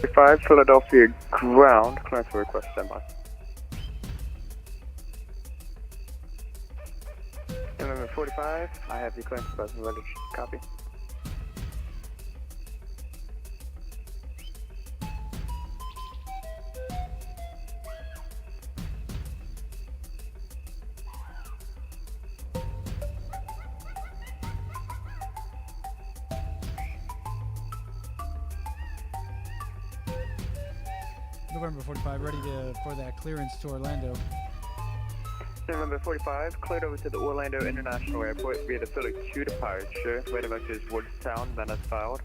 5 Philadelphia ground, clearance for request, standby. November 45, I have the clearance present, ready to copy. November 45, ready for that clearance to Orlando. November 45, cleared over to the Orlando International Airport via the Philly 2 departure. Weight of vector is Woodstown, then as filed.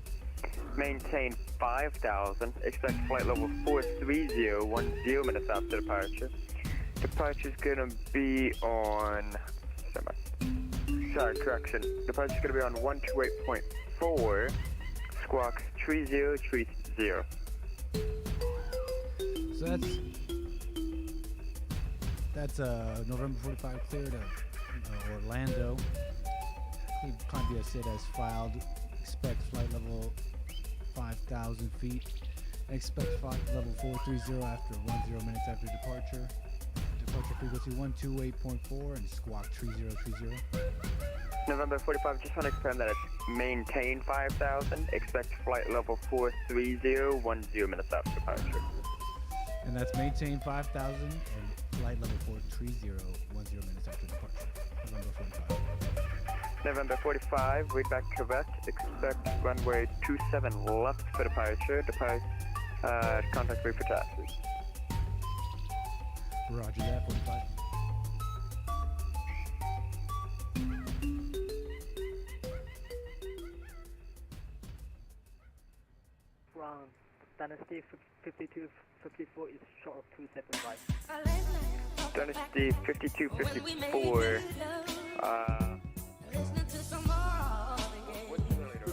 Maintain 5,000, expect flight level 430, 10 minutes after departure. Departure is going to be on, departure is going to be on 128.4, squawk 3030. So that's November 45 cleared of Orlando. Climb via SID as filed. Expect flight level 5,000 feet. Expect flight level 430 after 10 minutes after departure. Departure frequency 128.4 and squawk 3030. November 45, just want to confirm that it's maintain 5,000. Expect flight level 430, 10 minutes after departure. And that's maintain 5,000 and flight level 430, 10 minutes after departure. November 45. November 45, read back correct. Expect runway 27 left for departure. Contact free for taxis. Roger that, 45. Ground, Dynasty 5254 is short of 275. Dynasty 5254. What's the later?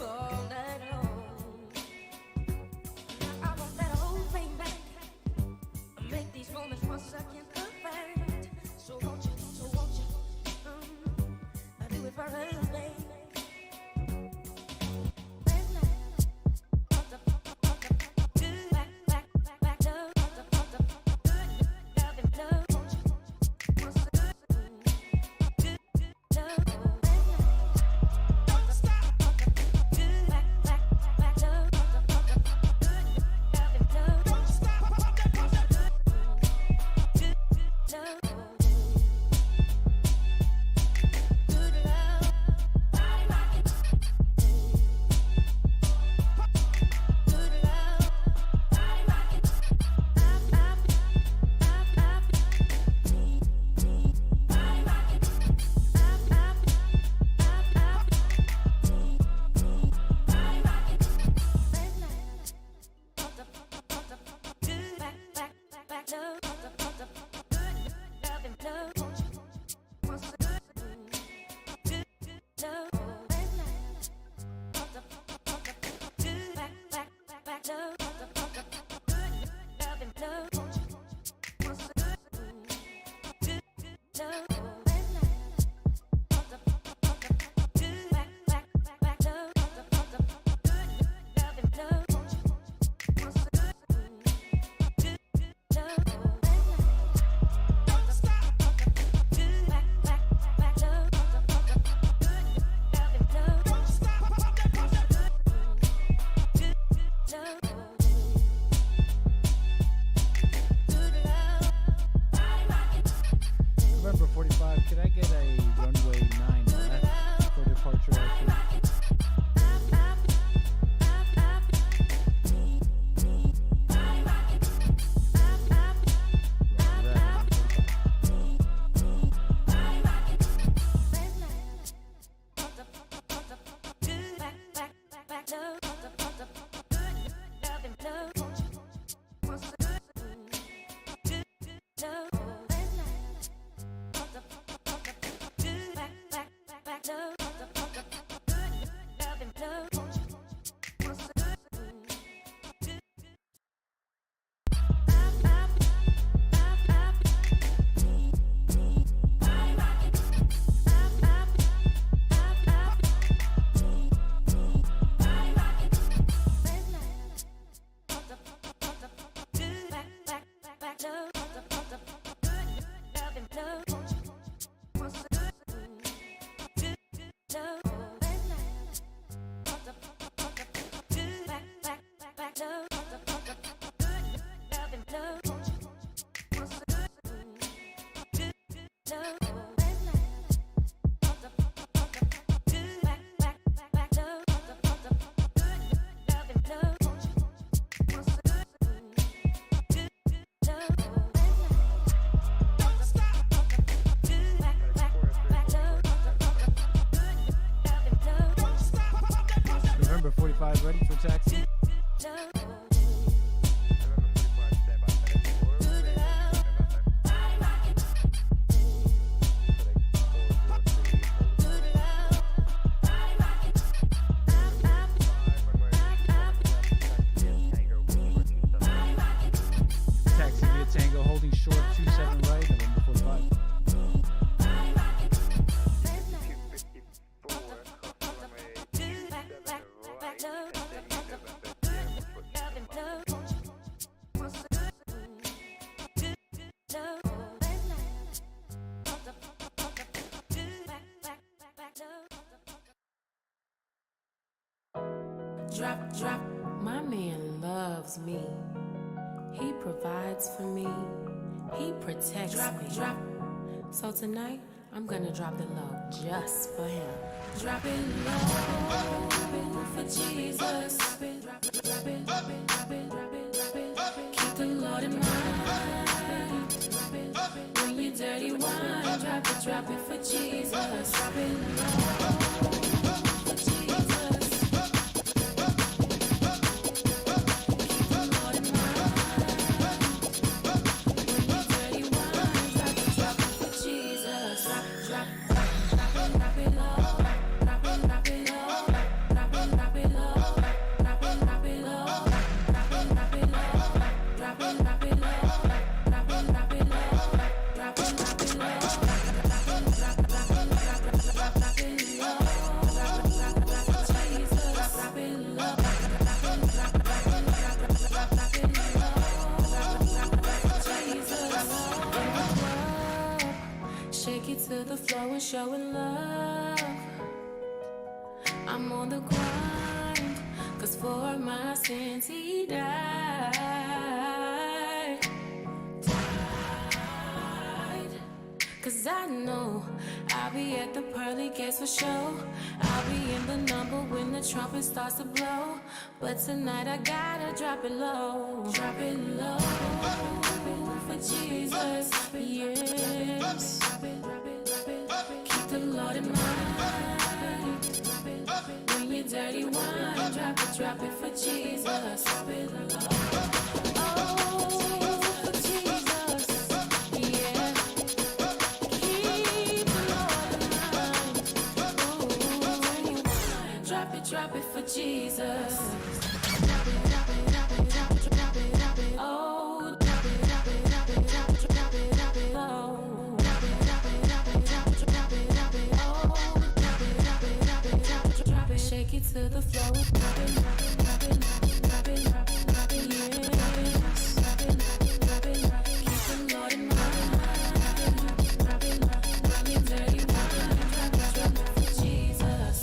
My man loves me. He provides for me. He protects me. So tonight, I'm gonna drop it low just for him. Drop it low for Jesus. Keep the Lord in mind. When you dirty wine, drop it for Jesus. Drop it low for Jesus. Keep the Lord in mind. When you dirty wine, drop it for Jesus. Drop it low. Drop it low. Drop it low. Drop it low. Drop it low. Drop it low. Drop it low. Shake it to the floor and showing love. I'm on the grind, 'cause for my sins he died. 'Cause I know I'll be at the pearly gates for sure. I'll be in the number when the trumpet starts to blow. But tonight I gotta drop it low. Drop it low for Jesus, yes. Keep the Lord in mind. When you dirty wine, drop it for Jesus. Drop it low. Oh, for Jesus, yeah. Keep the Lord in mind. Oh, drop it for Jesus. Drop it, drop it, drop it, drop it, drop it, drop it. Oh, drop it, drop it, drop it, drop it, drop it, drop it low. Drop it, drop it, drop it, drop it, drop it, drop it. Oh, drop it, drop it, drop it, drop it, drop it. Shake it to the floor. Drop it, drop it, drop it, drop it, drop it, drop it, yes. Drop it, drop it, drop it. Keep the Lord in mind. Drop it, drop it, dirty wine. Drop it for Jesus.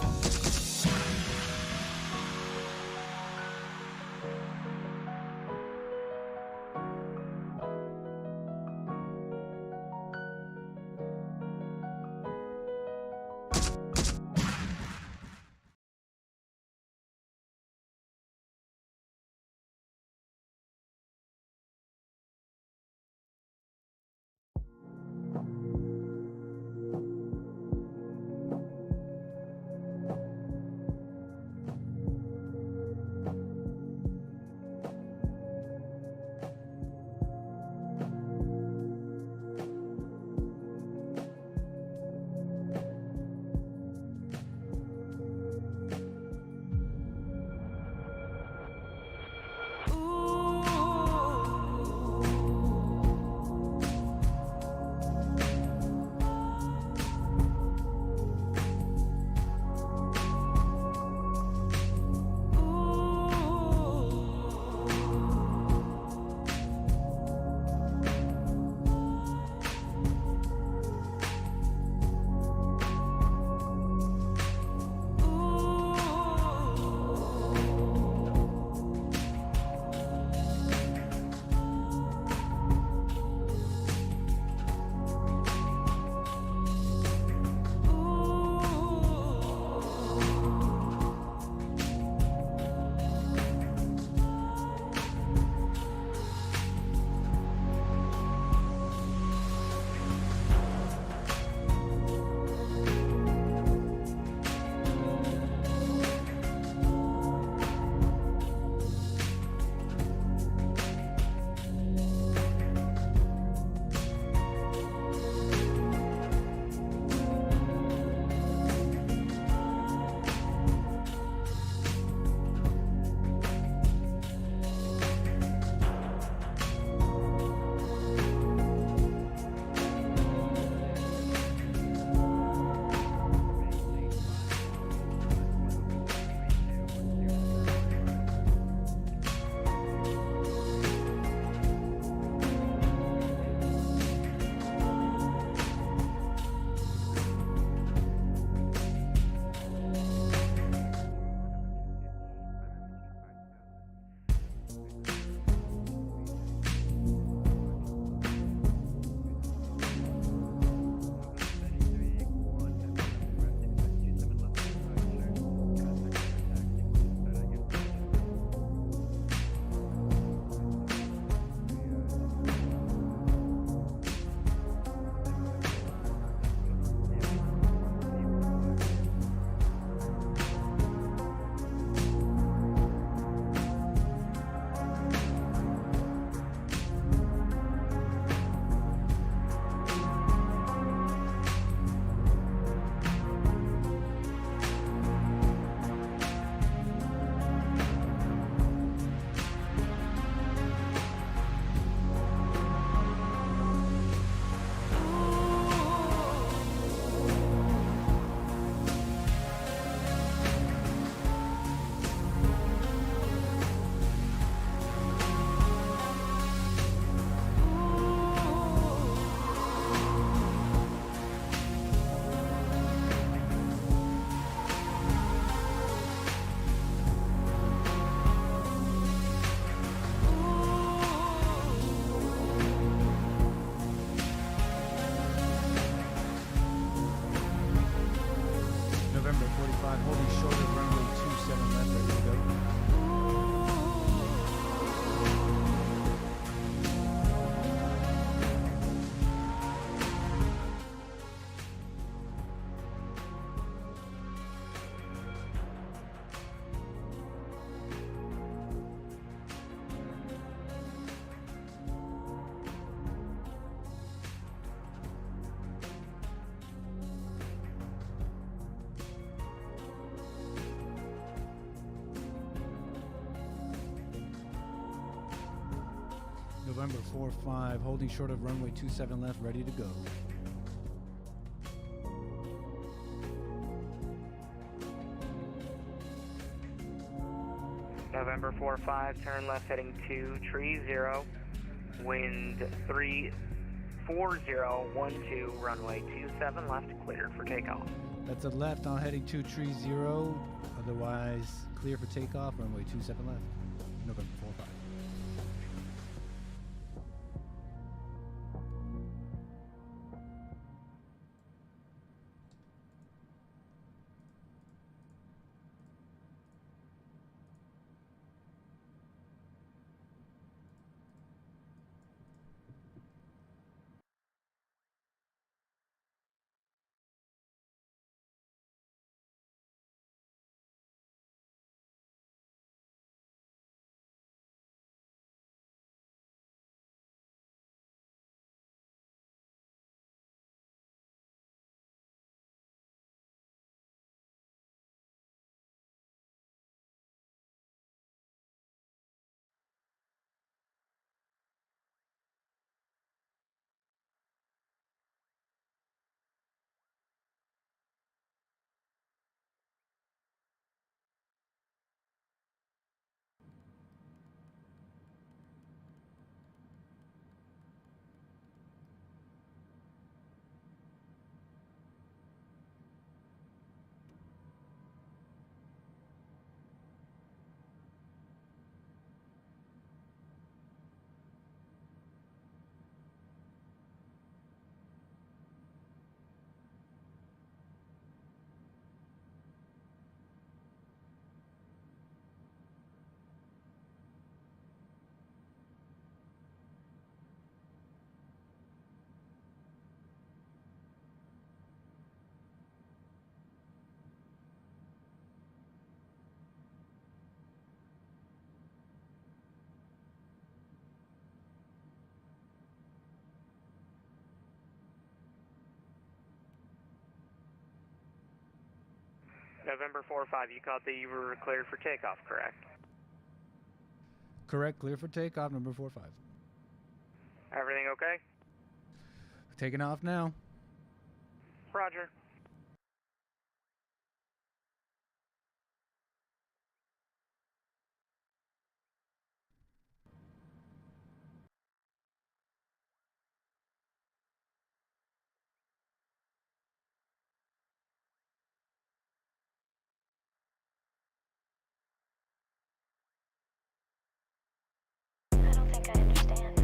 November 45, holding short of runway 27 left, ready to go. November 45, turn left heading 230, wind 34012, runway 27 left, cleared for takeoff. That's a left on heading 230, otherwise clear for takeoff, runway 27 left, November 45. November 45, you caught that you were cleared for takeoff, correct? Correct, clear for takeoff, number 45. Everything okay? Taking off now. Roger. I don't think I understand.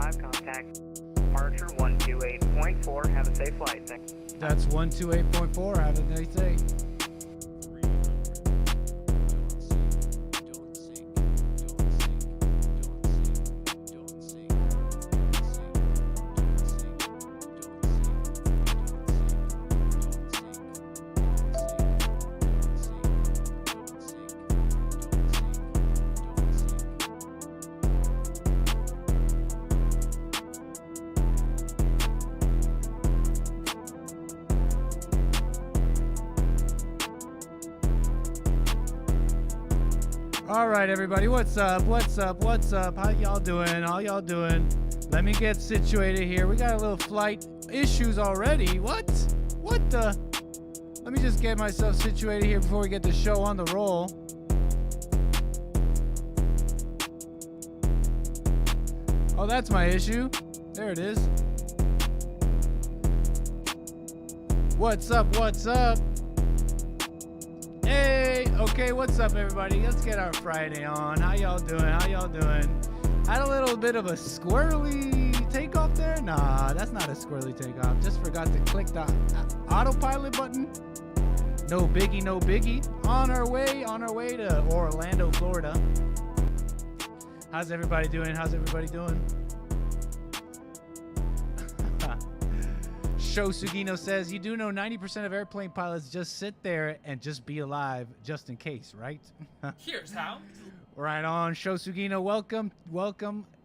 Contact departure 128.4. Have a safe flight. Thanks. That's 128.4. Have a nice day. All right, everybody, what's up? What's up? What's up? How y'all doing? How y'all doing? Let me get situated here. We got a little flight issues already. What? What the? Let me just get myself situated here before we get the show on the roll. Oh, that's my issue. There it is. What's up? What's up? Hey, okay, what's up, everybody? Let's get our Friday on. How y'all doing? How y'all doing? Had a little bit of a squirrely takeoff there. Nah, that's not a squirrely takeoff. Just forgot to click the autopilot button. No biggie, no biggie. On our way to Orlando, Florida. How's everybody doing? How's everybody doing? Show Sugino says, you do know 90% of airplane pilots just sit there and just be alive just in case, right? Here's how. Right on. Show Sugino, welcome,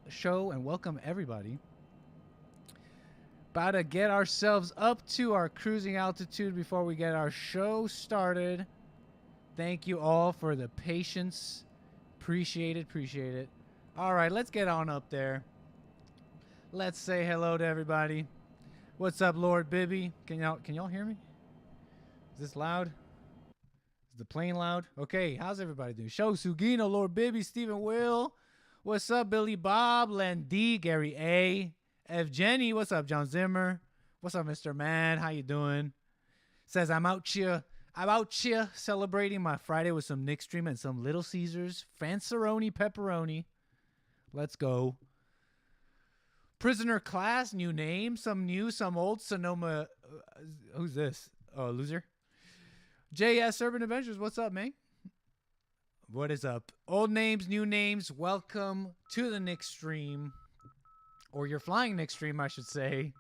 show, and welcome everybody. About to get ourselves up to our cruising altitude before we get our show started. Thank you all for the patience. Appreciate it, appreciate it. All right, let's get on up there. Let's say hello to everybody. What's up, Lord Bibby? Can y'all hear me? Is this loud? Is the plane loud? Okay, how's everybody doing? Show Sugino, Lord Bibby, Stephen Will. What's up, Billy Bob, Len D, Gary A, Evgeny. What's up, John Zimmer? What's up, Mr. Man? How you doing? Says I'm out here celebrating my Friday with some nickstream and some Little Caesars, Fanceroni pepperoni. Let's go. Prisoner class, new name, some new, some old. Sonoma, who's this? Oh, loser. JS Urban Adventures, what's up, man? What is up? Old names, new names. Welcome to the nickstream, or you're flying nickstream, I should say.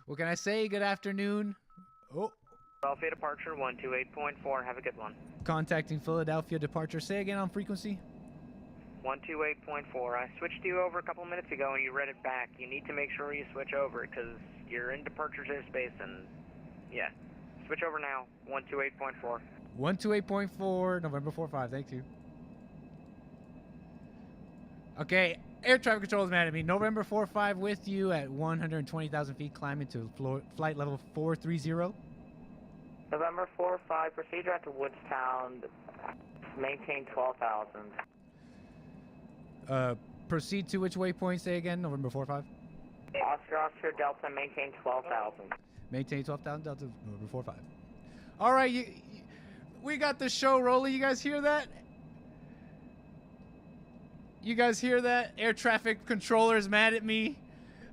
What can I say? Good afternoon. Oh. Philadelphia departure 128.4. Have a good one. Contacting Philadelphia departure. Say again on frequency. 128.4. I switched you over a couple minutes ago and you read it back. You need to make sure you switch over because you're in departure's airspace and yeah. Switch over now. 128.4. 128.4, November 45. Thank you. Okay, air traffic control is mad at me. November 45 with you at 120,000 feet, climbing to flight level 430. November 45, proceed direct to Woodstown. Maintain 12,000. Proceed to which waypoint? Say again. November 45. Oscar Delta, maintain 12,000. Maintain 12,000 Delta. November 45. All right, we got the show rolling. You guys hear that? You guys hear that? Air traffic controllers mad at me.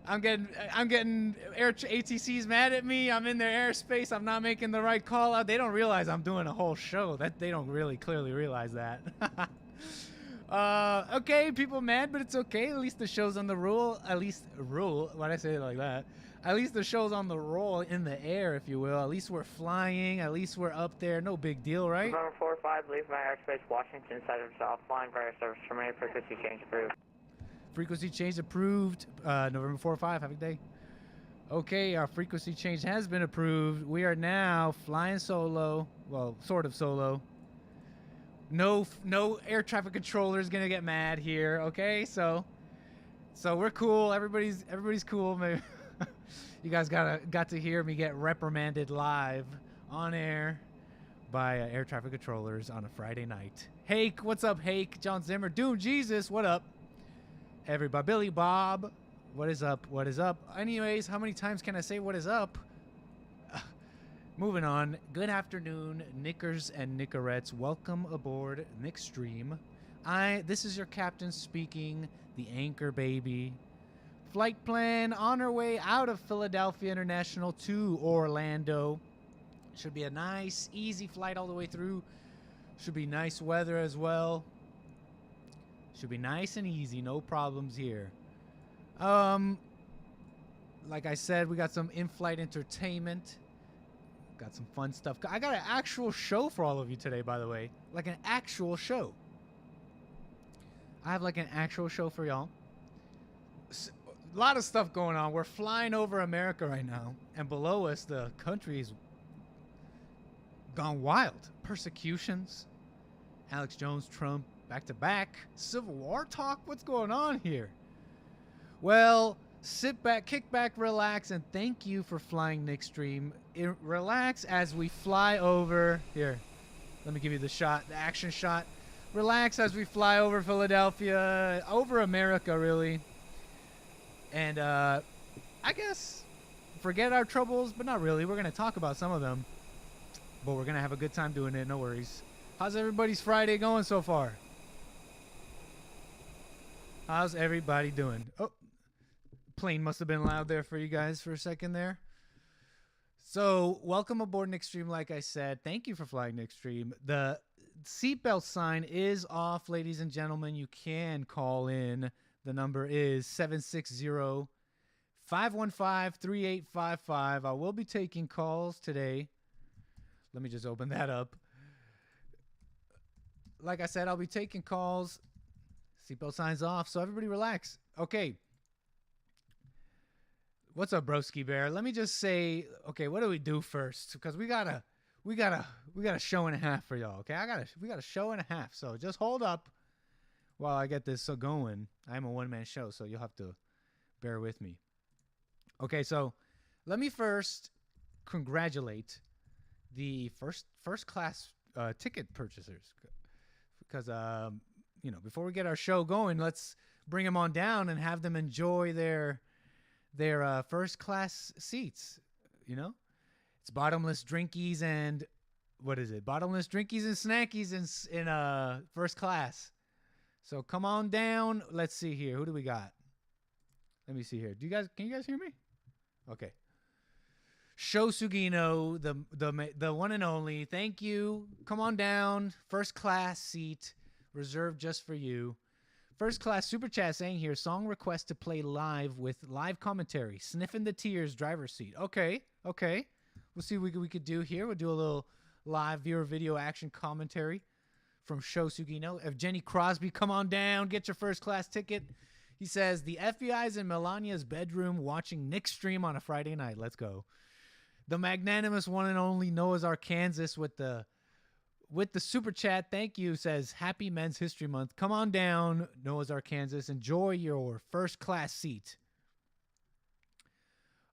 I'm getting ATC's mad at me. I'm in their airspace. I'm not making the right call out. They don't realize I'm doing a whole show. That they don't really clearly realize that. Okay, people mad, but it's okay. At least the show's on the roll. Why'd I say it like that? At least the show's on the roll in the air, if you will. At least we're flying. At least we're up there. No big deal, right? November 45, leave my airspace, Washington, side of South, flying via service, terminate, frequency change approved. Frequency change approved. November 45, have a good day. Okay, our frequency change has been approved. We are now flying solo. Well, sort of solo. No air traffic controller is gonna get mad here. Okay, so we're cool. Everybody's cool. Maybe you guys got to hear me get reprimanded live on air by air traffic controllers on a Friday night. Hake, what's up, Hake? John Zimmer, Doom Jesus, what up? Everybody, Billy Bob, what is up? What is up? Anyways, how many times can I say what is up? Moving on. Good afternoon, Nickers and Nickerettes. Welcome aboard nickstream. This is your captain speaking, the anchor baby. Flight plan on our way out of Philadelphia International to Orlando. Should be a nice, easy flight all the way through. Should be nice weather as well. Should be nice and easy, no problems here. Like I said, we got some in-flight entertainment. Got some fun stuff. I got an actual show for all of you today, by the way. Like an actual show. I have like an actual show for y'all. A lot of stuff going on. We're flying over America right now. And below us, the country's gone wild. Persecutions. Alex Jones, Trump, back to back. Civil War talk? What's going on here? Well, sit back, kick back, relax, and thank you for flying nickstream. Relax as we fly over. Here, let me give you the shot, the action shot. Relax as we fly over Philadelphia, over America, really. And I guess forget our troubles, but not really. We're going to talk about some of them. But we're going to have a good time doing it. No worries. How's everybody's Friday going so far? How's everybody doing? Oh, plane must have been loud there for you guys for a second there. So, welcome aboard nickstream, like I said. Thank you for flying nickstream. The seatbelt sign is off, ladies and gentlemen. You can call in. The number is 760-515-3855. I will be taking calls today. Let me just open that up. Like I said, I'll be taking calls. Seatbelt signs off, so everybody relax. Okay. What's up, broski bear? Let me just say, okay, what do we do first? Because we got a show and a half for y'all. Okay, we got a show and a half. So just hold up while I get this going. I'm a one-man show, so you'll have to bear with me. Okay, so let me first congratulate the first class ticket purchasers, because you know, before we get our show going, let's bring them on down and have them enjoy their first class seats. You know, it's bottomless drinkies and what is it? Bottomless drinkies and snackies in first class. So come on down. Let's see here. Who do we got? Let me see here. Can you guys hear me? Okay. 𝒔𝒐𝒄𝒊𝒂𝒍�, the one and only. Thank you. Come on down. First class seat reserved just for you. First class super chat saying here, song request to play live with live commentary. Sniffing the Tears driver's seat. Okay. We'll see what we could do here. We'll do a little live viewer video action commentary from 𝒔𝒐𝒄𝒊𝒂𝒍𝒔. If Jenny Crosby, come on down, get your first class ticket. He says the FBI's in Melania's bedroom watching Nick stream on a Friday night. Let's go. The magnanimous one and only Noah's Arkansas with the super chat. Thank you. Says happy Men's History Month. Come on down, Noah's Arkansas. Enjoy your first class seat.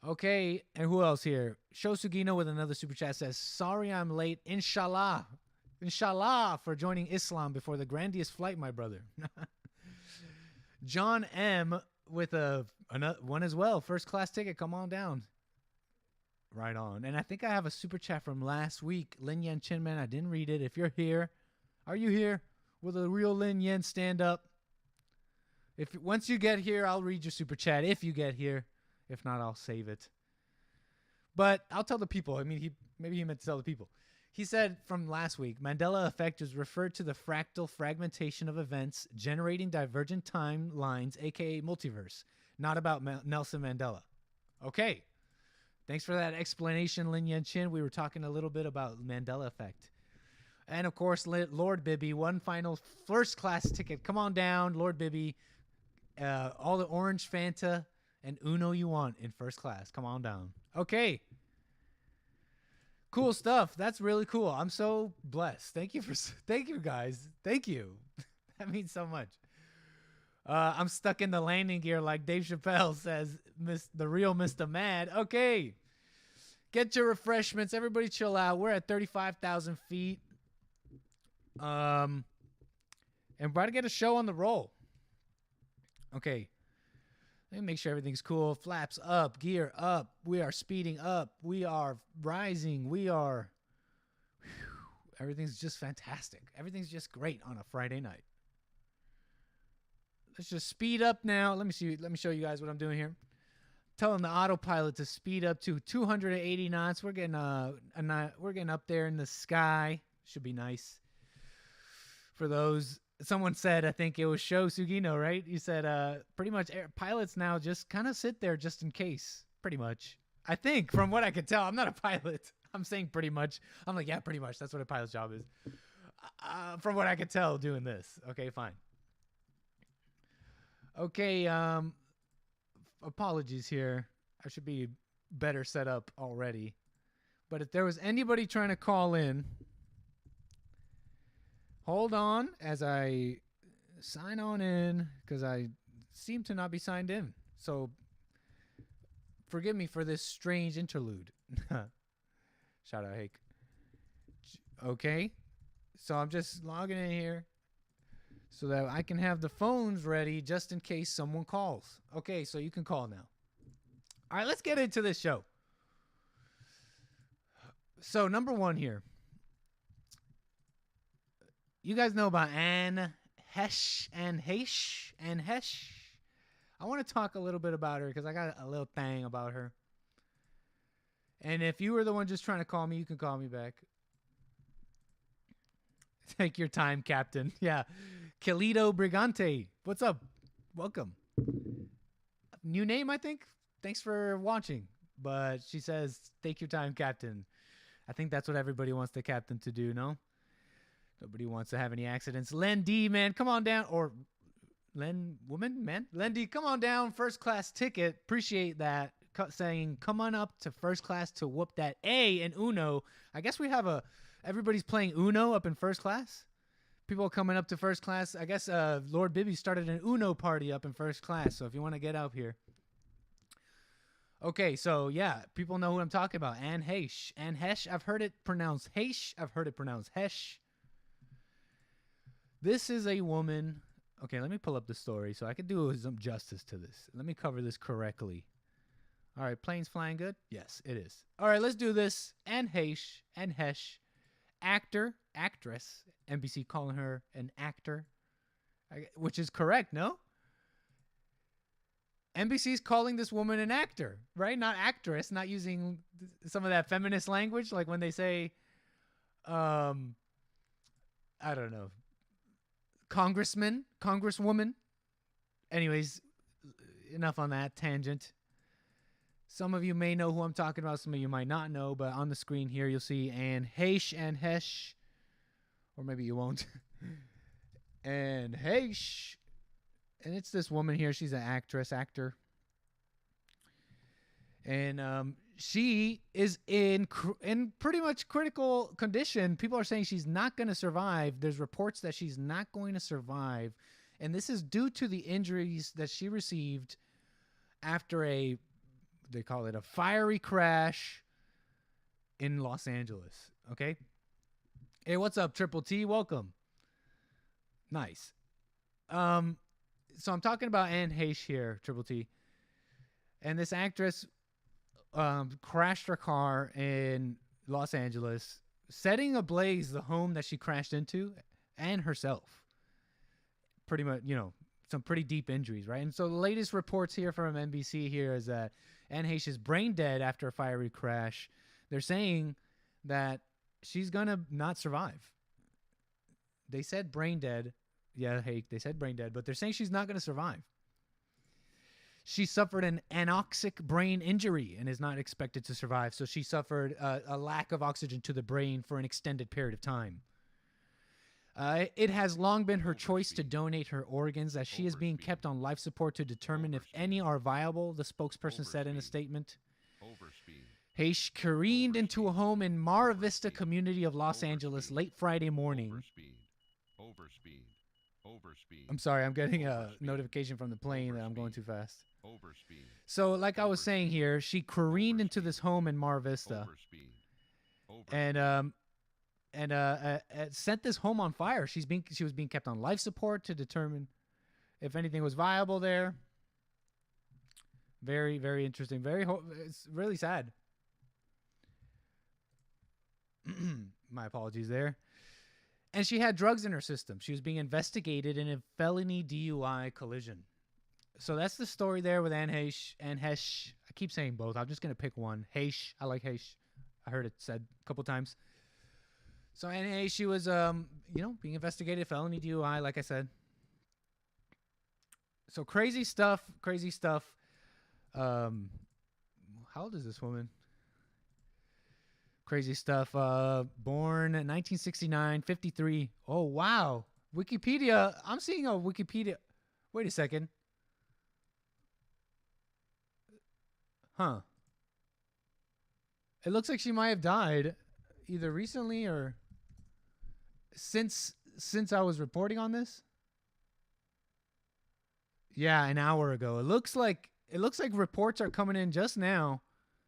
Okay, and who else here? 𝒔𝒐𝒄𝒊𝒂𝒍𝒔 with another super chat says, sorry I'm late. Inshallah for joining Islam before the grandiest flight, my brother. John M with another one as well. First class ticket. Come on down. Right on. And I think I have a super chat from last week. Lin Yen Chinman, I didn't read it. If you're here, are you here? Will the real Lin Yen stand up? Once you get here, I'll read your super chat if you get here. If not, I'll save it. But I'll tell the people. I mean, maybe he meant to tell the people. He said from last week, Mandela effect is referred to the fractal fragmentation of events generating divergent timelines, aka multiverse, not about Nelson Mandela. Okay. Thanks for that explanation, Lin Yen Chin. We were talking a little bit about Mandela effect. And, of course, Lord Bibby, one final first-class ticket. Come on down, Lord Bibby. All the orange Fanta and Uno you want in first class. Come on down. Okay. Cool stuff. That's really cool. I'm so blessed. Thank you, guys. Thank you. That means so much. I'm stuck in the landing gear like Dave Chappelle says, the real Mr. Mad. Okay. Get your refreshments. Everybody chill out. We're at 35,000 feet. And we're about to get a show on the roll. Okay. Let me make sure everything's cool. Flaps up. Gear up. We are speeding up. We are rising. Everything's just fantastic. Everything's just great on a Friday night. Let's just speed up now. Let me show you guys what I'm doing here. Telling the autopilot to speed up to 280 knots. We're getting up there in the sky. Should be nice. For those, someone said, I think it was 𝒔𝒐𝒄𝒊𝒂𝒍𝒔, pretty He said, pretty much pilots now just kind of sit there just in case. Pretty much. I think, from what I can tell, I'm not a pilot. I'm saying pretty much. I'm like, yeah, pretty much. That's what a pilot's job is. From what I can tell doing this. Okay, fine. Okay, apologies here. I should be better set up already. But if there was anybody trying to call in, hold on as I sign on in, because I seem to not be signed in. So forgive me for this strange interlude. Shout out, Heche. Okay, so I'm just logging in here. so that I can have the phones ready just in case someone calls. Okay, so you can call now. All right, let's get into this show. So number one here. You guys know about Heche. I want to talk a little bit about her because I got a little thing about her. And if you were the one just trying to call me, you can call me back. Take your time, Captain. Yeah. 𝒏𝒊𝒄𝒌𝒔𝒕𝒓𝒆𝒂𝒎. What's up? Welcome. New name, I think. Thanks for watching. But she says, take your time, Captain. I think that's what everybody wants the captain to do, no? Nobody wants to have any accidents. Len D, man, come on down. Or Len, woman, man? Len D, come on down. First class ticket. Appreciate that. Saying, come on up to first class to whoop that A in Uno. I guess we have everybody's playing Uno up in first class. People coming up to first class. I guess Lord Bibby started an Uno party up in first class. So if you want to get up here. Okay, so yeah, people know who I'm talking about. Anne Heche. Anne Heche, I've heard it pronounced Heche. I've heard it pronounced Heche. This is a woman. Okay, let me pull up the story so I can do some justice to this. Let me cover this correctly. All right, planes flying good? Yes, it is. All right, let's do this. Anne Heche, actor, actress. NBC calling her an actor, which is correct, no? NBC's calling this woman an actor, right? Not actress, not using some of that feminist language, like when they say, I don't know, congressman, congresswoman. Anyways, enough on that tangent. Some of you may know who I'm talking about. Some of you might not know, but on the screen here, you'll see Anne Heche, or maybe you won't. Anne Heche. And it's this woman here. She's an actor. And she is in pretty much critical condition. People are saying she's not going to survive. There's reports that she's not going to survive. And this is due to the injuries that she received after they call it a fiery crash in Los Angeles. Okay? Hey, what's up, Triple T? Welcome. Nice. So I'm talking about Anne Heche here, Triple T. And this actress crashed her car in Los Angeles, setting ablaze the home that she crashed into and herself. Pretty much, some pretty deep injuries, right? And so the latest reports here from NBC here is that Anne Heche is brain dead after a fiery crash. They're saying that she's going to not survive. They said brain dead. Yeah, hey, they said brain dead, but they're saying she's not going to survive. She suffered an anoxic brain injury and is not expected to survive. So she suffered a lack of oxygen to the brain for an extended period of time. It has long been her choice to donate her organs, as she is being kept on life support to determine if any are viable, the spokesperson said in a statement. Heche careened into a home in Mar Vista community of Los Angeles late Friday morning. I'm sorry, I'm getting a notification from the plane that I'm going too fast. So, like I was saying here, she careened into this home in Mar Vista, and set this home on fire. She was being kept on life support to determine if anything was viable there. Very, very interesting. It's really sad. My apologies there. And she had drugs in her system. She was being investigated in a felony DUI collision. So that's the story there with Anne Heche. Anne Heche. I keep saying both. I'm just going to pick one. Heche. I like Heche. I heard it said a couple times. So Anne Heche, she was, being investigated, felony DUI, like I said. So crazy stuff. How old is this woman? Crazy stuff. Born in 1969, 53. Oh, wow. Wikipedia. I'm seeing a Wikipedia. Wait a second. Huh. It looks like she might have died either recently or since I was reporting on this. Yeah, an hour ago. It looks like reports are coming in just now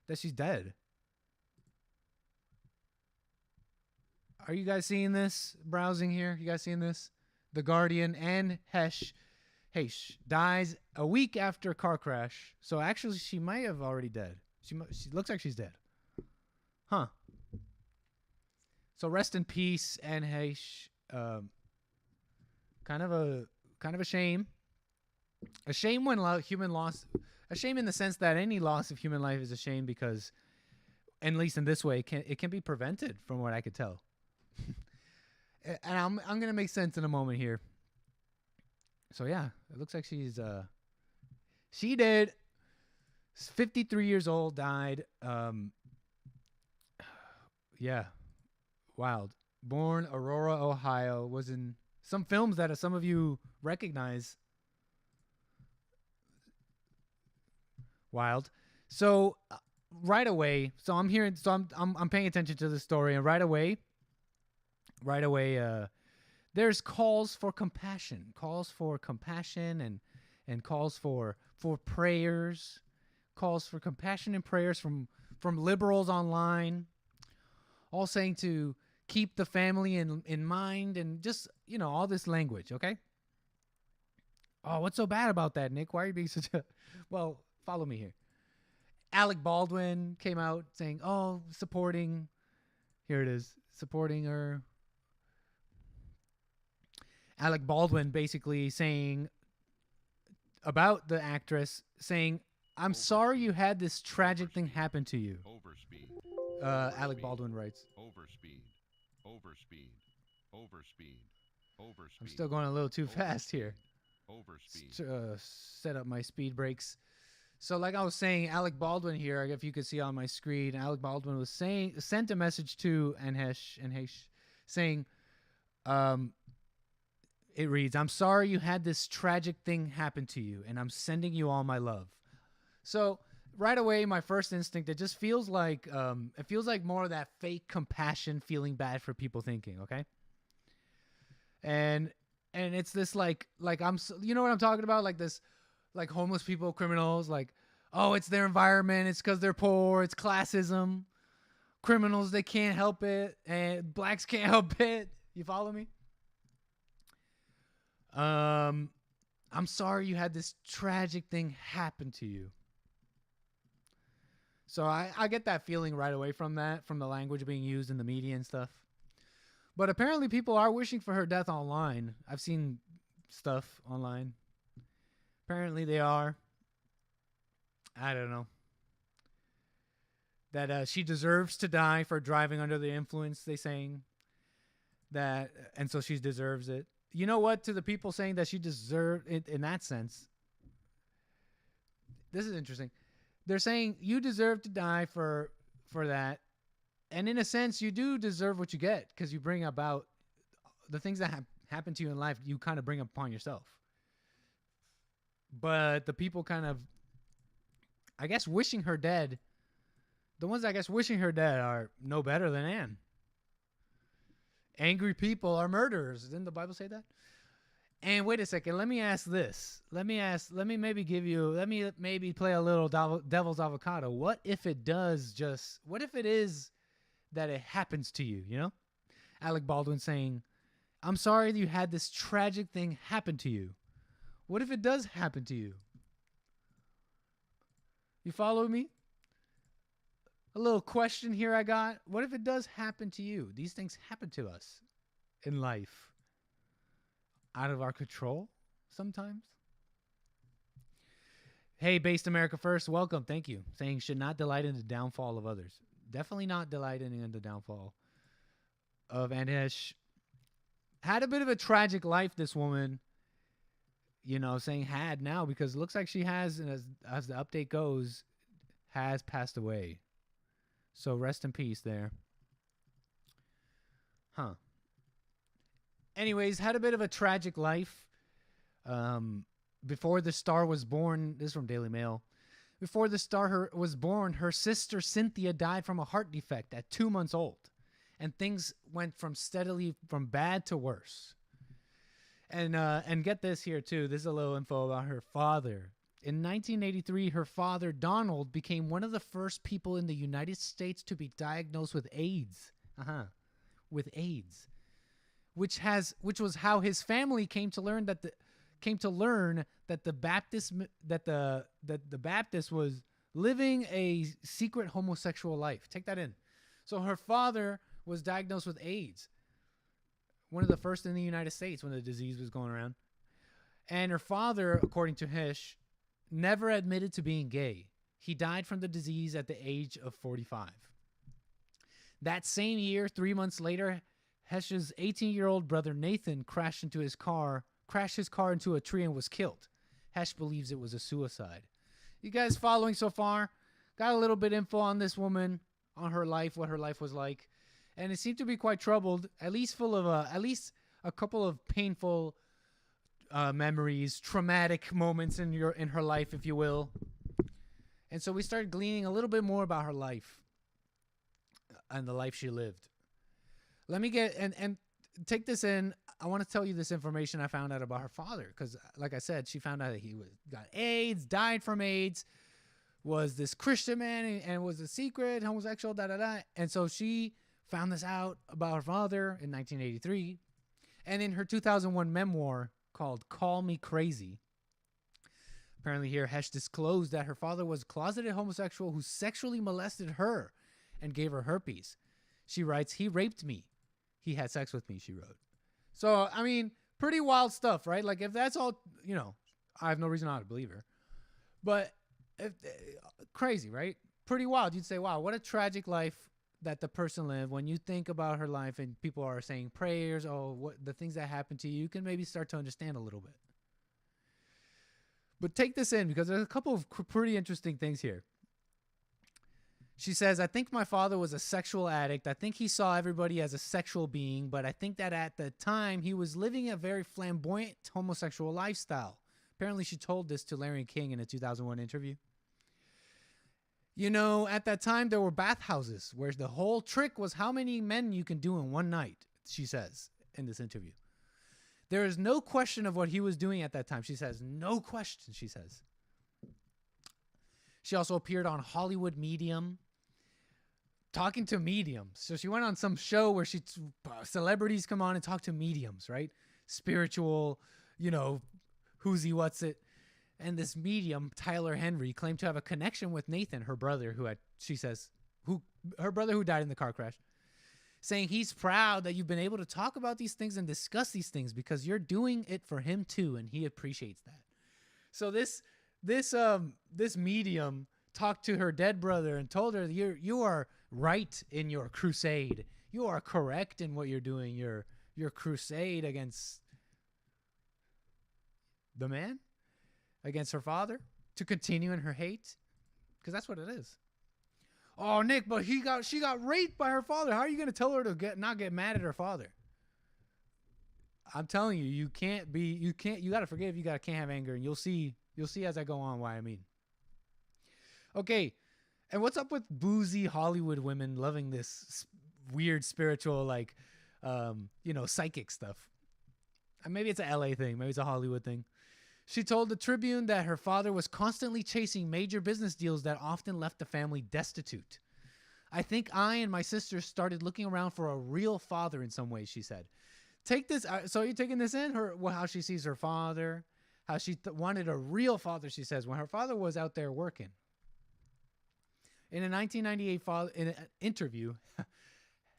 that she's dead. Are you guys seeing this? Browsing here. You guys seeing this? the Guardian, and Heche dies a week after a car crash. So actually, she might have already dead. She looks like she's dead. Huh. So rest in peace, and Heche. Kind of a shame. A shame when human loss. A shame in the sense that any loss of human life is a shame because, at least in this way, it can be prevented, from what I could tell. And I'm gonna make sense in a moment here. So yeah, it looks like she did. 53 years old, died. Yeah, wild. Born Aurora, Ohio, was in some films that some of you recognize. Wild. So right away, so I'm hearing, so I'm paying attention to the story, and right away, there's calls for compassion, and calls for prayers, calls for compassion and prayers from liberals online, all saying to keep the family in mind, and just, all this language. Okay. Oh, what's so bad about that, Nick? Why are you being such a, well, follow me here. Alec Baldwin came out saying, supporting her. Alec Baldwin basically saying about the actress, saying, I'm sorry you had this tragic thing happen to you. Alec Baldwin writes. Overspeed. I'm still going a little too fast here. Set up my speed brakes. So like I was saying, Alec Baldwin here, if you could see on my screen, Alec Baldwin was sent a message to Heche saying, it reads, I'm sorry you had this tragic thing happen to you, and I'm sending you all my love. So right away, my first instinct, it just feels like, more of that fake compassion, feeling bad for people thinking, okay? And it's this like you know what I'm talking about? Like this, like homeless people, criminals, like, oh, it's their environment. It's because they're poor. It's classism. Criminals, they can't help it. And blacks can't help it. You follow me? I'm sorry you had this tragic thing happen to you. So I get that feeling right away from the language being used in the media and stuff. But apparently people are wishing for her death online. I've seen stuff online. Apparently they are. I don't know. That she deserves to die for driving under the influence, they saying. That, and so she deserves it. You know what? To the people saying that she deserved it in that sense. This is interesting. They're saying you deserve to die for that. And in a sense, you do deserve what you get because you bring about the things that happen to you in life. You kind of bring upon yourself. But the people kind of, I guess, wishing her dead. The ones, I guess, wishing her dead are no better than Anne. Angry people are murderers. Didn't the Bible say that? And wait a second. Let me ask this. Let me maybe play a little devil's avocado. What if it is that it happens to you, you know? Alec Baldwin saying, I'm sorry that you had this tragic thing happen to you. What if it does happen to you? You follow me? A little question here I got. What if it does happen to you? These things happen to us in life. Out of our control sometimes. Hey, Based America First, welcome. Thank you. Saying should not delight in the downfall of others. Definitely not delighting in the downfall of Heche. Had a bit of a tragic life, this woman. You know, saying had now because it looks like she has, and as the update goes, has passed away. So rest in peace there. Huh. Anyways, had a bit of a tragic life. Before the star was born, this is from Daily Mail. Before the star was born, her sister Cynthia died from a heart defect at 2 months old. And things went steadily from bad to worse. And get this here too. This is a little info about her father. In 1983, her father, Donald, became one of the first people in the United States to be diagnosed with AIDS. With AIDS. which was how his family came to learn that the Baptist was living a secret homosexual life. Take that in. So her father was diagnosed with AIDS, one of the first in the United States when the disease was going around. And her father, according to Heche, never admitted to being gay. He died from the disease at the age of 45. That same year, 3 months later, Heche's 18-year-old brother Nathan crashed his car into a tree and was killed. Heche believes it was a suicide. You guys following so far? Got a little bit info on this woman, on her life, what her life was like. And it seemed to be quite troubled, at least full of at least a couple of painful memories, traumatic moments in her life, if you will. And so we started gleaning a little bit more about her life and the life she lived. Let me get and take this in. I want to tell you this information I found out about her father, because like I said, she found out that he got AIDS, died from AIDS, was this Christian man, and was a secret homosexual, And so she found this out about her father in 1983. And in her 2001 memoir called Call Me Crazy, apparently here Heche disclosed that her father was a closeted homosexual who sexually molested her and gave her herpes. She writes, "He raped me. He had sex with me," she wrote. So, I mean, pretty wild stuff, right? Like, if that's all, I have no reason not to believe her. But crazy, right? Pretty wild. You'd say, wow, what a tragic life that the person lived. When you think about her life and people are saying prayers, what the things that happened to you, you can maybe start to understand a little bit. But take this in, because there's a couple of pretty interesting things here. She says, "I think my father was a sexual addict. I think he saw everybody as a sexual being, but I think that at the time he was living a very flamboyant homosexual lifestyle." Apparently she told this to Larry King in a 2001 interview. At that time there were bathhouses where the whole trick was how many men you can do in one night, she says in this interview. There is no question of what he was doing at that time. She says, no question, she says. She also appeared on Hollywood Medium, talking to mediums. So she went on some show where celebrities come on and talk to mediums, right? Spiritual, who's he, what's it. And this medium, Tyler Henry, claimed to have a connection with Nathan, her brother, her brother who died in the car crash, saying he's proud that you've been able to talk about these things and discuss these things because you're doing it for him too, and he appreciates that. So this medium talked to her dead brother and told her, you are right in your crusade. You are correct in what you're doing. Your crusade against the man, against her father, to continue in her hate, because that's what it is. Oh, Nick, but she got raped by her father. How are you going to tell her to not get mad at her father? I'm telling you, you got to forgive. You can't have anger, and you'll see as I go on why I mean. Okay, and what's up with boozy Hollywood women loving this weird spiritual, psychic stuff? Maybe it's a LA thing. Maybe it's a Hollywood thing. She told the Tribune that her father was constantly chasing major business deals that often left the family destitute. "I think I and my sister started looking around for a real father in some ways," she said. Take this. So you're taking this in? How she sees her father, how she wanted a real father, she says, when her father was out there working. In a 1998 interview,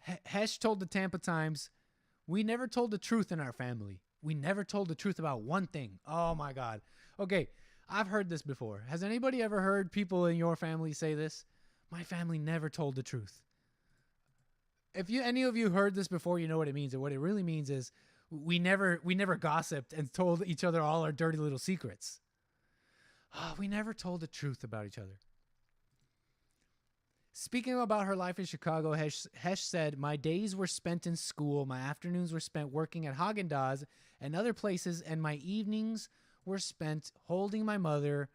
Heche told the Tampa Times, "We never told the truth in our family. We never told the truth about one thing." Oh my God. Okay, I've heard this before. Has anybody ever heard people in your family say this? My family never told the truth. If any of you heard this before, you know what it means. And what it really means is we never gossiped and told each other all our dirty little secrets. We never told the truth about each other. Speaking about her life in Chicago, Heche said, "My days were spent in school, my afternoons were spent working at Haagen-Dazs and other places, and my evenings were spent holding my mother,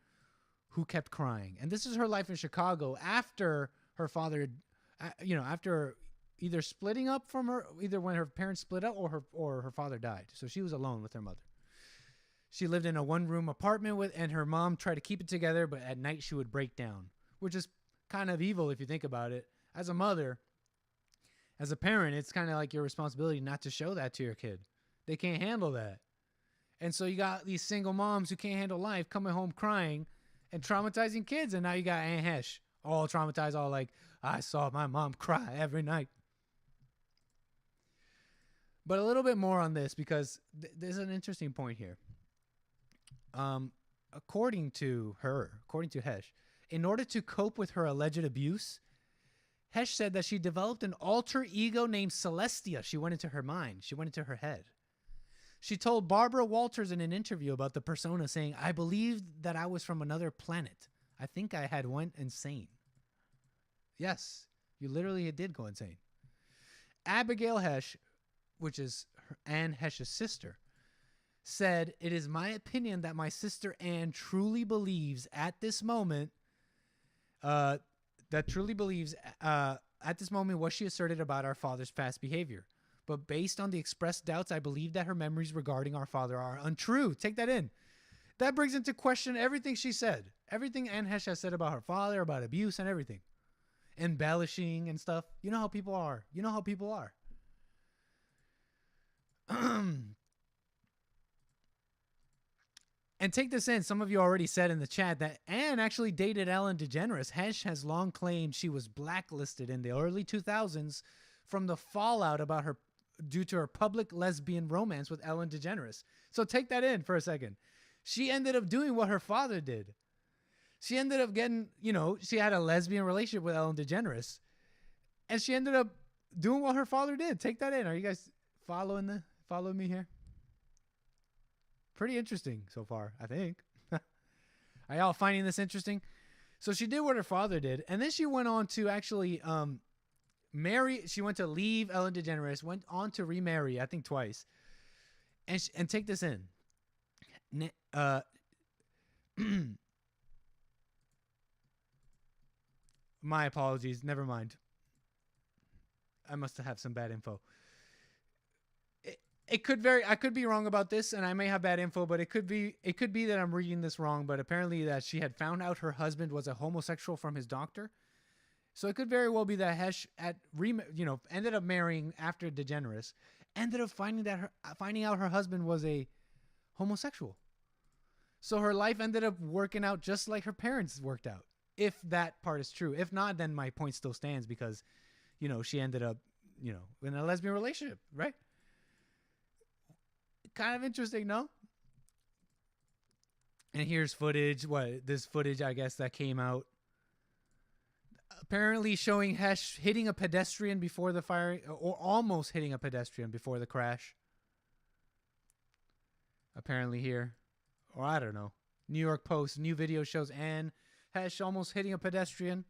who kept crying." And this is her life in Chicago after her father, after either splitting up from her, either when her parents split up or her father died. So she was alone with her mother. She lived in a one-room apartment and her mom tried to keep it together, but at night she would break down, which is kind of evil if you think about it. As a mother, As a parent, it's kind of like your responsibility not to show that to your kid. They can't handle that. And so you got these single moms who can't handle life coming home crying and traumatizing kids. And now you got Aunt Heche all traumatized, all like, I saw my mom cry every night. But a little bit more on this, because there's an interesting point here. According to Heche, in order to cope with her alleged abuse, Heche said that she developed an alter ego named Celestia. She went into her mind. She went into her head. She told Barbara Walters in an interview about the persona, saying, I believed that I was from another planet. I think I had went insane. Yes, you literally did go insane. Abigail Heche, which is Anne Heche's sister, said, it is my opinion that my sister Anne truly believes at this moment what she asserted about our father's past behavior. But based on the expressed doubts, I believe that her memories regarding our father are untrue. Take that in. That brings into question everything she said. Everything Anne Heche has said about her father, about abuse and everything. Embellishing and stuff. You know how people are. You know how people are. And take this in. Some of you already said in the chat that Anne actually dated Ellen DeGeneres. Heche has long claimed she was blacklisted in the early 2000s from the fallout about her due to her public lesbian romance with Ellen DeGeneres. So take that in for a second. She ended up doing what her father did. She ended up getting, she had a lesbian relationship with Ellen DeGeneres. And she ended up doing what her father did. Take that in. Are you guys following me here? Pretty interesting so far, I think. Are y'all finding this interesting? So she did what her father did, and then she went on to actually marry. She went to leave Ellen DeGeneres, went on to remarry, I think twice. And take this in. My apologies. Never mind. I must have some bad info. I could be wrong about this, and I may have bad info, but it could be that I'm reading this wrong. But apparently that she had found out her husband was a homosexual from his doctor. So it could very well be that Heche ended up marrying after DeGeneres, ended up finding out her husband was a homosexual. So her life ended up working out just like her parents worked out. If that part is true. If not, then my point still stands because, she ended up, in a lesbian relationship, right? Kind of interesting, no? And here's footage. This footage, I guess, that came out. Apparently showing Heche hitting a pedestrian before the fire, or almost hitting a pedestrian before the crash. Apparently here. Or I don't know. New York Post, new video shows Anne Heche almost hitting a pedestrian.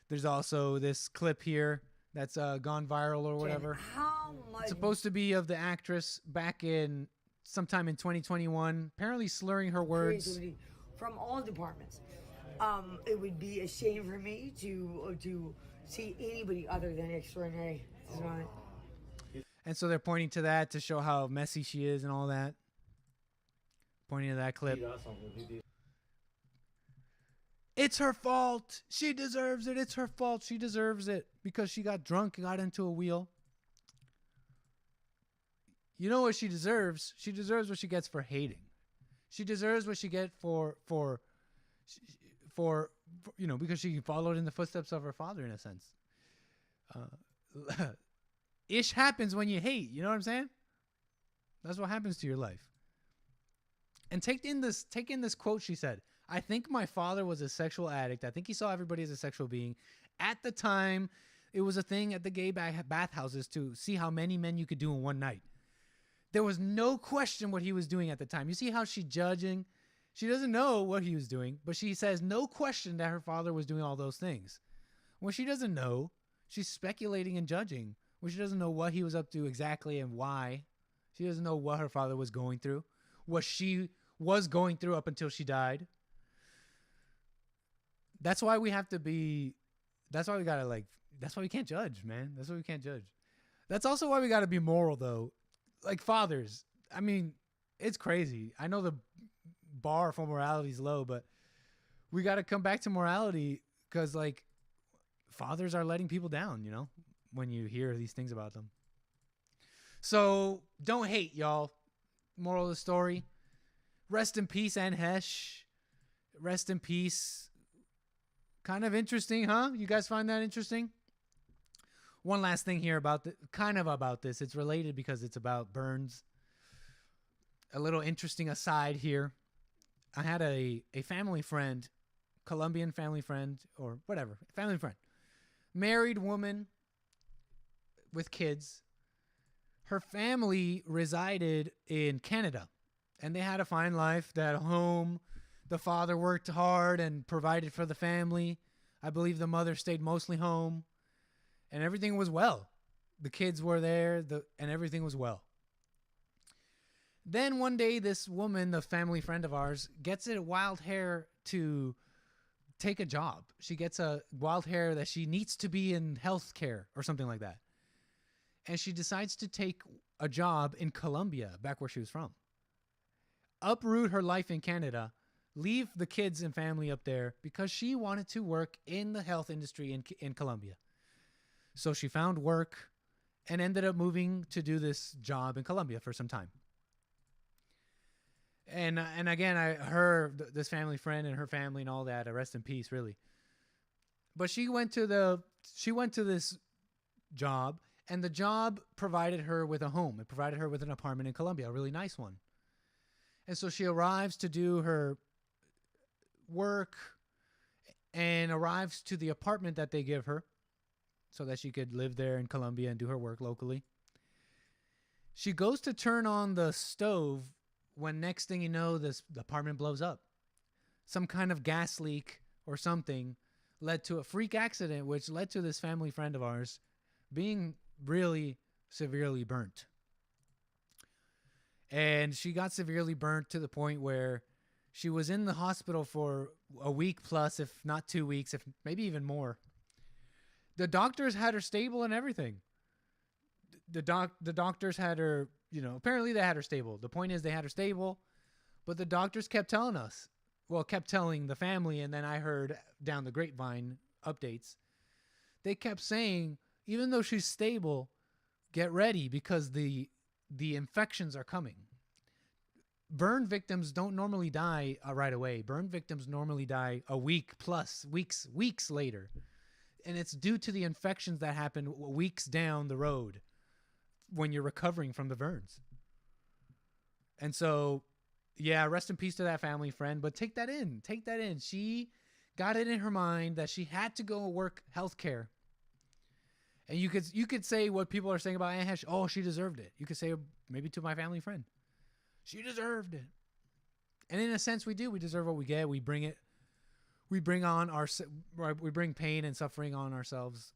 There's also this clip here that's gone viral or whatever. It's supposed to be of the actress back in sometime in 2021, apparently slurring her words. From all departments. It would be a shame for me to see anybody other than extraordinary. And so they're pointing to that to show how messy she is and all that. Pointing to that clip. It's her fault. She deserves it. It's her fault. She deserves it because she got drunk and got into a wheel. You know what she deserves? She deserves what she gets for hating. She deserves what she gets for because she followed in the footsteps of her father in a sense. Ish happens when you hate. You know what I'm saying? That's what happens to your life. And take in this quote she said. I think my father was a sexual addict. I think he saw everybody as a sexual being. At the time, it was a thing at the gay bathhouses to see how many men you could do in one night. There was no question what he was doing at the time. You see how she's judging? She doesn't know what he was doing, but she says no question that her father was doing all those things. When she doesn't know, she's speculating and judging. When she doesn't know what he was up to exactly and why. She doesn't know what her father was going through. What she was going through up until she died. That's why we have to be, that's why we can't judge, man. That's why we can't judge. That's also why we gotta be moral though. Like fathers, I mean, it's crazy. I know the bar for morality is low, but we gotta come back to morality because like fathers are letting people down, when you hear these things about them. So don't hate, y'all. Moral of the story: rest in peace, Anne Heche. Rest in peace. Kind of interesting, huh? You guys find that interesting? One last thing here about this. It's related because it's about burns. A little interesting aside here. I had a family friend, Colombian family friend, or whatever, family friend. Married woman with kids. Her family resided in Canada, and they had a fine life. They had a home. The father worked hard and provided for the family. I believe the mother stayed mostly home, and everything was well. The kids were there, and everything was well. Then one day, this woman, the family friend of ours, gets a wild hair to take a job. She gets a wild hair that she needs to be in healthcare or something like that. And she decides to take a job in Colombia, back where she was from. Uproot her life in Canada, leave the kids and family up there because she wanted to work in the health industry in Colombia. So she found work and ended up moving to do this job in Colombia for some time. And again, this family friend and her family and all that, rest in peace, really. But she went to this job, and the job provided her with a home. It provided her with an apartment in Colombia, a really nice one. And so she arrives to do her work and arrives to the apartment that they give her so that she could live there in Colombia and do her work locally. She goes to turn on the stove when next thing you know, the apartment blows up. Some kind of gas leak or something led to a freak accident, which led to this family friend of ours being really severely burnt. And she got severely burnt to the point where she was in the hospital for a week plus, if not 2 weeks, if maybe even more. The doctors had her stable and everything. The doctors had her, apparently they had her stable. The point is they had her stable, but the doctors kept telling the family, and then I heard down the grapevine updates. They kept saying, even though she's stable, get ready because the infections are coming. Burn victims don't normally die right away. Burn victims normally die a week plus, weeks later. And it's due to the infections that happen weeks down the road when you're recovering from the burns. And so, yeah, rest in peace to that family friend, but take that in. She got it in her mind that she had to go work healthcare. And you could say what people are saying about Anne Heche. Oh, she deserved it. You could say maybe to my family friend, she deserved it. And in a sense, we do. We deserve what we get. We bring it. We bring pain and suffering on ourselves.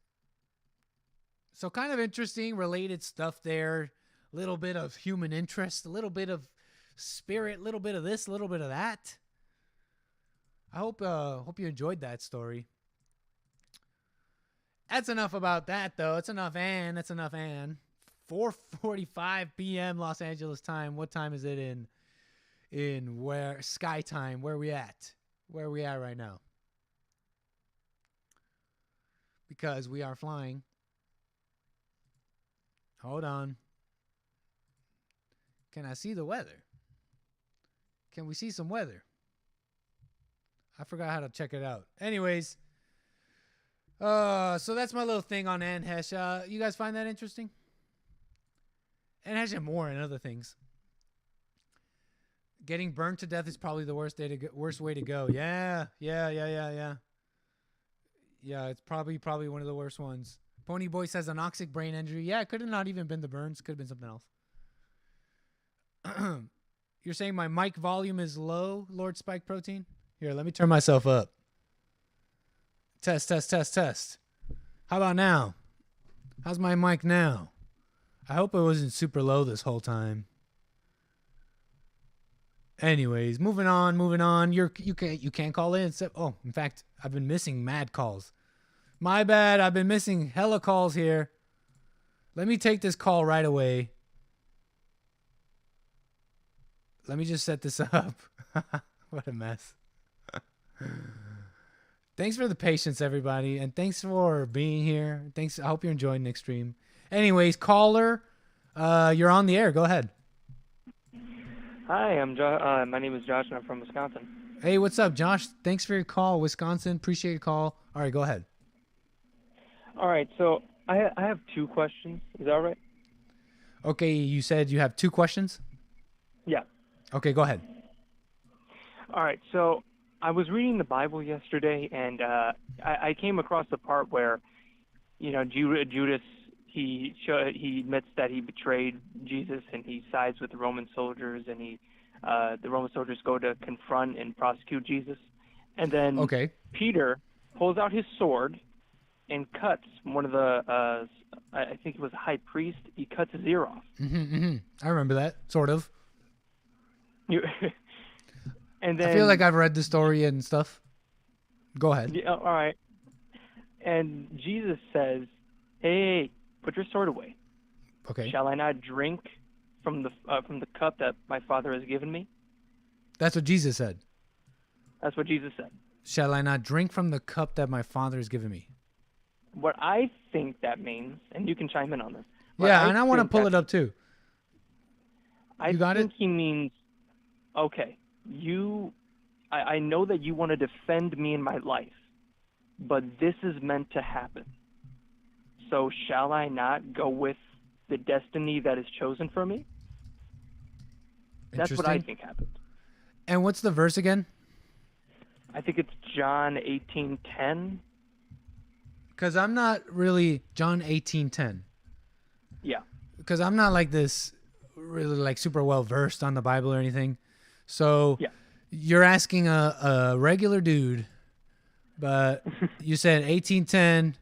So kind of interesting, related stuff there. A little bit of human interest, a little bit of spirit, a little bit of this, a little bit of that. I hope you enjoyed that story. That's enough about that, though. That's enough, Anne. 4:45 p.m. Los Angeles time. What time is it in where sky time? Where we at? Where are we at right now? Because we are flying. Hold on. Can I see the weather? Can we see some weather? I forgot how to check it out. Anyways, so that's my little thing on Anne Heche. You guys find that interesting? Anne Heche and more and other things. Getting burned to death is probably the worst way to go. Yeah. Yeah, it's probably one of the worst ones. Pony Boy says anoxic brain injury. Yeah, it could have not even been the burns. Could have been something else. You're saying my mic volume is low, Lord Spike Protein? Here, let me turn myself up. Test. How about now? How's my mic now? I hope it wasn't super low this whole time. Anyways, moving on. You can't call in. In fact, I've been missing mad calls. My bad. I've been missing hella calls here. Let me take this call right away. Let me just set this up. What a mess. Thanks for the patience, everybody, and thanks for being here. Thanks. I hope you're enjoying nickstream. Anyways, caller, you're on the air. Go ahead. Hi, my name is Josh, and I'm from Wisconsin. Hey, what's up, Josh? Thanks for your call, Wisconsin. Appreciate your call. All right, go ahead. All right, so I have 2 questions. Is that all right? Okay, you said you have 2 questions? Yeah. Okay, go ahead. All right, so I was reading the Bible yesterday, and I came across the part where, Judas, he admits that he betrayed Jesus, and he sides with the Roman soldiers, and the Roman soldiers go to confront and prosecute Jesus. And then Peter pulls out his sword and cuts one of the, I think it was a high priest, he cuts his ear off. I remember that, sort of. And then I feel like I've read the story and stuff. Go ahead. Yeah, all right. And Jesus says, hey, put your sword away. Okay. Shall I not drink from the cup that my Father has given me? That's what Jesus said. That's what Jesus said. Shall I not drink from the cup that my Father has given me? What I think that means, and you can chime in on this. Yeah, and I want to pull it up too. I think he means, okay, I know that you want to defend me in my life, but this is meant to happen. So shall I not go with the destiny that is chosen for me? That's what I think happened. And what's the verse again? I think it's John 18:10. Because I'm not really John 18:10. Yeah. Because I'm not like this really like super well versed on the Bible or anything. So you're asking a regular dude, but you said 18:10.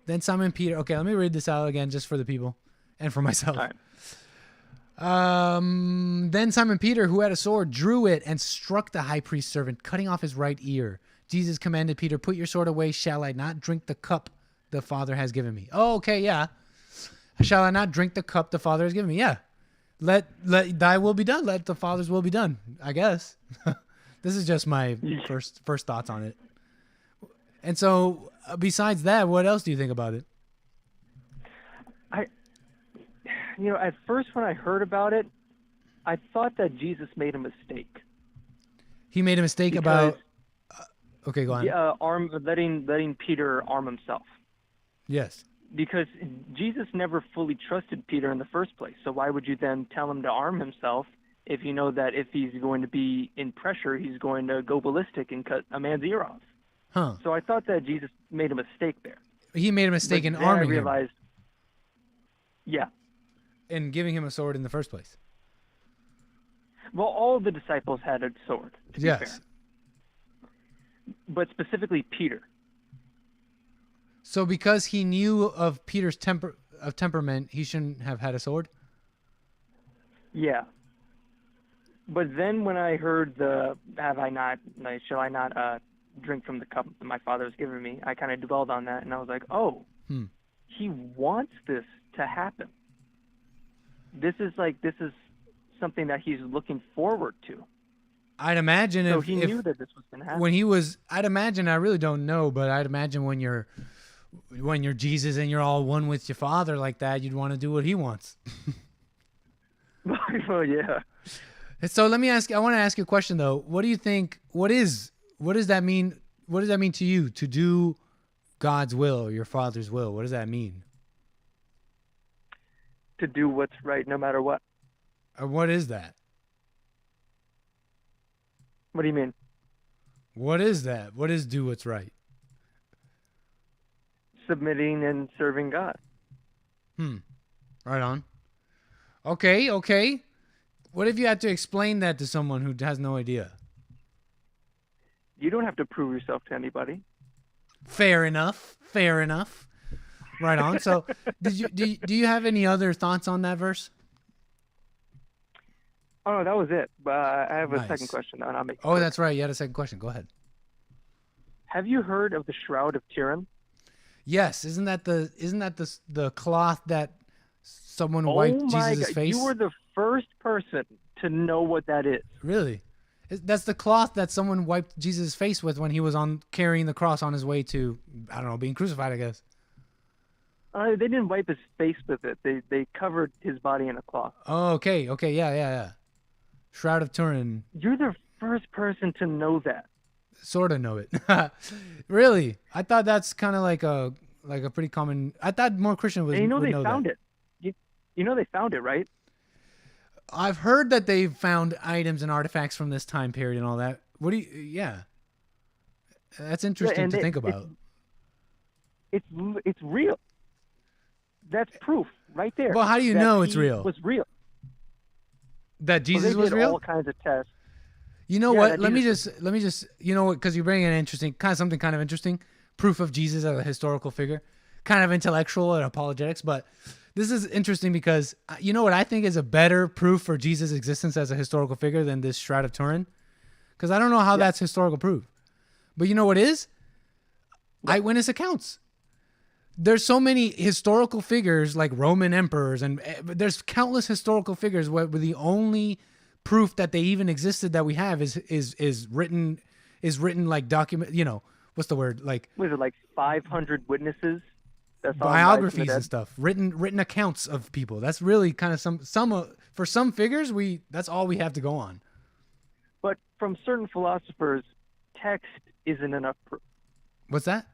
Then Simon Peter. Okay, let me read this out again just for the people and for myself. All right. Then Simon Peter, who had a sword, drew it and struck the high priest's servant, cutting off his right ear. Jesus commanded Peter, put your sword away. Shall I not drink the cup the Father has given me? Oh, okay, yeah. Shall I not drink the cup the Father has given me? Yeah. Let thy will be done. Let the Father's will be done, I guess. This is just my first thoughts on it. And so besides that, what else do you think about it? At first when I heard about it, I thought that Jesus made a mistake. He made a mistake about... okay, go on. Yeah, letting Peter arm himself. Yes. Because Jesus never fully trusted Peter in the first place. So why would you then tell him to arm himself if you know that if he's going to be in pressure, he's going to go ballistic and cut a man's ear off? Huh. So I thought that Jesus made a mistake there. He made a mistake in arming him. Yeah. And giving him a sword in the first place. Well, all the disciples had a sword, to be fair. But specifically Peter. So because he knew of Peter's temperament, he shouldn't have had a sword? Yeah. But then when I heard shall I not drink from the cup that my Father has given me, I kind of dwelled on that, and I was like, he wants this to happen. This is something that he's looking forward to. I'd imagine so he knew that this was going to happen. When he was, I'd imagine, I really don't know, but I'd imagine when you're Jesus and you're all one with your Father like that, you'd want to do what he wants. Well, yeah. So let me ask. I want to ask you a question though. What do you think? What does that mean? What does that mean to you to do God's will or your Father's will? What does that mean? To do what's right, no matter what. What is that? What do you mean? What is that? What is do what's right? Submitting and serving God. Right on. Okay. What if you had to explain that to someone who has no idea? You don't have to prove yourself to anybody. Fair enough. Right on. So, do you have any other thoughts on that verse? Oh, no, that was it. But I have a second question now, and I'll make. Oh, that's right. You had a second question. Go ahead. Have you heard of the Shroud of Turin? Yes. Isn't that the cloth that someone wiped Jesus' face? You were the first person to know what that is. Really? That's the cloth that someone wiped Jesus' face with when he was on carrying the cross on his way to, I don't know, being crucified, I guess. They didn't wipe his face with it. They covered his body in a cloth. Oh, okay, yeah. Shroud of Turin. You're the first person to know that. Sort of know it. Really? I thought that's kind of like a pretty common. I thought more Christian would know they that. found it. You know they found it, right? I've heard that they've found items and artifacts from this time period and all that. What do you? Yeah, that's interesting to think about. It's real. That's proof right there. Well, how do you know it's real? Was real. That Jesus was did real? All kinds of tests. You know what? Let me just, you know what? Because you bring in something kind of interesting. Proof of Jesus as a historical figure, kind of intellectual and apologetics. But this is interesting because you know what I think is a better proof for Jesus' existence as a historical figure than this Shroud of Turin. Because I don't know how that's historical proof. But you know what is? Eyewitness accounts. There's so many historical figures like Roman emperors, and there's countless historical figures where the only proof that they even existed that we have is written like document. You know, what's the word? Like, was it like 500 witnesses? Biographies and stuff, written accounts of people. That's really kind of some for some figures that's all we have to go on. But from certain philosophers, text isn't enough proof. What's that?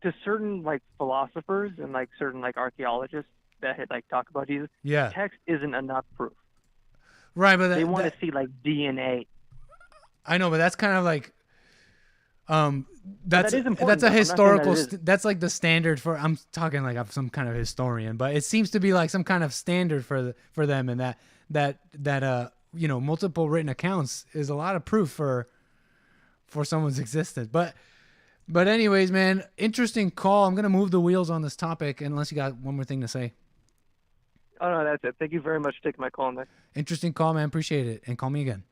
To certain like philosophers and like certain like archaeologists that had like talk about Jesus, text isn't enough proof. Right, but they want to see like DNA. I know, but that's kind of like that's a historical that's like the standard for. I'm talking like I'm some kind of historian, but it seems to be like some kind of standard for them, and that you know, multiple written accounts is a lot of proof for someone's existence. But anyways, man, interesting call. I'm gonna move the wheels on this topic unless you got one more thing to say. Oh no, that's it. Thank you very much for taking my call, man. Interesting call, man. Appreciate it, and call me again.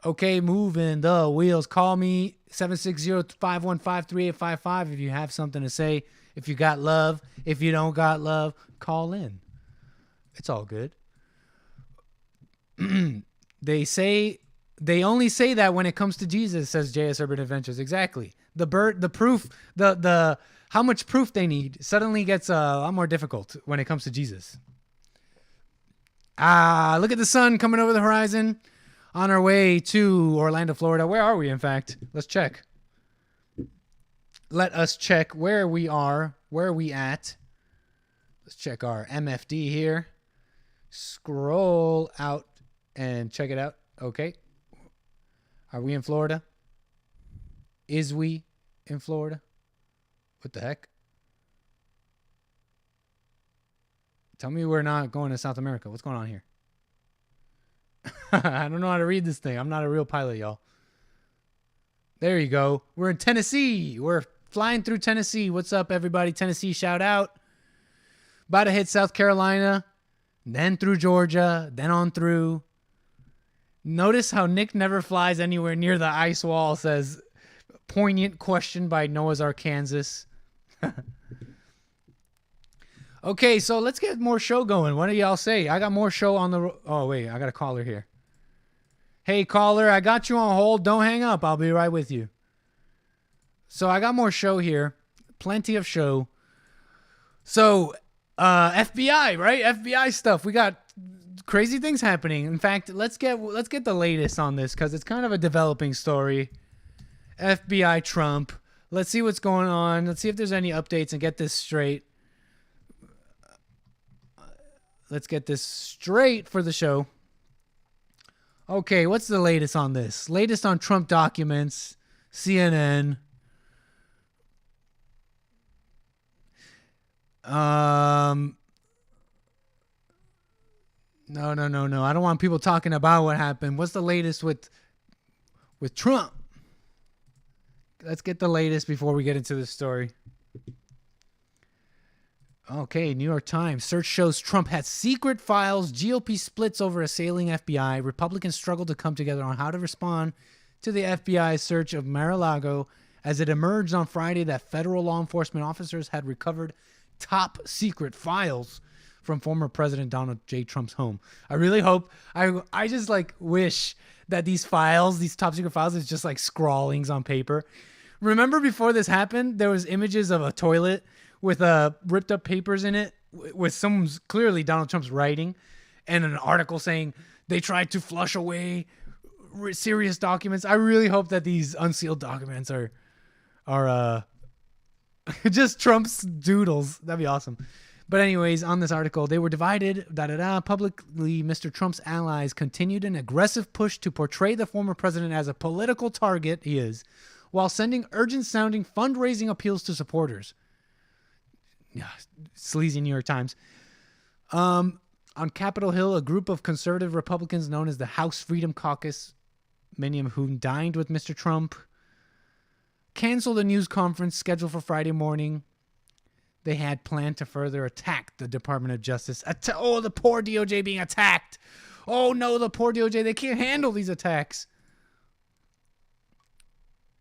Okay, moving the wheels. Call me 760-515-3855 if you have something to say. If you got love, if you don't got love, call in. It's all good. They only say that when it comes to Jesus, says JS Urban Adventures. Exactly. The proof, the how much proof they need suddenly gets a lot more difficult when it comes to Jesus. Look at the sun coming over the horizon on our way to Orlando, Florida. Where are we, in fact? Let's check. Let us check where we are. Where are we at? Let's check our MFD here. Scroll out and check it out. Okay. Are we in Florida? Is we in Florida? What the heck? Tell me we're not going to South America. What's going on here? I don't know how to read this thing. I'm not a real pilot, y'all. There you go. We're in Tennessee. We're flying through Tennessee. What's up, everybody? Tennessee, shout out. About to hit South Carolina, then through Georgia, then on through. Notice how Nick never flies anywhere near the ice wall, says poignant question by Noah's Ark, Kansas. Okay, so let's get more show going. What do y'all say? I got more show on the... Oh, wait, I got a caller here. Hey, caller, I got you on hold. Don't hang up. I'll be right with you. So I got more show here. Plenty of show. So, FBI, right? FBI stuff. We got crazy things happening. In fact, let's get the latest on this because it's kind of a developing story. FBI Trump. Let's see what's going on. Let's see if there's any updates and get this straight. Let's get this straight for the show. Okay, what's the latest on this? Latest on Trump documents, CNN. No. I don't want people talking about what happened. What's the latest with Trump? Let's get the latest before we get into this story. Okay, New York Times. Search shows Trump had secret files. GOP splits over assailing FBI. Republicans struggle to come together on how to respond to the FBI's search of Mar-a-Lago as it emerged on Friday that federal law enforcement officers had recovered top secret files from former President Donald J. Trump's home. I really hope, I just like wish that these files, these top secret files, is just like scrawlings on paper. Remember before this happened, there was images of a toilet with ripped up papers in it with someone's, clearly Donald Trump's writing, and an article saying they tried to flush away serious documents. I really hope that these unsealed documents are just Trump's doodles. That'd be awesome. But anyways, on this article, they were divided. Publicly, Mr. Trump's allies continued an aggressive push to portray the former president as a political target, he is, while sending urgent-sounding fundraising appeals to supporters. Yeah, sleazy New York Times. On Capitol Hill, a group of conservative Republicans known as the House Freedom Caucus, many of whom dined with Mr. Trump, canceled a news conference scheduled for Friday morning. They had planned to further attack the Department of Justice. Oh, the poor DOJ being attacked. Oh, no, the poor DOJ. They can't handle these attacks.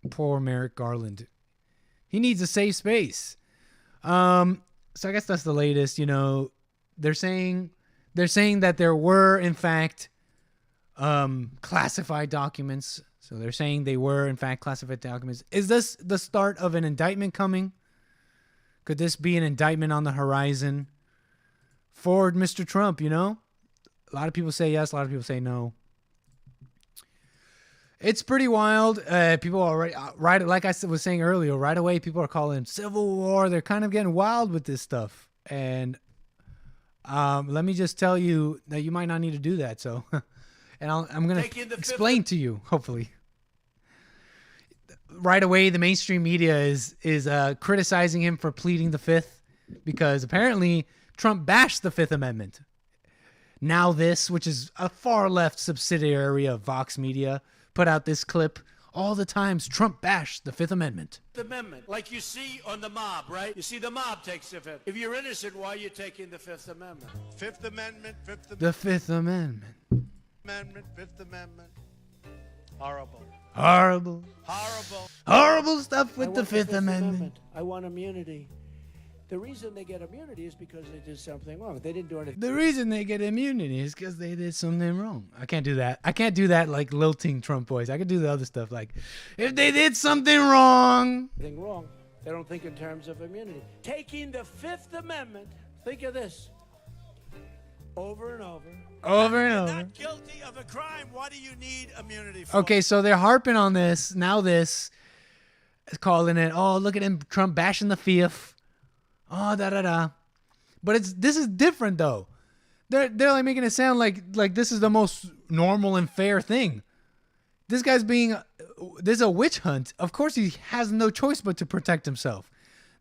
Poor Merrick Garland. He needs a safe space. So I guess that's the latest. You know, they're saying that there were, in fact, classified documents. So they're saying they were, in fact, classified documents. Is this the start of an indictment coming? Could this be an indictment on the horizon for Mr. Trump, you know? A lot of people say yes. A lot of people say no. It's pretty wild. People already, right, like I was saying earlier, right away, people are calling civil war. They're kind of getting wild with this stuff. And let me just tell you that you might not need to do that. So, and I'm going to explain to you, hopefully. Right away, the mainstream media is criticizing him for pleading the Fifth because apparently Trump bashed the Fifth Amendment. Now this, which is a far left subsidiary of Vox Media, put out this clip. All the times Trump bashed the Fifth Amendment. The Amendment, like you see on the mob, right? You see the mob takes the Fifth. If you're innocent, why are you taking the Fifth Amendment? Fifth Amendment, Fifth Amendment. The Fifth Amendment. Amendment, Fifth Amendment. Horrible. Horrible. Horrible. Horrible stuff with the Fifth Amendment. I want immunity. The reason they get immunity is because they did something wrong. They didn't do anything. The reason they get immunity is because they did something wrong. I can't do that. I can't do that like lilting Trump voice. I can do the other stuff like, if they did something wrong. Anything wrong. They don't think in terms of immunity. Taking the Fifth Amendment, think of this, over and over. Over and over. Not guilty of a crime. What do you need immunity for? Okay, so they're harping on this. Now this is calling it, oh, look at him, Trump bashing the Fifth. Oh, da-da-da. But this is different, though. They're like making it sound like this is the most normal and fair thing. This guy's this is a witch hunt. Of course, he has no choice but to protect himself.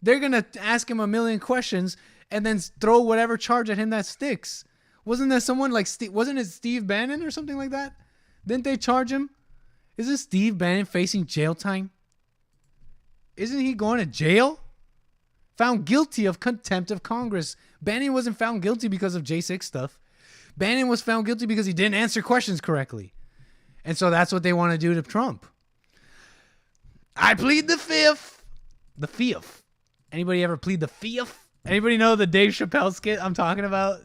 They're going to ask him a million questions and then throw whatever charge at him that sticks. Wasn't there someone like, wasn't it Steve Bannon or something like that? Didn't they charge him? Isn't Steve Bannon facing jail time? Isn't he going to jail? Found guilty of contempt of Congress. Bannon wasn't found guilty because of J6 stuff. Bannon was found guilty because he didn't answer questions correctly. And so that's what they want to do to Trump. I plead the Fifth. The Fifth. Anybody ever plead the Fifth? Anybody know the Dave Chappelle skit I'm talking about?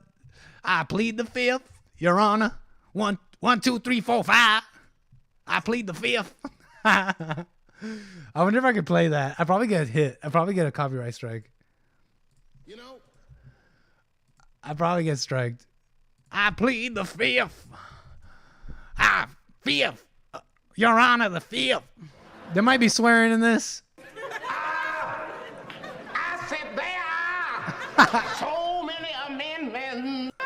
I plead the Fifth, Your Honor. 1, 2, 3, 4, 5. I plead the Fifth. I wonder if I could play that. I'd probably get a hit. I'd probably get a copyright strike. You know, I'd probably get striked. I plead the Fifth. Fifth. Your Honor, the Fifth. There might be swearing in this. I said there are so many amendments.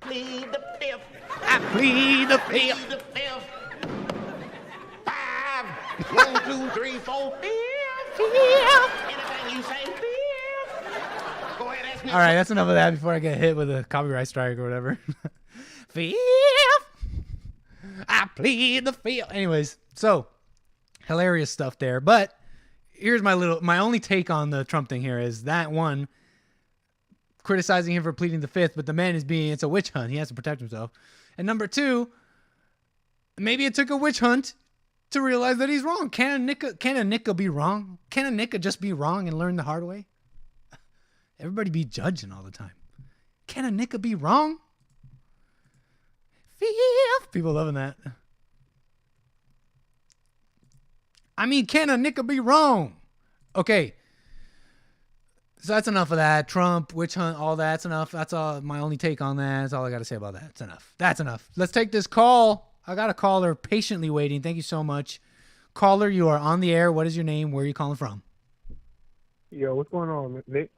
Plead the Fifth. I plead the Fifth. Plead the Fifth. 5, 1, 2, 3, 4, 5. Anything you say, 5. Go ahead, ask me. All right, that's enough of that before I get hit with a copyright strike or whatever. Fifth. I plead the Fifth. Anyways, so hilarious stuff there. But here's my only take on the Trump thing here is that one, criticizing him for pleading the Fifth, but the man is it's a witch hunt. He has to protect himself. And number two, maybe it took a witch hunt to realize that he's wrong. Can a nicka be wrong? Can a nicka just be wrong and learn the hard way? Everybody be judging all the time. can a nigga be wrong? Fifth. People loving that. I mean, can a nigga be wrong? Okay. So that's enough of that. Trump, witch hunt, all that's enough. That's all my only take on that. That's all I got to say about that. It's enough. That's enough. Let's take this call. I got a caller patiently waiting. Thank you so much. Caller, you are on the air. What is your name? Where are you calling from? Yo, what's going on, Nick?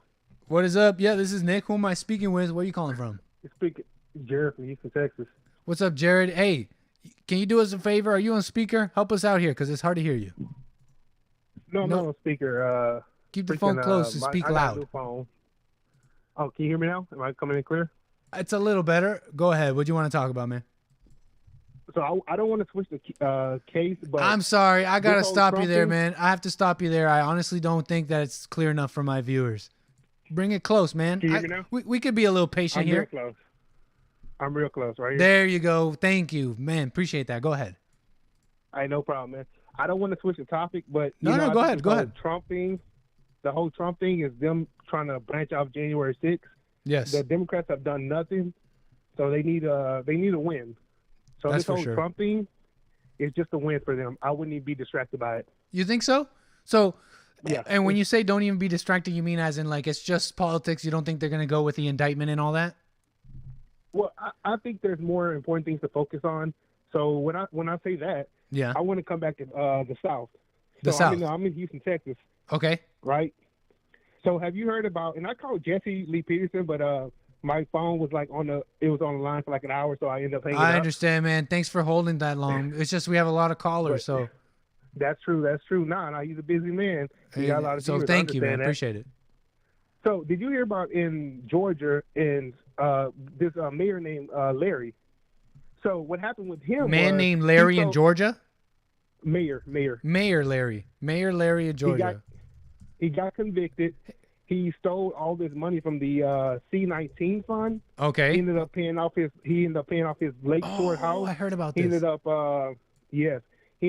What is up? Yeah, this is Nick. Who am I speaking with? Where are you calling from? You speak Jared from Houston, Texas. What's up, Jared? Hey, can you do us a favor? Are you on speaker? Help us out here because it's hard to hear you. No, I'm not on speaker. Keep the phone close and speak loud. I got a new phone. Oh, can you hear me now? Am I coming in clear? It's a little better. Go ahead. What do you want to talk about, man? So I don't want to switch the case, but I'm sorry. I got to stop you there, thing, man. I have to stop you there. I honestly don't think that it's clear enough for my viewers. Bring it close, man. Can you hear me now? We could be a little patient here. Real close. I'm real close, right here. There you go. Thank you, man. Appreciate that. Go ahead. No problem, man. I don't want to switch the topic, but no, go ahead. Go ahead. The whole Trump thing is them trying to branch off January 6th. Yes. The Democrats have done nothing, so they need a win. So That's this whole for sure. Trump thing is just a win for them. I wouldn't even be distracted by it. You think so? So, yeah. And when you say don't even be distracted, you mean as in like it's just politics? You don't think they're going to go with the indictment and all that? Well, I think there's more important things to focus on. So when I say that, yeah, I want to come back to the South. The South. I'm in Houston, Texas. Okay. Right. So have you heard about? And I called Jesse Lee Peterson, but my phone was like on the line for like an hour, so I ended up hanging up. I understand, man. Thanks for holding that long. It's just we have a lot of callers, so. That's true. Nah, he's a busy man. He got a lot of so thank you, man. Appreciate it. So did you hear about in Georgia and this mayor named Larry? So what happened with him? Man named Larry in Georgia. Mayor Larry in Georgia. He got convicted. He stole all this money from the C-19 fund. Okay. He ended up paying off his Lakeshore house. I heard about He this. ended up He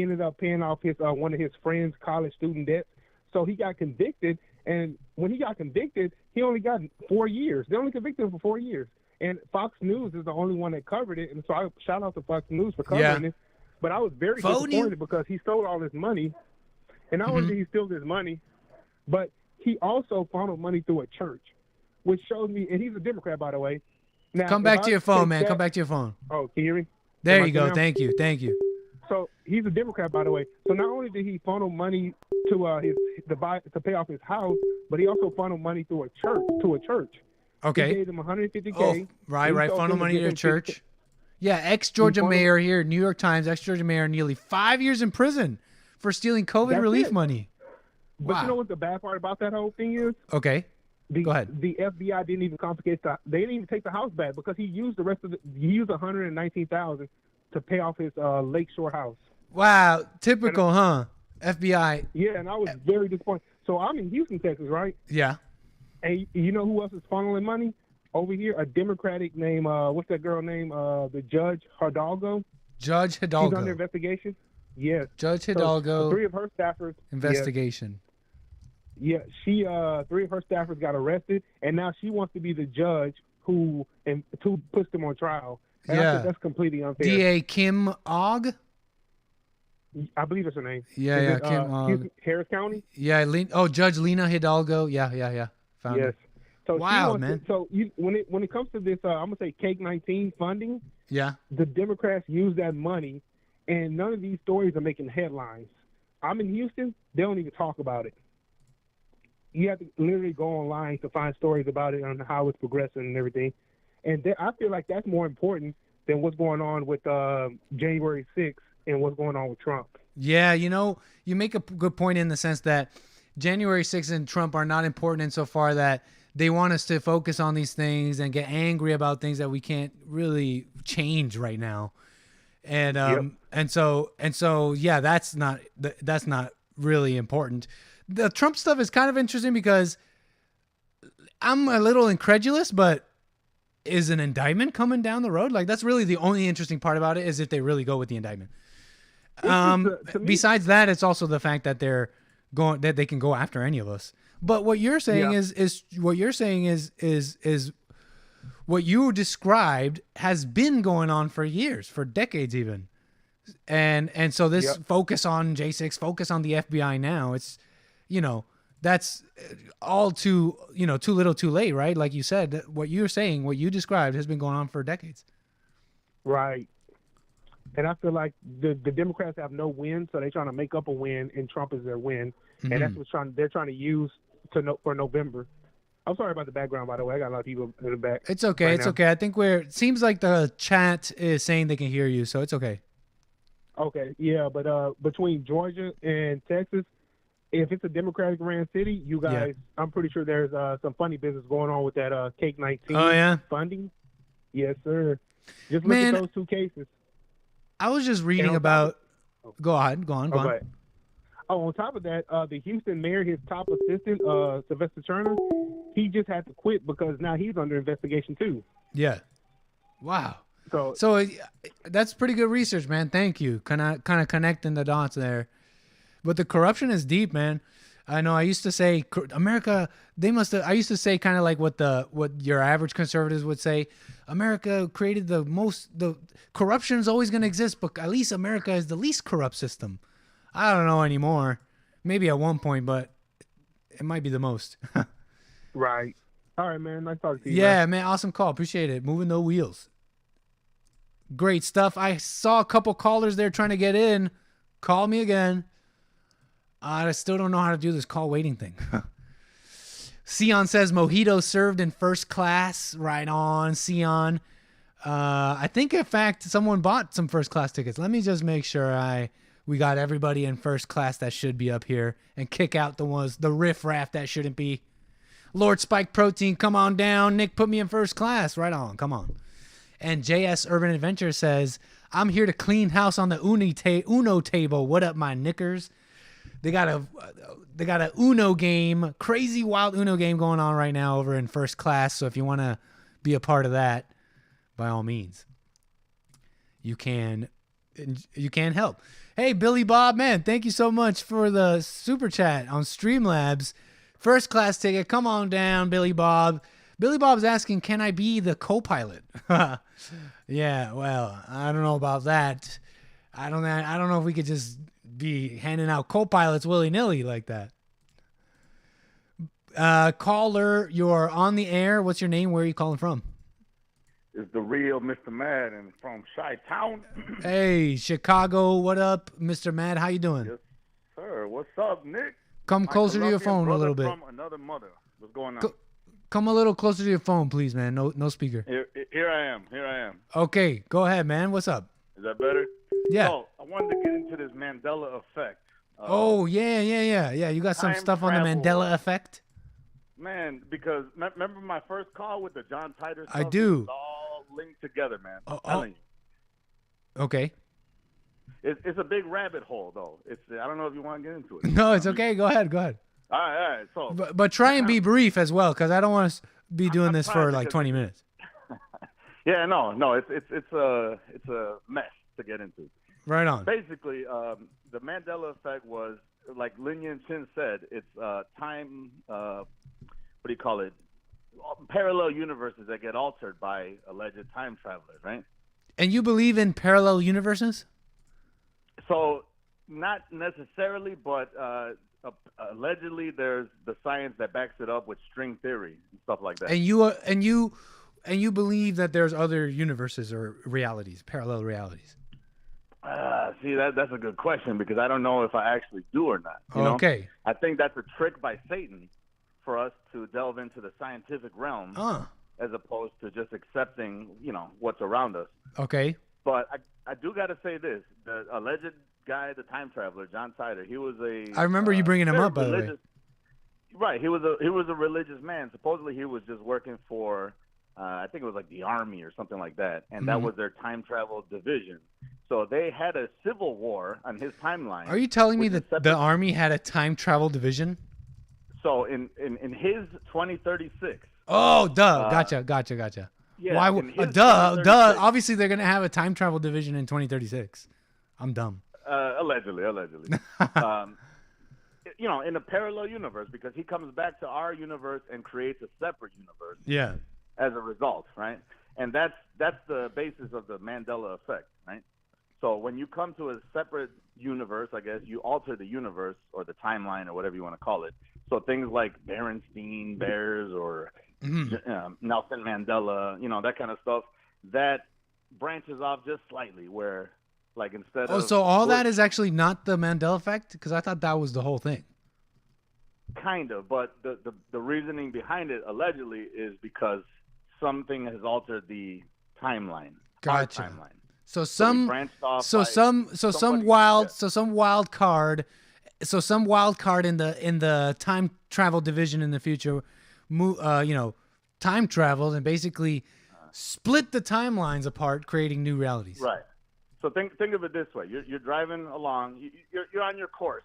ended up paying off his one of his friends' college student debt. So he got convicted, and when he got convicted, he only got 4 years. They only convicted him for 4 years. And Fox News is the only one that covered it, and so I shout out to Fox News for covering it. But I was very disappointed because he stole all this money, and not only did he steal this money, but he also funneled money through a church, which shows me, and he's a Democrat, by the way. Now, come back to your phone, man. Come back to your phone. Oh, can you hear me? There you go. Thank you. So he's a Democrat, by the way. So not only did he funnel money to to pay off his house, but he also funneled money through a church. Okay. He gave him $150K. Oh, right. Funnel money to a church. Yeah, ex-Georgia mayor here, New York Times, ex-Georgia mayor, nearly 5 years in prison for stealing COVID relief money. But you know what the bad part about that whole thing is? Okay. Go ahead. The FBI didn't even confiscate they didn't even take the house back because he used $119,000 to pay off his Lakeshore house. Wow, typical, huh? FBI. Yeah, and I was very disappointed. So I'm in Houston, Texas, right? Yeah. And you know who else is funneling money over here? A Democratic named what's that girl name? The Judge Hidalgo. Judge Hidalgo. She's under investigation. Yes. Judge Hidalgo. So 3 of her staffers. Investigation. Yeah, she 3 of her staffers got arrested, and now she wants to be the judge who puts them on trial. And I think that's completely unfair. DA Kim Ogg? I believe that's her name. Yeah, Kim Ogg. Harris County? Yeah, Judge Lena Hidalgo. Yeah. Found yes. it. So wow, man. When it comes to this, I'm gonna say Cake 19 funding. Yeah. The Democrats use that money, and none of these stories are making headlines. I'm in Houston. They don't even talk about it. You have to literally go online to find stories about it on how it's progressing and everything. And I feel like that's more important than what's going on with January 6th and what's going on with Trump. Yeah, you make a good point in the sense that January 6th and Trump are not important insofar that they want us to focus on these things and get angry about things that we can't really change right now. And and so yeah, that's not really important. The Trump stuff is kind of interesting because I'm a little incredulous, but is an indictment coming down the road? Like, that's really the only interesting part about it, is if they really go with the indictment. Besides that, it's also the fact that that they can go after any of us. But what you're saying is what you described has been going on for years, for decades even. And so this focus on J6, focus on the FBI now, it's, you know, that's all too, you know, too little too late, right? Like you said, what you're saying, what you described has been going on for decades. Right. And I feel like the Democrats have no win, so they're trying to make up a win, and Trump is their win. Mm-hmm. And that's what they're trying to use for November. I'm sorry about the background, by the way. I got a lot of people in the back. It's okay. It's okay. I think it seems like the chat is saying they can hear you, so it's okay. Okay, yeah, but between Georgia and Texas, if it's a Democratic ran city, you guys, I'm pretty sure there's some funny business going on with that Cake 19 funding. Yes, sir. Just look at those two cases. I was just reading about. Go on. Oh, on top of that, the Houston mayor, his top assistant, Sylvester Turner, he just had to quit because now he's under investigation too. Yeah. Wow. So that's pretty good research, man. Thank you. Kind of connecting the dots there. But the corruption is deep, man. I know. I used to say America. I used to say kind of like what your average conservatives would say. America created the corruption is always going to exist, but at least America is the least corrupt system. I don't know anymore. Maybe at one point, but it might be the most. Right. All right, man. Nice talking to you. Yeah, man. Awesome call. Appreciate it. Moving no wheels. Great stuff. I saw a couple callers there trying to get in. Call me again. I still don't know how to do this call waiting thing. Sion says mojito served in first class. Right on, Sion. I think, in fact, someone bought some first class tickets. Let me just make sure we got everybody in first class that should be up here and kick out the riffraff that shouldn't be. Lord Spike Protein, come on down. Nick, put me in first class. Right on. Come on. And JS Urban Adventure says, I'm here to clean house on the Uno table. What up, my knickers? They got a Uno game, crazy wild Uno game going on right now over in first class. So if you want to be a part of that, by all means, you can help. Hey, Billy Bob, man, thank you so much for the super chat on Streamlabs. First class ticket. Come on down, Billy Bob. Billy Bob's asking, can I be the co-pilot? Yeah, well, I don't know about that. I don't know if we could just be handing out co-pilots willy-nilly like that. Caller, you're on the air. What's your name? Where are you calling from? It's the real Mr. Madden from Chi-Town. Hey, Chicago. What up, Mr. Mad? How you doing? Yes, sir. What's up, Nick? Come closer to your phone a little bit. From another mother. What's going on? Come a little closer to your phone, please, man. No speaker. Here I am. Okay, go ahead, man. What's up? Is that better? Yeah. So, I wanted to get into this Mandela effect. Yeah. You got some stuff on the Mandela effect? Man, because remember my first call with the John Titor stuff? I do. It's all linked together, man. I'm telling you. Okay. It's a big rabbit hole, though. I don't know if you want to get into it. No, it's okay. Go ahead. All right. So, but try and be brief as well, because I don't want to be doing this for like 20 minutes. Yeah, no, it's a mess to get into. Right on. Basically, the Mandela effect was, like Lin Yin Chin said, it's time. What do you call it? Parallel universes that get altered by alleged time travelers, right? And you believe in parallel universes? So, not necessarily, but allegedly there's the science that backs it up with string theory and stuff like that. And you believe that there's other universes or realities, parallel realities? See, that's a good question, because I don't know if I actually do or not. You know? I think that's a trick by Satan for us to delve into the scientific realm as opposed to just accepting, what's around us. Okay. But I do got to say this. The alleged guy, the time traveler, John Titor, he was I remember you bringing him up, by the way. Right. He was a religious man. Supposedly he was just working for, I think it was like the army or something like that. And that was their time travel division. So they had a civil war on his timeline. Are you telling me that the army had a time travel division? So in his 2036. Oh, duh. Gotcha. Yeah, why? Duh. Obviously, they're gonna have a time travel division in 2036. I'm dumb. Allegedly. In a parallel universe, because he comes back to our universe and creates a separate universe. Yeah. as a result, right? And that's the basis of the Mandela effect, right? So when you come to a separate universe, I guess, you alter the universe or the timeline or whatever you want to call it. So things like Berenstein Bears or Nelson Mandela, you know, that kind of stuff, that branches off just slightly where, like, instead of... so all that is actually not the Mandela effect? Because I thought that was the whole thing. Kind of, but the reasoning behind it, allegedly, is because something has altered the timeline. Gotcha. Our timeline. So some wild card in the time travel division in the future, time traveled and basically split the timelines apart, creating new realities. Right. So think of it this way: you're driving along, you're on your course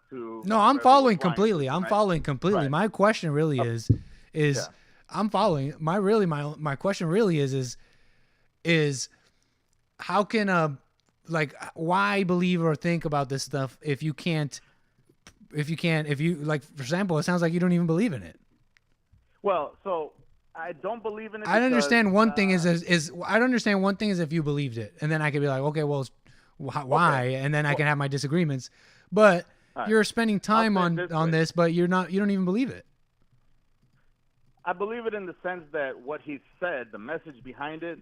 to. No, I'm following completely. To, I'm right? following completely. Right. My question really is I'm following. My question really is how can why believe or think about this stuff if you like, for example, it sounds like you don't even believe in it. Well, so I don't believe in it. I understand one thing is I don't understand one thing is if you believed it, and then I could be like, okay, well, why? Okay. And then I can have my disagreements. But you're spending time on this, but you don't even believe it. I believe it in the sense that what he said, the message behind it,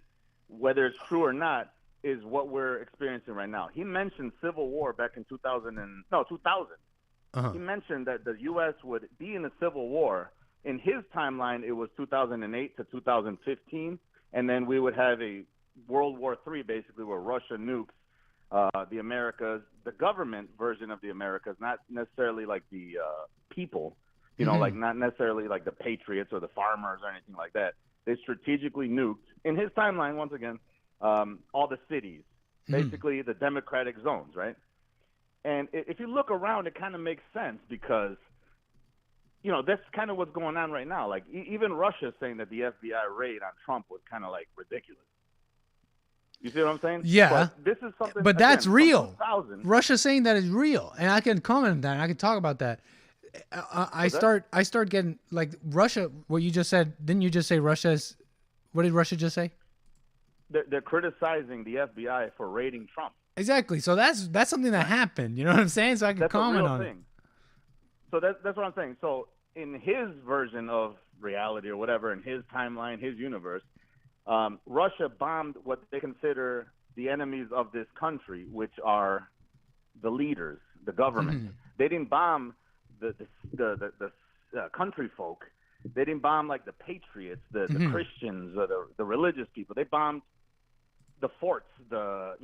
whether it's true or not, is what we're experiencing right now. He mentioned civil war back in 2000. Uh-huh. He mentioned that the U.S. would be in a civil war. In his timeline, it was 2008 to 2015, and then we would have a World War III, basically, where Russia nukes the Americas, the government version of the Americas, not necessarily like the people, you know, like not necessarily like the patriots or the farmers or anything like that. They strategically nuked, in his timeline, once again, all the cities, basically the democratic zones, right? And if you look around, it kind of makes sense because, you know, that's kind of what's going on right now. Like, even Russia saying that the FBI raid on Trump was kind of, like, ridiculous. You see what I'm saying? Yeah. But this is something. But again, that's real. 2000, Russia saying that is real, and I can comment on that. And I can talk about that. I start getting like Russia. What you just said? Didn't you just say Russia's? What did Russia just say? They're criticizing the FBI for raiding Trump. Exactly. So that's something that happened. You know what I'm saying? So I can comment on it. So that's what I'm saying. So in his version of reality or whatever, in his timeline, his universe, Russia bombed what they consider the enemies of this country, which are the leaders, the government. They didn't bomb the country folk. They didn't bomb like the patriots, the Christians, or the religious people. They bombed the forts, the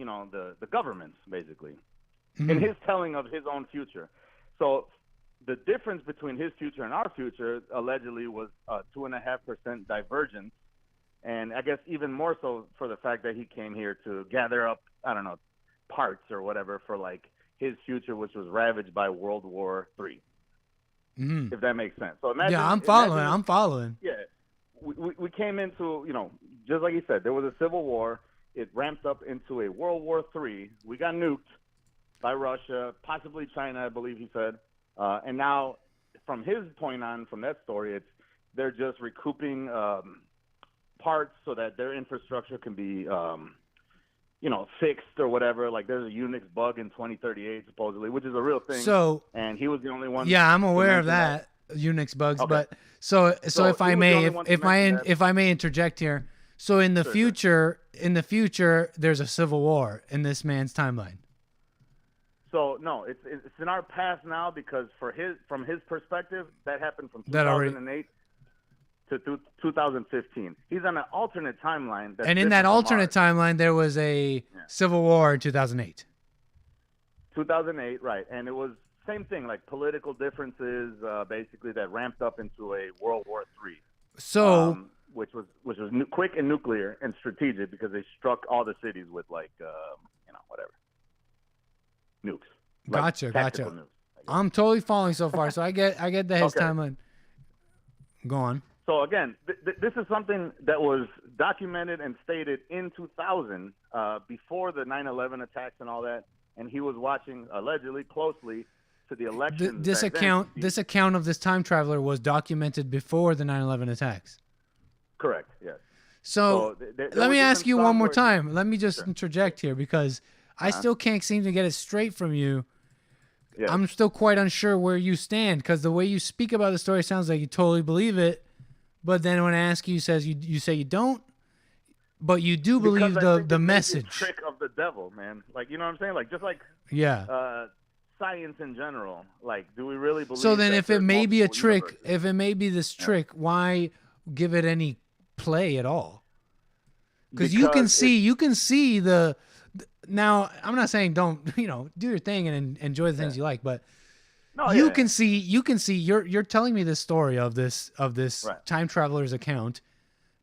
governments, basically, in his telling of his own future. So the difference between his future and our future allegedly was 2.5% divergence, and I guess even more so for the fact that he came here to gather up, I don't know, parts or whatever for like his future, which was ravaged by World War III. If that makes sense. So imagine. Yeah, I'm following. Yeah, we came into, you know, just like you said, there was a civil war. It ramped up into a World War III. We got nuked by Russia, possibly China, I believe he said. And now, from his point on, from that story, they're just recouping parts so that their infrastructure can be, fixed or whatever. Like there's a Unix bug in 2038 supposedly, which is a real thing. So, and he was the only one. Yeah, I'm aware of that Unix bugs. Okay. But so if I may interject here. So in the future, there's a civil war in this man's timeline. So no, it's in our past now because from his perspective, that happened from 2008 to 2015. He's on an alternate timeline. And in that alternate timeline, there was a civil war in 2008. 2008, right? And it was same thing, like political differences, basically that ramped up into a World War III. So. Which was quick and nuclear and strategic because they struck all the cities with like whatever nukes. Gotcha. Nukes, I'm totally following so far. So I get that his timeline. Go on. So again, this is something that was documented and stated in 2000 before the 9/11 attacks and all that, and he was watching allegedly closely to the election. This account of this time traveler was documented before the 9/11 attacks. Correct. Yes. So let me ask you one more time. Let me just interject here because I still can't seem to get it straight from you. Yes. I'm still quite unsure where you stand because the way you speak about the story sounds like you totally believe it, but then when I ask you, you say you don't, but you do believe the message. It's a trick of the devil, man. Like, you know what I'm saying? Like, just like science in general. Like, do we really believe? So then, that if it may be a trick, universes? if it may be this trick, why give it any play at all? Because you can see the. Now, I'm not saying don't do your thing and enjoy the things you like, but you can see you're telling me this story of this time traveler's account.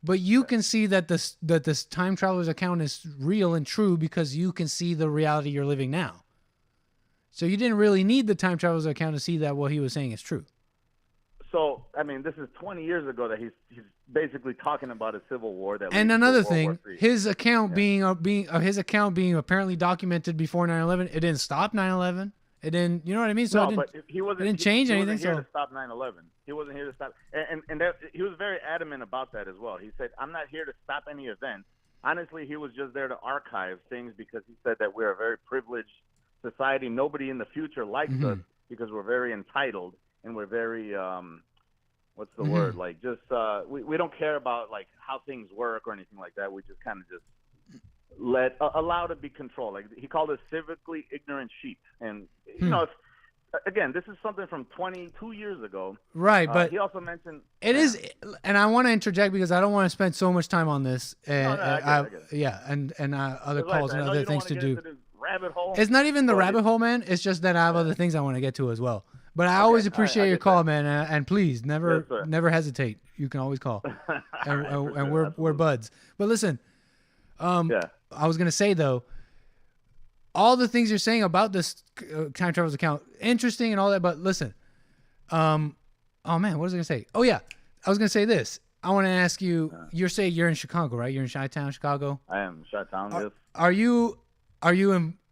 But you can see that this time traveler's account is real and true because you can see the reality you're living now. So you didn't really need the time traveler's account to see that what he was saying is true. So, I mean, this is 20 years ago that he's basically talking about a civil war. And another thing, his account being apparently documented before 9/11, it didn't stop 9/11. It didn't, you know what I mean? So no, but he wasn't. It didn't change anything. He wasn't here to stop 9/11. He wasn't here to stop, and he was very adamant about that as well. He said, "I'm not here to stop any event." Honestly, he was just there to archive things because he said that we're a very privileged society. Nobody in the future likes us because we're very entitled and we're very what's the word? Like just we don't care about like how things work or anything like that. We just kind of just allow to be controlled. Like he called us civically ignorant sheep. And you know, again, this is something from 22 years ago. Right, but he also mentioned it is, and I want to interject because I don't want to spend so much time on this. And I get it. Yeah, and other calls and other things to do. Rabbit hole. It's not even the rabbit hole, man. It's just that I have other things I want to get to as well. But I always appreciate your call, man, and please never hesitate. You can always call, and we're buds. But listen, I was gonna say though, all the things you're saying about this time traveler's account, interesting and all that. But listen, oh man, what was I gonna say? Oh yeah, I was gonna say this. I want to ask you. You're saying you're in Chicago, right? You're in Chi-Town, Chicago. I am Chi-Town. Yes. Are you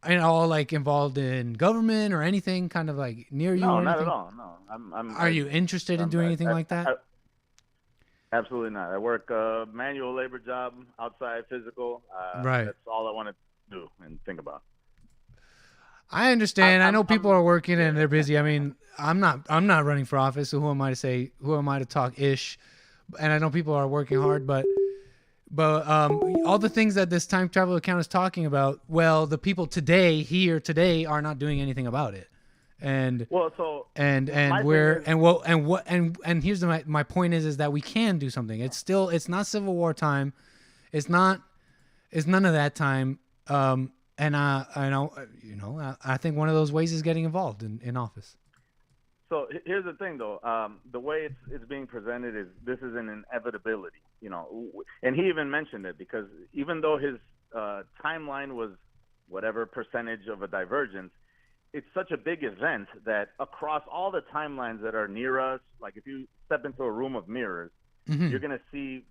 in all like involved in government or anything kind of like near you? No, or not anything? at all. No, Are you interested in doing anything like that? Absolutely not. I work a manual labor job outside physical. Right. That's all I want to do and think about. I understand. I know people are working and they're busy. I mean, I'm not running for office, so who am I to say? Who am I to talk ish? And I know people are working hard, but all the things that this time travel account is talking about, well, the people today are not doing anything about it. And here's my point is that we can do something. It's not Civil War time. It's none of that time. And I think one of those ways is getting involved in office. So here's the thing, though. The way it's being presented is this is an inevitability, and he even mentioned it because even though his timeline was whatever percentage of a divergence, it's such a big event that across all the timelines that are near us, like if you step into a room of mirrors, you're going to see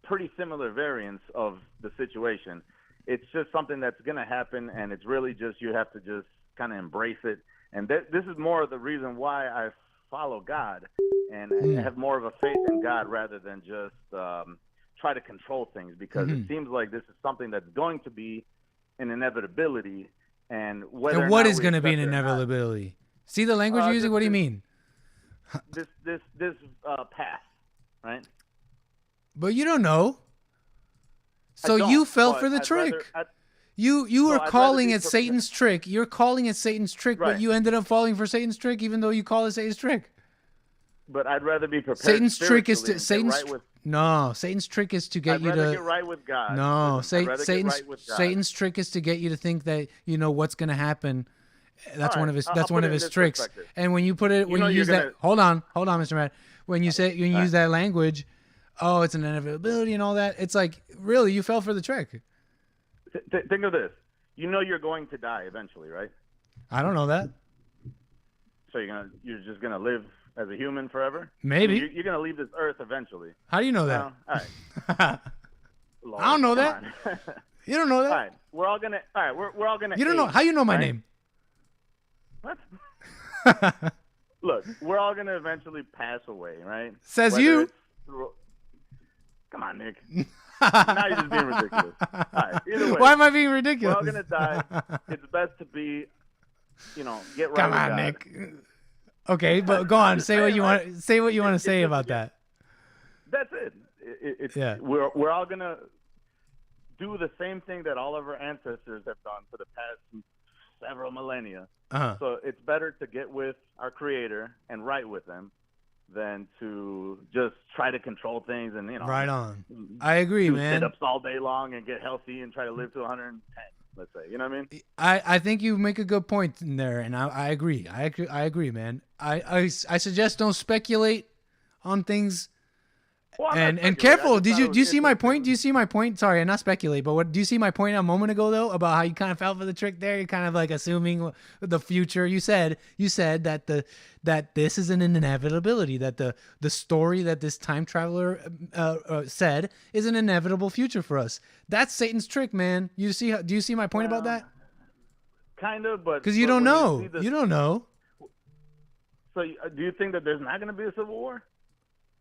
pretty similar variants of the situation. It's just something that's going to happen, and it's really just you have to just kind of embrace it. And this is more of the reason why I follow God and have more of a faith in God rather than just try to control things, because it seems like this is something that's going to be an inevitability. And what is going to be an inevitability? See the language you're using? What do you mean? This path, right? But you don't know. So you fell for the trick. You were calling it Satan's trick. You're calling it Satan's trick, but you ended up falling for Satan's trick, even though you call it Satan's trick. But I'd rather be prepared. Satan's trick is to Satan's trick is to get you to get right with God. No, Satan's trick is to get you to think that you know what's going to happen. That's one of his. That's one of his tricks. And when you put it, when you use that, hold on, Mr. Matt. When you say you use that language, oh, it's an inevitability and all that. It's like really, you fell for the trick. Think of this. You know you're going to die eventually, right? I don't know that. So you're just gonna live as a human forever? Maybe. I mean, you're gonna leave this earth eventually. How do you know that? All right. Lord, I don't know that. You don't know that. All right. We're all gonna. We're all gonna. You don't know how you know my name. What? Look, we're all gonna eventually pass away, right? Says you. Come on, Nick. Now you're just being ridiculous. All right, either way. Why am I being ridiculous? We're all gonna die. It's best to be, get right Come with on, God. Nick. Okay, but go on. Say what you want. Say what you want to say about that. That's it. Yeah. We're all gonna do the same thing that all of our ancestors have done for the past several millennia. So it's better to get with our Creator and right with Him than to just try to control things and Right on. I agree, do man. sit-ups all day long and get healthy and try to live to 110. Let's say, you know what I mean? I think you make a good point in there, and I agree. I agree, man. I suggest don't speculate on things. Well, and careful. Do you see my point? Do you see my point? Sorry, not speculate, but do you see my point a moment ago though about how you kind of fell for the trick there? You're kind of like assuming the future. You said that this is an inevitability, that the story that this time traveler said is an inevitable future for us. That's Satan's trick, man. Do you see my point about that? Kind of, but because you don't know. You don't know. So do you think that there's not going to be a civil war?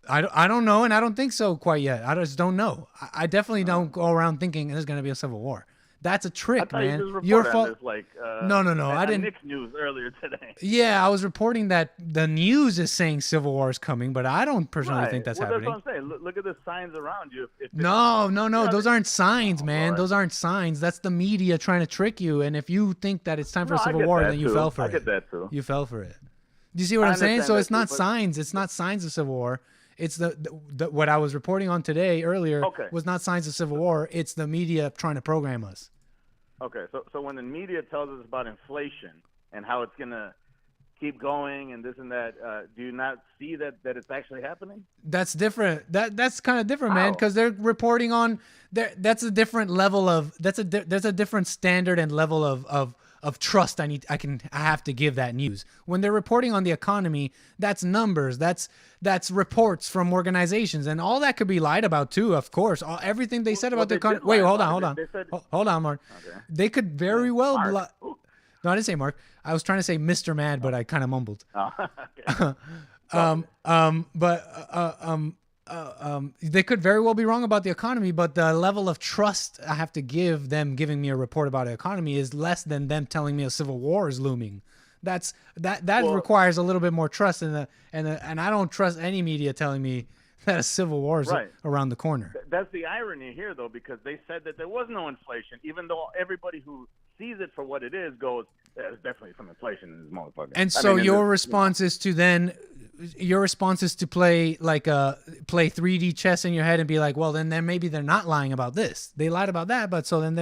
I don't know, and I don't think so quite yet. I just don't know. I definitely don't go around thinking there's going to be a civil war. That's a trick, man. Your fault. No. I didn't. Nick's news earlier today. Yeah, I was reporting that the news is saying civil war is coming, but I don't personally think that's happening. That's what I'm saying. Look at the signs around you. No. Those aren't signs, man. Those aren't signs. That's the media trying to trick you. And if you think that it's time for a civil war, then you fell for it. I get that too. You fell for it. Do you see what I'm saying? So it's not signs. It's not signs of civil war. It's the what I was reporting on today earlier was not signs of civil war. It's the media trying to program us. Okay, so when the media tells us about inflation and how it's gonna keep going and this and that, do you not see that it's actually happening? That's different. That's kind of different, man, because they're reporting on that's a different level of there's a different standard and level of trust I have to give that news. When they're reporting on the economy, that's numbers, that's reports from organizations, and all that could be lied about too, of course. Everything they said about the economy. Wait, hold on, Mark. Okay. They could very well no, I didn't say Mark. I was trying to say Mr. Mad, but I kind of mumbled. They could very well be wrong about the economy, but the level of trust I have to give them giving me a report about the economy is less than them telling me a civil war is looming. That requires a little bit more trust, and I don't trust any media telling me that a civil war is around the corner. That's the irony here, though, because they said that there was no inflation, even though everybody who sees it for what it is goes, there's definitely some inflation in this motherfucker. And so your response is to play 3D chess in your head and be like, well, then maybe they're not lying about this. They lied about that, but so then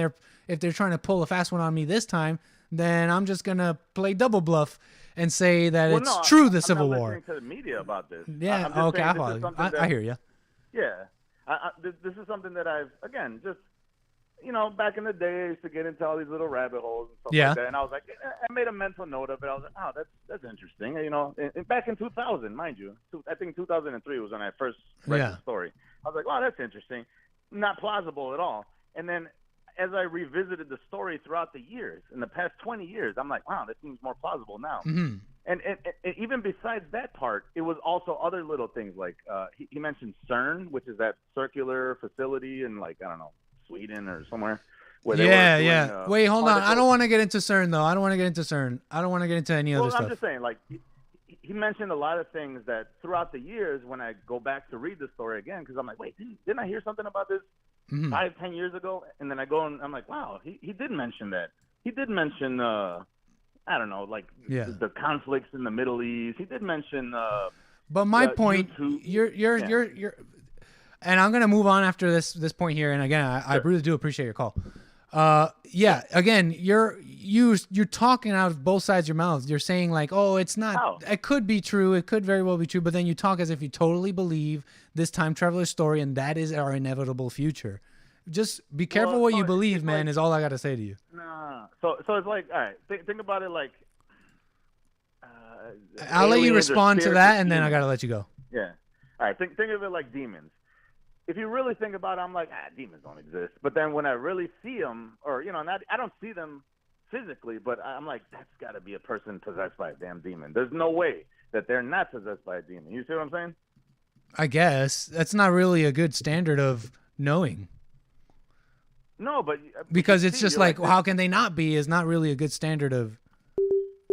if they're trying to pull a fast one on me this time, then I'm just gonna play double bluff and say that true, the Civil War. I'm not listening to the media about this. Yeah, okay, I hear you. Yeah, this is something that I've, again, just, back in the day, I used to get into all these little rabbit holes and stuff like that, and I was like, I made a mental note of it. I was like, oh, that's interesting. Back in 2000, mind you, I think 2003 was when I first read the story. I was like, wow, that's interesting. Not plausible at all. And then as I revisited the story throughout the years, in the past 20 years, I'm like, wow, that seems more plausible now. Mm-hmm. And even besides that part, it was also other little things like he mentioned CERN, which is that circular facility in, like, I don't know, Sweden or somewhere. Where they were doing, Wait, hold on. I don't want to get into CERN, though. I don't want to get into CERN. I don't want to get into any other stuff. I'm just saying, like, he mentioned a lot of things that throughout the years, when I go back to read the story again, because I'm like, wait, didn't I hear something about this 5-10 years ago? And then I go and I'm like, wow, he did mention that. He did mention, I don't know, like the conflicts in the Middle East. He did mention. But my point, you're, and I'm gonna move on after this point here. And again, I really do appreciate your call. Again, you're talking out of both sides of your mouth. You're saying like, oh, it's not. It could be true. It could very well be true. But then you talk as if you totally believe this time traveler story, and that is our inevitable future. Just be careful what you believe, man. Is all I got to say to you. Nah. So it's like, all right. Think about it like. I'll let you respond to that, and then I got to let you go. Yeah. All right. Think of it like demons. If you really think about it, I'm like, demons don't exist. But then when I really see them, or, I don't see them physically, but I'm like, that's got to be a person possessed by a damn demon. There's no way that they're not possessed by a demon. You see what I'm saying? I guess that's not really a good standard of knowing. No, but Because it's see, just you're like, how can they not be? Is not really a good standard of.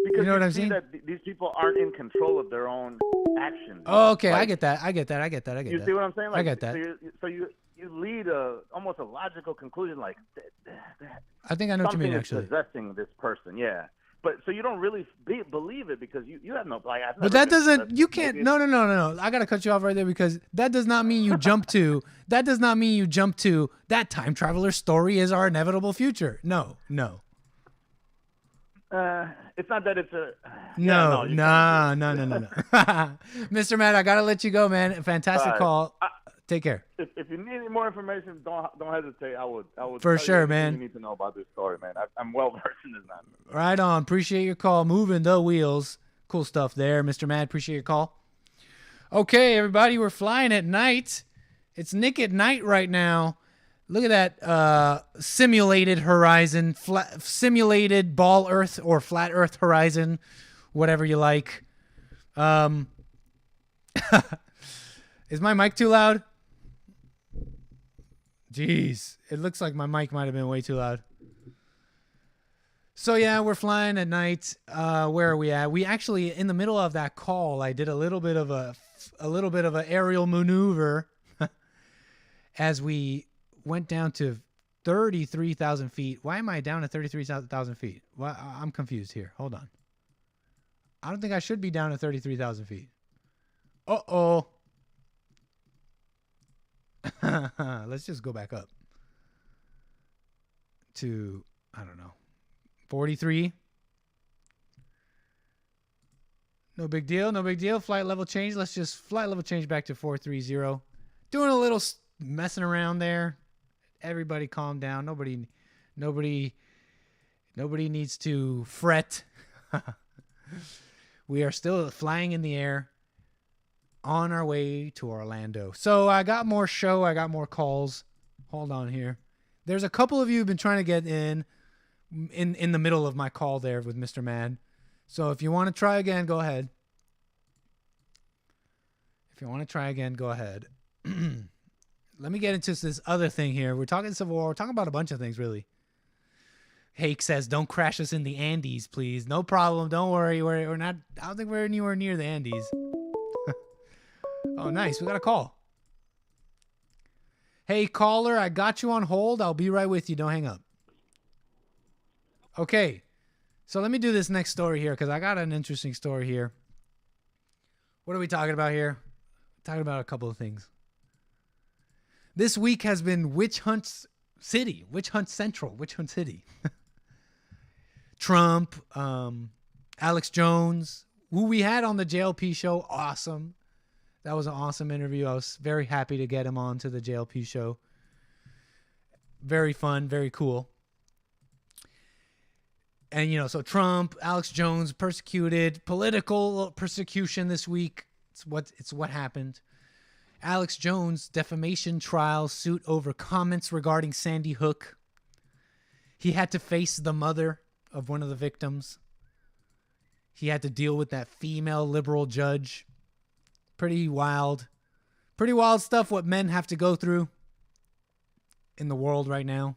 Because you know what I'm see saying? that these people aren't in control of their own actions. Oh, okay, I Like, get that. I get that. You see what I'm saying? Like, I get that. So you lead almost a logical conclusion, like I think I know what you mean. something Actually, is possessing this person. Yeah, but so you don't really believe it because you have no like. but that doesn't. You can't. No. I gotta cut you off right there because that does not mean you jump to. That does not mean you jump to that time traveler story is our inevitable future. No. It's not that it's a. No. Yeah, Mr. Matt, I gotta let you go, man. Fantastic call. Take care. If you need any more information, don't hesitate. I would. For tell sure, you everything man. You need to know about this story, man. I'm well versed in this now. Right on. Appreciate your call. Moving the wheels. Cool stuff there, Mr. Matt. Appreciate your call. Okay, everybody, we're flying at night. It's Nick at night right now. Look at that simulated horizon, simulated ball Earth or flat Earth horizon, whatever you like. Is my mic too loud? Jeez, it looks like my mic might have been way too loud. So yeah, we're flying at night. Where are we at? We actually, in the middle of that call, I did a little bit of an aerial maneuver as we went down to 33,000 feet. Why am I down to 33,000 feet? Well, I'm confused here. Hold on. I don't think I should be down to 33,000 feet. Uh-oh. Let's just go back up to, I don't know, 43. No big deal. Flight level change. Let's just flight level change back to 430. Doing a little messing around there. Everybody calm down. Nobody needs to fret. We are still flying in the air on our way to Orlando. So I got more show. I got more calls. Hold on here. There's a couple of you who've been trying to get in the middle of my call there with Mr. Mad. So if you want to try again, go ahead. Let me get into this other thing here. We're talking Civil War. We're talking about a bunch of things, really. Hake says, don't crash us in the Andes, please. No problem. Don't worry. We're not. I don't think we're anywhere near the Andes. Oh, nice. We got a call. Hey, caller, I got you on hold. I'll be right with you. Don't hang up. Okay. So let me do this next story here because I got an interesting story here. What are we talking about here? Talking about a couple of things. This week has been Witch Hunt City. Witch Hunt Central. Witch Hunt City. Trump, Alex Jones, who we had on the JLP show. Awesome. That was an awesome interview. I was very happy to get him on to the JLP show. Very fun, very cool. And, so Trump, Alex Jones, persecuted, political persecution this week. It's what happened. Alex Jones, defamation trial suit over comments regarding Sandy Hook. He had to face the mother of one of the victims. He had to deal with that female liberal judge. Pretty wild stuff what men have to go through in the world right now.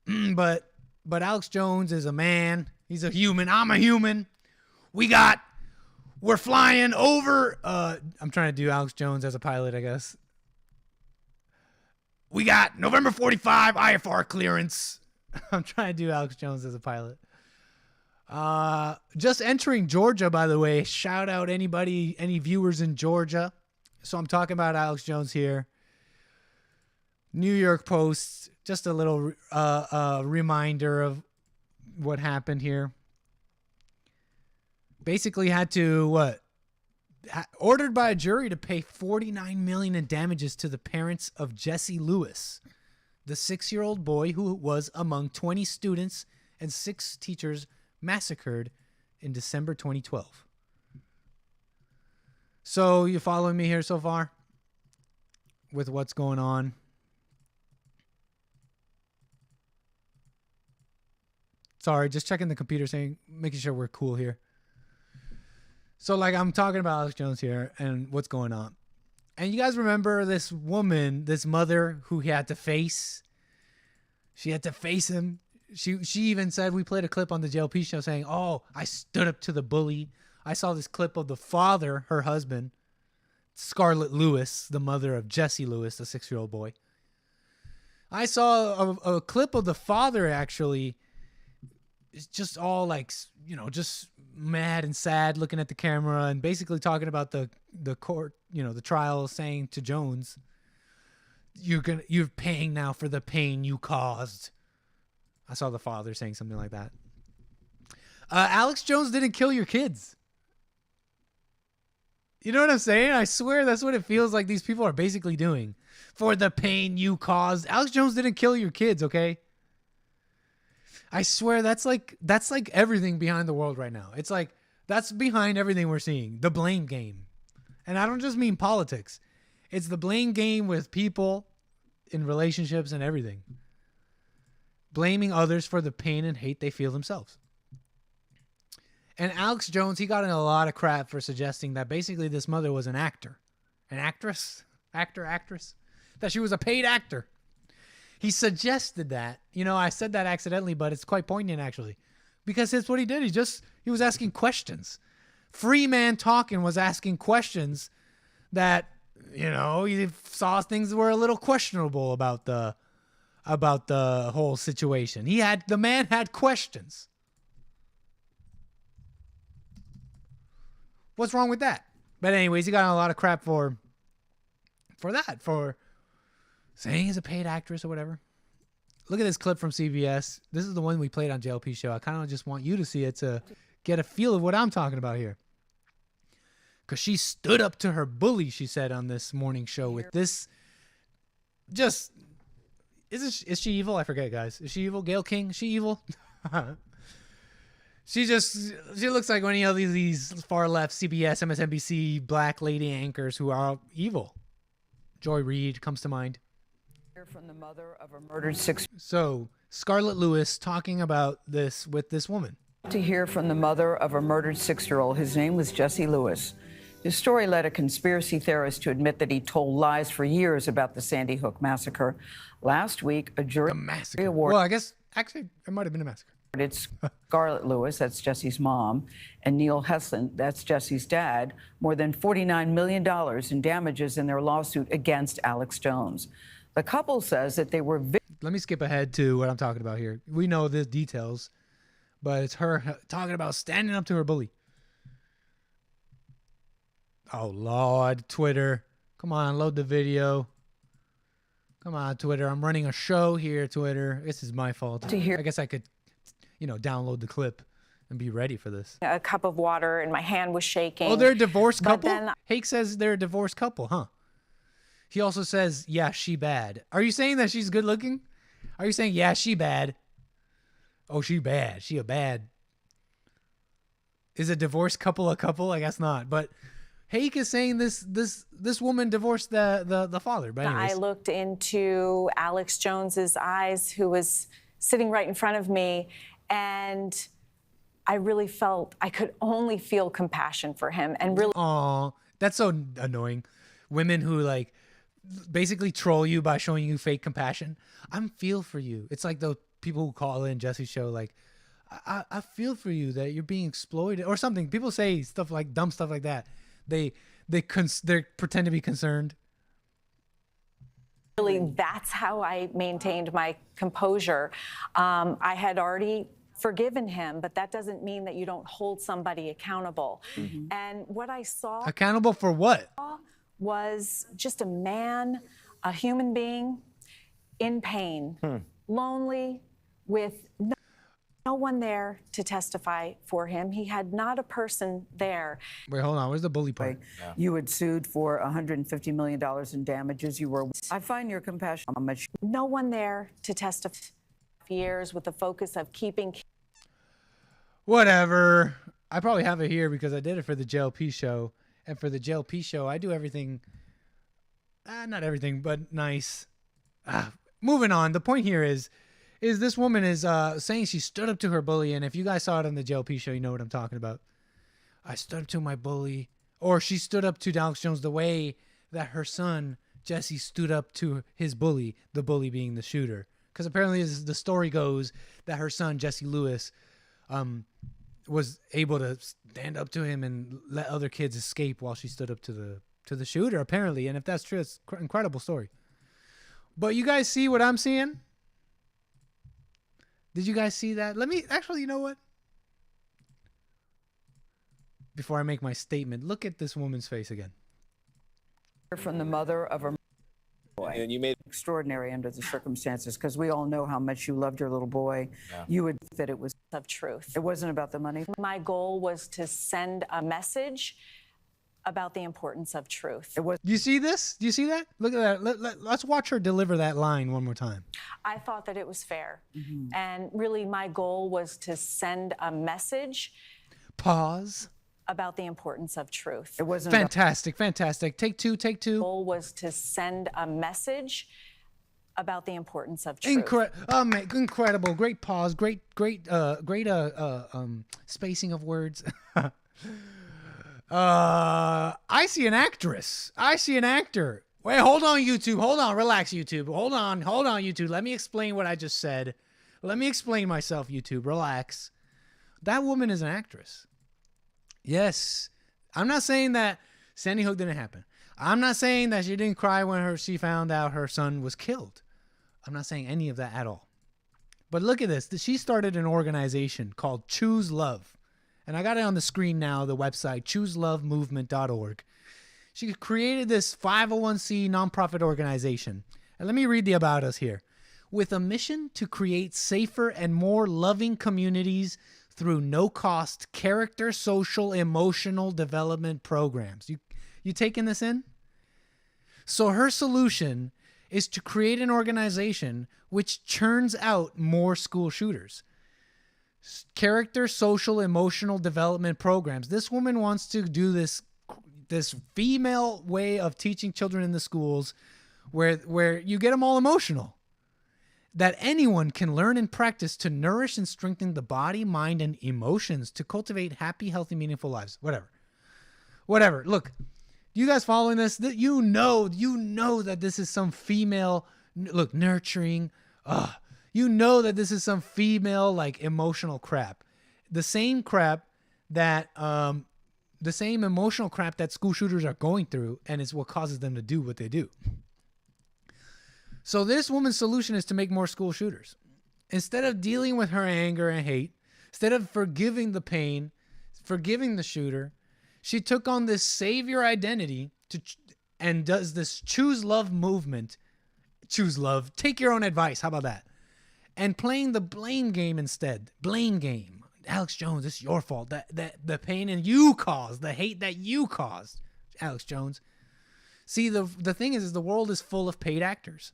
But Alex Jones is a man. He's a human. I'm a human. We're flying over. I'm trying to do Alex Jones as a pilot, I guess. We got November 45 IFR clearance. I'm trying to do Alex Jones as a pilot. Just entering Georgia, by the way. Shout out any viewers in Georgia. So I'm talking about Alex Jones here. New York Post, just a little reminder of what happened here. Basically had to, ordered by a jury to pay $49 million in damages to the parents of Jesse Lewis, the 6-year-old boy who was among 20 students and 6 teachers massacred in December 2012. So you following me here so far with what's going on? Sorry, just checking the computer, making sure we're cool here. So I'm talking about Alex Jones here and what's going on. And you guys remember this woman, this mother who he had to face? She had to face him. She even said, we played a clip on the JLP show saying, oh, I stood up to the bully. I saw this clip of the father, her husband, Scarlett Lewis, the mother of Jesse Lewis, the 6-year-old boy. I saw a clip of the father actually. It's just all like, you know, just mad and sad looking at the camera and basically talking about the court, you know, the trial, saying to Jones, you're paying now for the pain you caused. I saw the father saying something like that. Alex Jones didn't kill your kids. You know what I'm saying? I swear that's what it feels like these people are basically doing. For the pain you caused. Alex Jones didn't kill your kids, okay? I swear that's like everything behind the world right now. It's like that's behind everything we're seeing. The blame game. And I don't just mean politics. It's the blame game with people in relationships and everything. Blaming others for the pain and hate they feel themselves. And Alex Jones, he got in a lot of crap for suggesting that basically this mother was an actor. An actress? Actress? That she was a paid actor. He suggested that. You know, I said that accidentally, but it's quite poignant actually. Because that's what he did. He was asking questions. Free man talking was asking questions that, you know, he saw things that were a little questionable about the whole situation. The man had questions. What's wrong with that? But anyways, he got a lot of crap for that, for saying he's a paid actress or whatever. Look at this clip from CBS. This is the one we played on JLP show. I kind of just want you to see it to get a feel of what I'm talking about here. Because she stood up to her bully, she said on this morning show with this. Just, is she evil? I forget, guys. Is she evil? Gayle King? Is she evil? She looks like any of these far left CBS, MSNBC, black lady anchors who are evil. Joy Reid comes to mind. From the mother of a murdered 6. So Scarlett Lewis talking about this with this woman. To hear from the mother of a murdered 6-year-old. His name was Jesse Lewis. His story led a conspiracy theorist to admit that he told lies for years about the Sandy Hook massacre. Last week, a jury awarded. Well, I guess actually it might have been a massacre. It's Scarlett Lewis, that's Jesse's mom, and Neil Heslin, that's Jesse's dad, more than $49 million in damages in their lawsuit against Alex Jones. The couple says that they were. Let me skip ahead to what I'm talking about here. We know the details, but it's her talking about standing up to her bully. Oh, Lord, Twitter. Come on, load the video. Come on, Twitter. I'm running a show here, Twitter. This is my fault. I guess I could, you know, download the clip and be ready for this. A cup of water and my hand was shaking. Oh, they're a divorced But couple? then Heche says they're a divorced couple, huh? He also says, yeah, she bad. Are you saying that she's good looking? Are you saying, yeah, she bad? Oh, she bad. She a bad. Is a divorced couple a couple? I guess not. But Heche is saying this woman divorced the father. But anyways. I looked into Alex Jones's eyes, who was sitting right in front of me, and I really felt I could only feel compassion for him and really. Aw, that's so annoying. Women who like basically troll you by showing you fake compassion. I'm feel for you. It's like the people who call in Jesse's show like, I feel for you that you're being exploited or something. People say stuff like dumb stuff like that. They pretend to be concerned. Really, that's how I maintained my composure. I had already forgiven him, but that doesn't mean that you don't hold somebody accountable. Mm-hmm. And what I saw. Accountable for what? Was just a man, a human being in pain, lonely, with no one there to testify for him. He had not a person there. Wait, hold on. Where's the bully part? Yeah. You had sued for $150 million in damages. You were. I find your compassion. No one there to testify. Years with the focus of keeping. Whatever. I probably have it here because I did it for the JLP show. And for the JLP show, I do everything, not everything, but nice. Moving on. The point here is this woman is saying she stood up to her bully. And if you guys saw it on the JLP show, you know what I'm talking about. I stood up to my bully. Or she stood up to Alex Jones the way that her son Jesse stood up to his bully, the bully being the shooter. Because apparently, as the story goes, that her son Jesse Lewis was able to stand up to him and let other kids escape while she stood up to the shooter. Apparently, and if that's true, it's an incredible story. But you guys see what I'm seeing? Did you guys see that? Let me actually. You know what? Before I make my statement, look at this woman's face again. From the mother of a boy. And you made extraordinary under the circumstances, because we all know how much you loved your little boy. Yeah. You would think that it was Of truth. It wasn't about the money. My goal was to send a message about the importance of truth. Do you see this? Do you see that? Look at that. Let's watch her deliver that line one more time. I thought that it was fair. And really, my goal was to send a message. Pause. About the importance of truth. It wasn't fantastic. Take two. My goal was to send a message about the importance of truth. Incredible. Great pause. Great spacing of words. I see an actress. I see an actor. Wait, hold on, YouTube. Hold on. Relax, YouTube. Hold on, YouTube. Let me explain what I just said. Let me explain myself, YouTube. Relax. That woman is an actress. Yes. I'm not saying that Sandy Hook didn't happen. I'm not saying that she didn't cry when she found out her son was killed. I'm not saying any of that at all. But look at this. She started an organization called Choose Love. And I got it on the screen now, the website, chooselovemovement.org. She created this 501c nonprofit organization. And let me read the about us here. With a mission to create safer and more loving communities through no-cost character, social, emotional development programs. You taking this in? So her solution is to create an organization which churns out more school shooters. Character, social, emotional development programs. This woman wants to do this female way of teaching children in the schools where you get them all emotional. That anyone can learn and practice to nourish and strengthen the body, mind, and emotions to cultivate happy, healthy, meaningful lives. Whatever. Look, you guys following this? You know that this is some female, nurturing. You know that this is some female, emotional crap. The same crap that, the same emotional crap that school shooters are going through, and it's what causes them to do what they do. So this woman's solution is to make more school shooters. Instead of dealing with her anger and hate, instead of forgiving the pain, forgiving the shooter, she took on this savior identity and does this choose love movement. Choose love. Take your own advice. How about that? And playing the blame game instead. Blame game. Alex Jones, it's your fault. The pain and you caused, the hate that you caused, Alex Jones. See, the thing is the world is full of paid actors.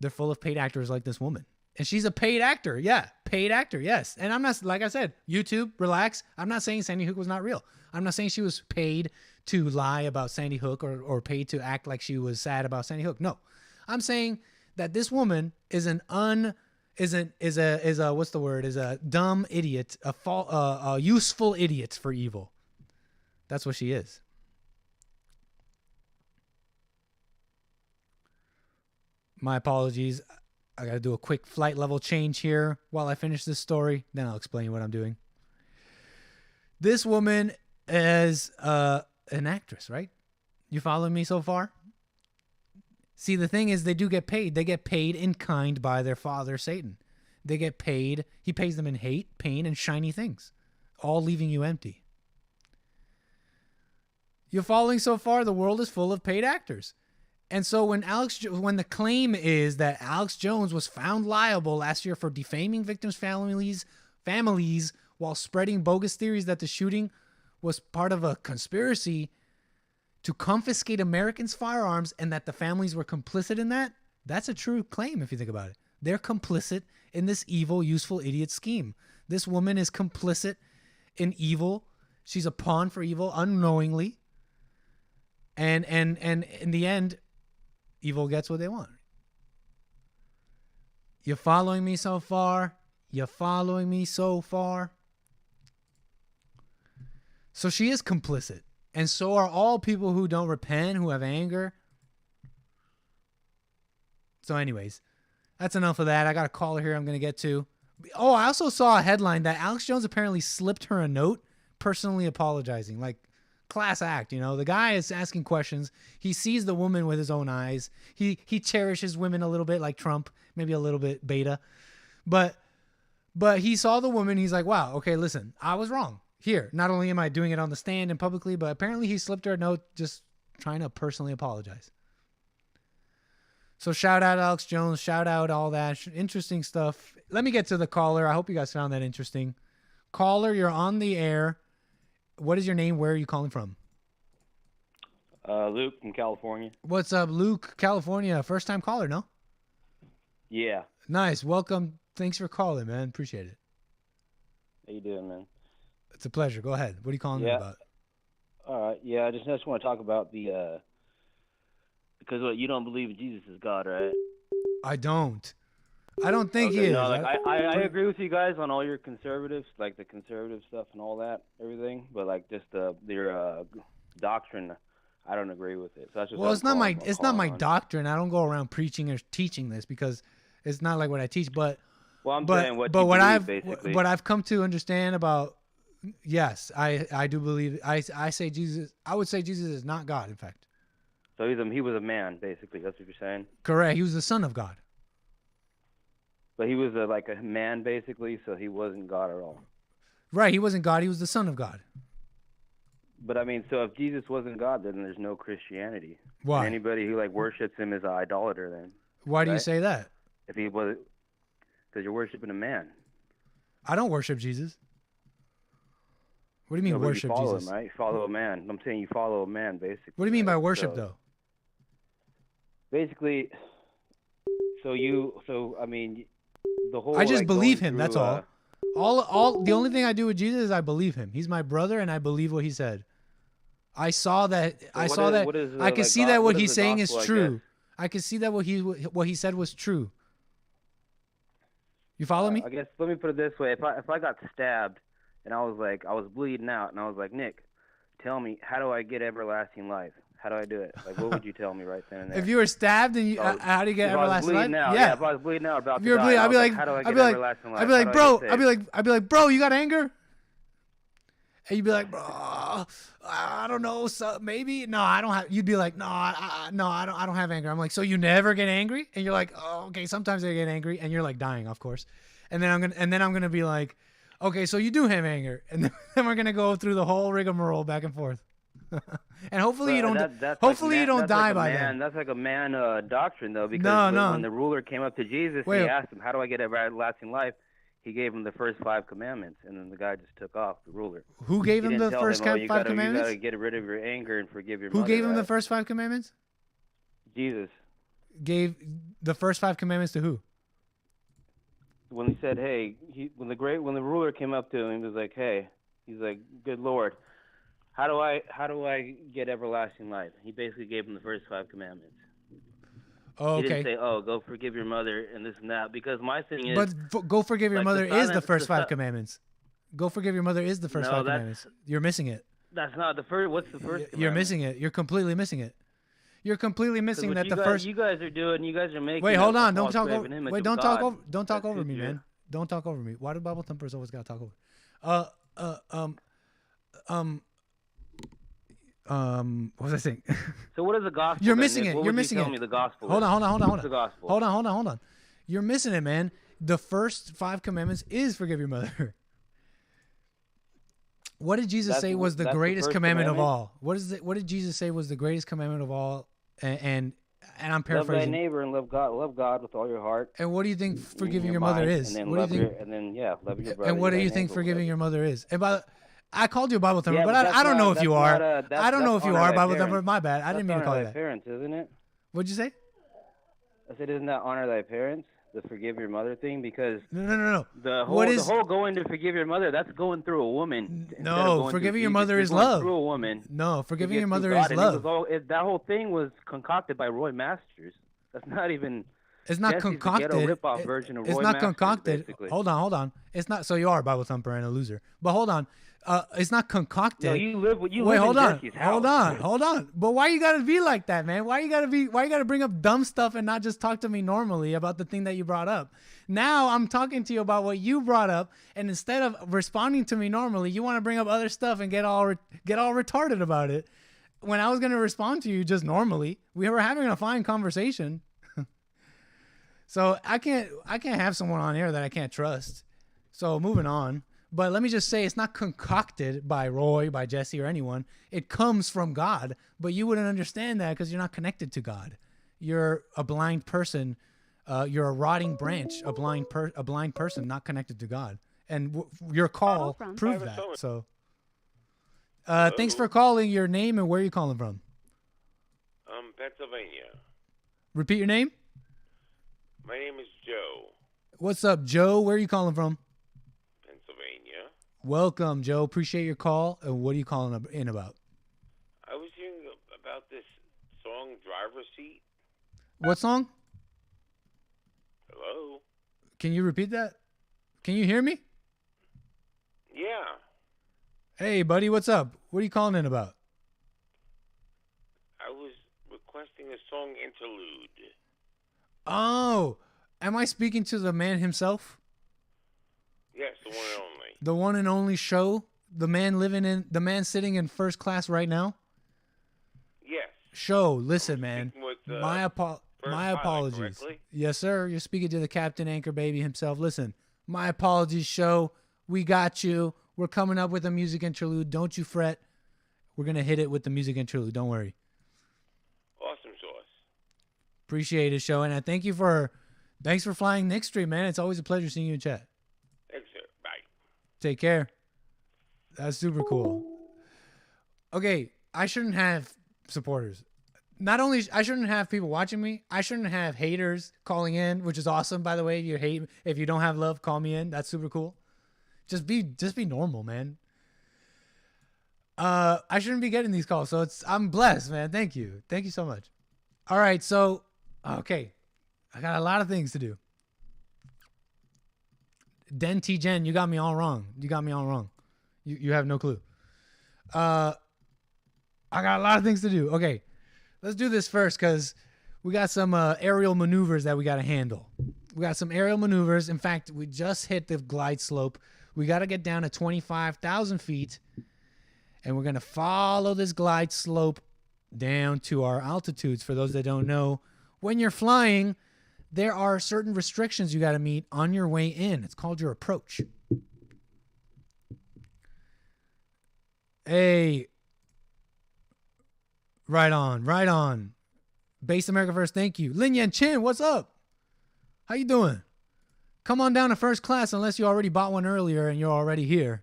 They're full of paid actors like this woman. And she's a paid actor. Yeah, paid actor, yes. And I'm not, like I said, YouTube, relax. I'm not saying Sandy Hook was not real. I'm not saying she was paid to lie about Sandy Hook or paid to act like she was sad about Sandy Hook. No. I'm saying that this woman is a dumb idiot, a useful idiot for evil. That's what she is. My apologies. I got to do a quick flight level change here while I finish this story. Then I'll explain what I'm doing. This woman is an actress, right? You following me so far? See, the thing is they do get paid. They get paid in kind by their father, Satan. They get paid. He pays them in hate, pain, and shiny things, all leaving you empty. You're following so far? The world is full of paid actors. And so when the claim is that Alex Jones was found liable last year for defaming victims' families while spreading bogus theories that the shooting was part of a conspiracy to confiscate Americans' firearms and that the families were complicit in that, that's a true claim if you think about it. They're complicit in this evil, useful idiot scheme. This woman is complicit in evil. She's a pawn for evil unknowingly. And in the end, evil gets what they want. You following me so far? You following me so far? So she is complicit. And so are all people who don't repent, who have anger. So anyways, that's enough of that. I got a caller here I'm going to get to. Oh, I also saw a headline that Alex Jones apparently slipped her a note personally apologizing. Like, class act, you know. The guy is asking questions. He sees the woman with his own eyes. He cherishes women a little bit like Trump, maybe a little bit beta. But he saw the woman. He's like, wow, okay, listen, I was wrong. Here, not only am I doing it on the stand and publicly, but apparently he slipped her a note just trying to personally apologize. So shout out Alex Jones. Shout out all that. Interesting stuff. Let me get to the caller. I hope you guys found that interesting. Caller, you're on the air. What is your name? Where are you calling from? Luke from California. What's up, Luke, California? First time caller, no? Yeah. Nice. Welcome. Thanks for calling, man. Appreciate it. How you doing, man? It's a pleasure. Go ahead. What are you calling me about? All right. Yeah, I just want to talk about the because you don't believe Jesus is God, right? I don't think he is. No, like, I agree with you guys on all your conservatives, like the conservative stuff and all that, everything. But like just their doctrine, I don't agree with it. So that's just well, it's not my doctrine. I don't go around preaching or teaching this because it's not like what I teach. But saying what I've come to understand about. Yes, I do believe. I say Jesus. I would say Jesus is not God. In fact. So he was a man, basically. That's what you're saying. Correct. He was the Son of God. But he was like a man, basically, so he wasn't God at all. Right, he wasn't God. He was the Son of God. But, I mean, so if Jesus wasn't God, then there's no Christianity. Why? And anybody who, like, worships him is an idolater then. Why do you say that? If he was... Because you're worshiping a man. I don't worship Jesus. What do you mean worship you follow Jesus? him, right? You follow a man. I'm saying you follow a man, basically. What do you mean by worship, though? Basically, I mean... The whole, I just believe him. That's all. The only thing I do with Jesus is I believe him. He's my brother, and I believe what he said. I saw that. I can see that what he's saying is true. I can see that what he said was true. You follow me? I guess let me put it this way: if I got stabbed, and I was bleeding out, and I was like, Nick, tell me, how do I get everlasting life? How do I do it? Like, what would you tell me right then and there? If you were stabbed and how do you get everlasting life? Yeah, if I was bleeding out about to die, I'd be like, how do I get everlasting life? I'd be like, bro, you got anger? And you'd be like, bro, I don't know, so maybe. No, I don't have. You'd be like, no, I don't have anger. I'm like, so you never get angry? And you're like, oh, okay, sometimes I get angry, and you're like dying, of course. And then I'm gonna be like, okay, so you do have anger, and then we're gonna go through the whole rigmarole back and forth. And hopefully you don't. You don't die by then. That's like a man doctrine, though, because when the ruler came up to Jesus, he asked him, "How do I get everlasting life?" He gave him the first 5 commandments, and then the guy just took off. The ruler. Who gave him the first 5 commandments? You gotta get rid of your anger and forgive your mother. Who gave him the first 5 commandments? Jesus. Gave the first 5 commandments to who? When he said, "Hey," when the ruler came up to him, he was like, "Hey," he's like, "Good Lord. How do I get everlasting life?" He basically gave him the first 5 commandments. Oh, okay. He didn't say, "Oh, go forgive your mother," and this and that, because my thing is. But go forgive your mother is the first 5 commandments. Go forgive your mother is the first 5 commandments. You're missing it. That's not the first. What's the first? You're missing it. You're completely missing it. You're completely missing that the first. You guys are doing. You guys are making. Wait, hold on. Don't talk over. Wait, don't talk over. Don't talk over me, man. Don't talk over me. Why do Bible thumpers always gotta talk over? What was I saying? So what is the gospel? You're missing it. What You're would missing you it. tell me the gospel Hold on. What's the gospel? Hold on. You're missing it, man. The first 5 commandments is forgive your mother. What did Jesus say was the greatest commandment of all? What did Jesus say was the greatest commandment of all? And I'm paraphrasing. Love thy neighbor and love God with all your heart. And what do you think forgiving your mother is? And then what do you think? Love your brother. And what do you think forgiving your mother is? And I called you a Bible thumper, but I don't know if you are. I don't know if you are a Bible thumper. My bad. I didn't mean to call you that. Honor thy parents, isn't it? What'd you say? I said, isn't that honor thy parents? The forgive your mother thing? Because no. The whole going to forgive your mother, that's going through a woman. No, forgiving your mother is love. Through a woman. No, forgiving your mother is love. That whole thing was concocted by Roy Masters. That's not even. It's not concocted. The ghetto ripoff version of it's Roy not Masters, concocted. basically. Hold on. It's not. So you are a Bible thumper and a loser. But hold on. It's not concocted. No, you live Wait, in hold on. Jesse's house. Hold on. But why you gotta be like that, man? Why you gotta bring up dumb stuff and not just talk to me normally about the thing that you brought up? Now I'm talking to you about what you brought up, and instead of responding to me normally, you want to bring up other stuff and get all retarded about it. When I was gonna respond to you just normally, we were having a fine conversation. So I can't have someone on here that I can't trust. So moving on. But let me just say, it's not concocted by Roy, by Jesse, or anyone. It comes from God. But you wouldn't understand that because you're not connected to God. You're a blind person. You're a rotting branch, a blind person, not connected to God. And your call proved that. So, thanks for calling. Your name and where are you calling from? Pennsylvania. Repeat your name. My name is Joe. What's up, Joe? Where are you calling from? Pennsylvania. Welcome, Joe. Appreciate your call. And what are you calling in about? I was hearing about this song, Driver's Seat. What song? Hello? Can you repeat that? Can you hear me? Yeah. Hey, buddy, what's up? What are you calling in about? I was requesting a song interlude. Oh, am I speaking to the man himself? Yes, the one and only. The one and only show? The man sitting in first class right now? Yes. Show, listen, man. With, my apologies. correctly? Yes, sir. You're speaking to the Captain Anchor Baby himself. Listen, my apologies, show. We got you. We're coming up with a music interlude. Don't you fret. We're going to hit it with the music interlude. Don't worry. Awesome sauce. Appreciate it, show. And thanks for flying nickstream, man. It's always a pleasure seeing you in chat. Thanks, sir. Bye. Take care. That's super cool. Okay, I shouldn't have supporters. Not only I shouldn't have people watching me, I shouldn't have haters calling in, which is awesome, by the way. If you don't have love, call me in. That's super cool. Just be normal, man. I shouldn't be getting these calls, so I'm blessed, man. Thank you so much. All right, so okay, I got a lot of things to do. Den T Gen, you got me all wrong. You have no clue. I got a lot of things to do. Okay, let's do this first because we got some aerial maneuvers that we got to handle. We got some aerial maneuvers. In fact, we just hit the glide slope. We got to get down to 25,000 feet, and we're going to follow this glide slope down to our altitudes. For those that don't know, when you're flying, there are certain restrictions you got to meet on your way in. It's called your approach. Hey, right on. Base America First, thank you. Lin Yan Chin, what's up? How you doing? Come on down to first class unless you already bought one earlier and you're already here.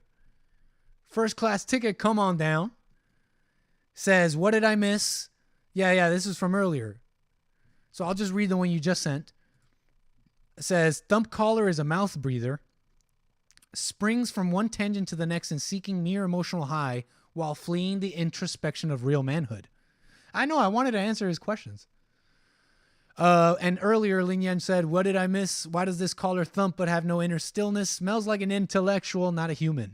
First class ticket, come on down. Says, what did I miss? Yeah, this is from earlier. So I'll just read the one you just sent. It says, thump caller is a mouth breather. Springs from one tangent to the next in seeking mere emotional high while fleeing the introspection of real manhood. I know, I wanted to answer his questions. And earlier, Lin Yan said, what did I miss? Why does this caller thump but have no inner stillness? Smells like an intellectual, not a human.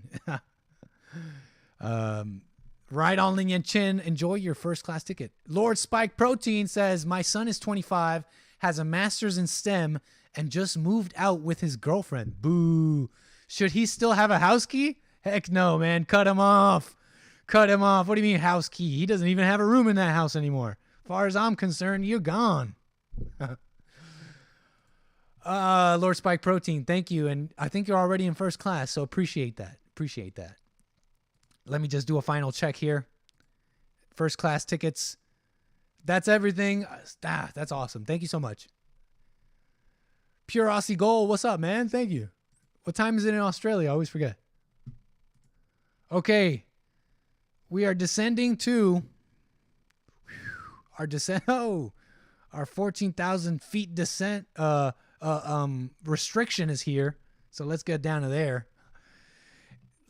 Right on, Lin Yan Chin. Enjoy your first class ticket. Lord Spike Protein says, my son is 25, has a master's in STEM, and just moved out with his girlfriend. Boo. Should he still have a house key? Heck no, man. Cut him off. What do you mean house key? He doesn't even have a room in that house anymore. As far as I'm concerned, you're gone. Lord Spike Protein, thank you. And I think you're already in first class, so appreciate that. Let me just do a final check here. First class tickets. That's everything. That's awesome. Thank you so much. Pure Aussie Gold, what's up, man? Thank you. What time is it in Australia? I always forget. Okay. We are descending to our 14,000 feet descent restriction is here. So let's get down to there.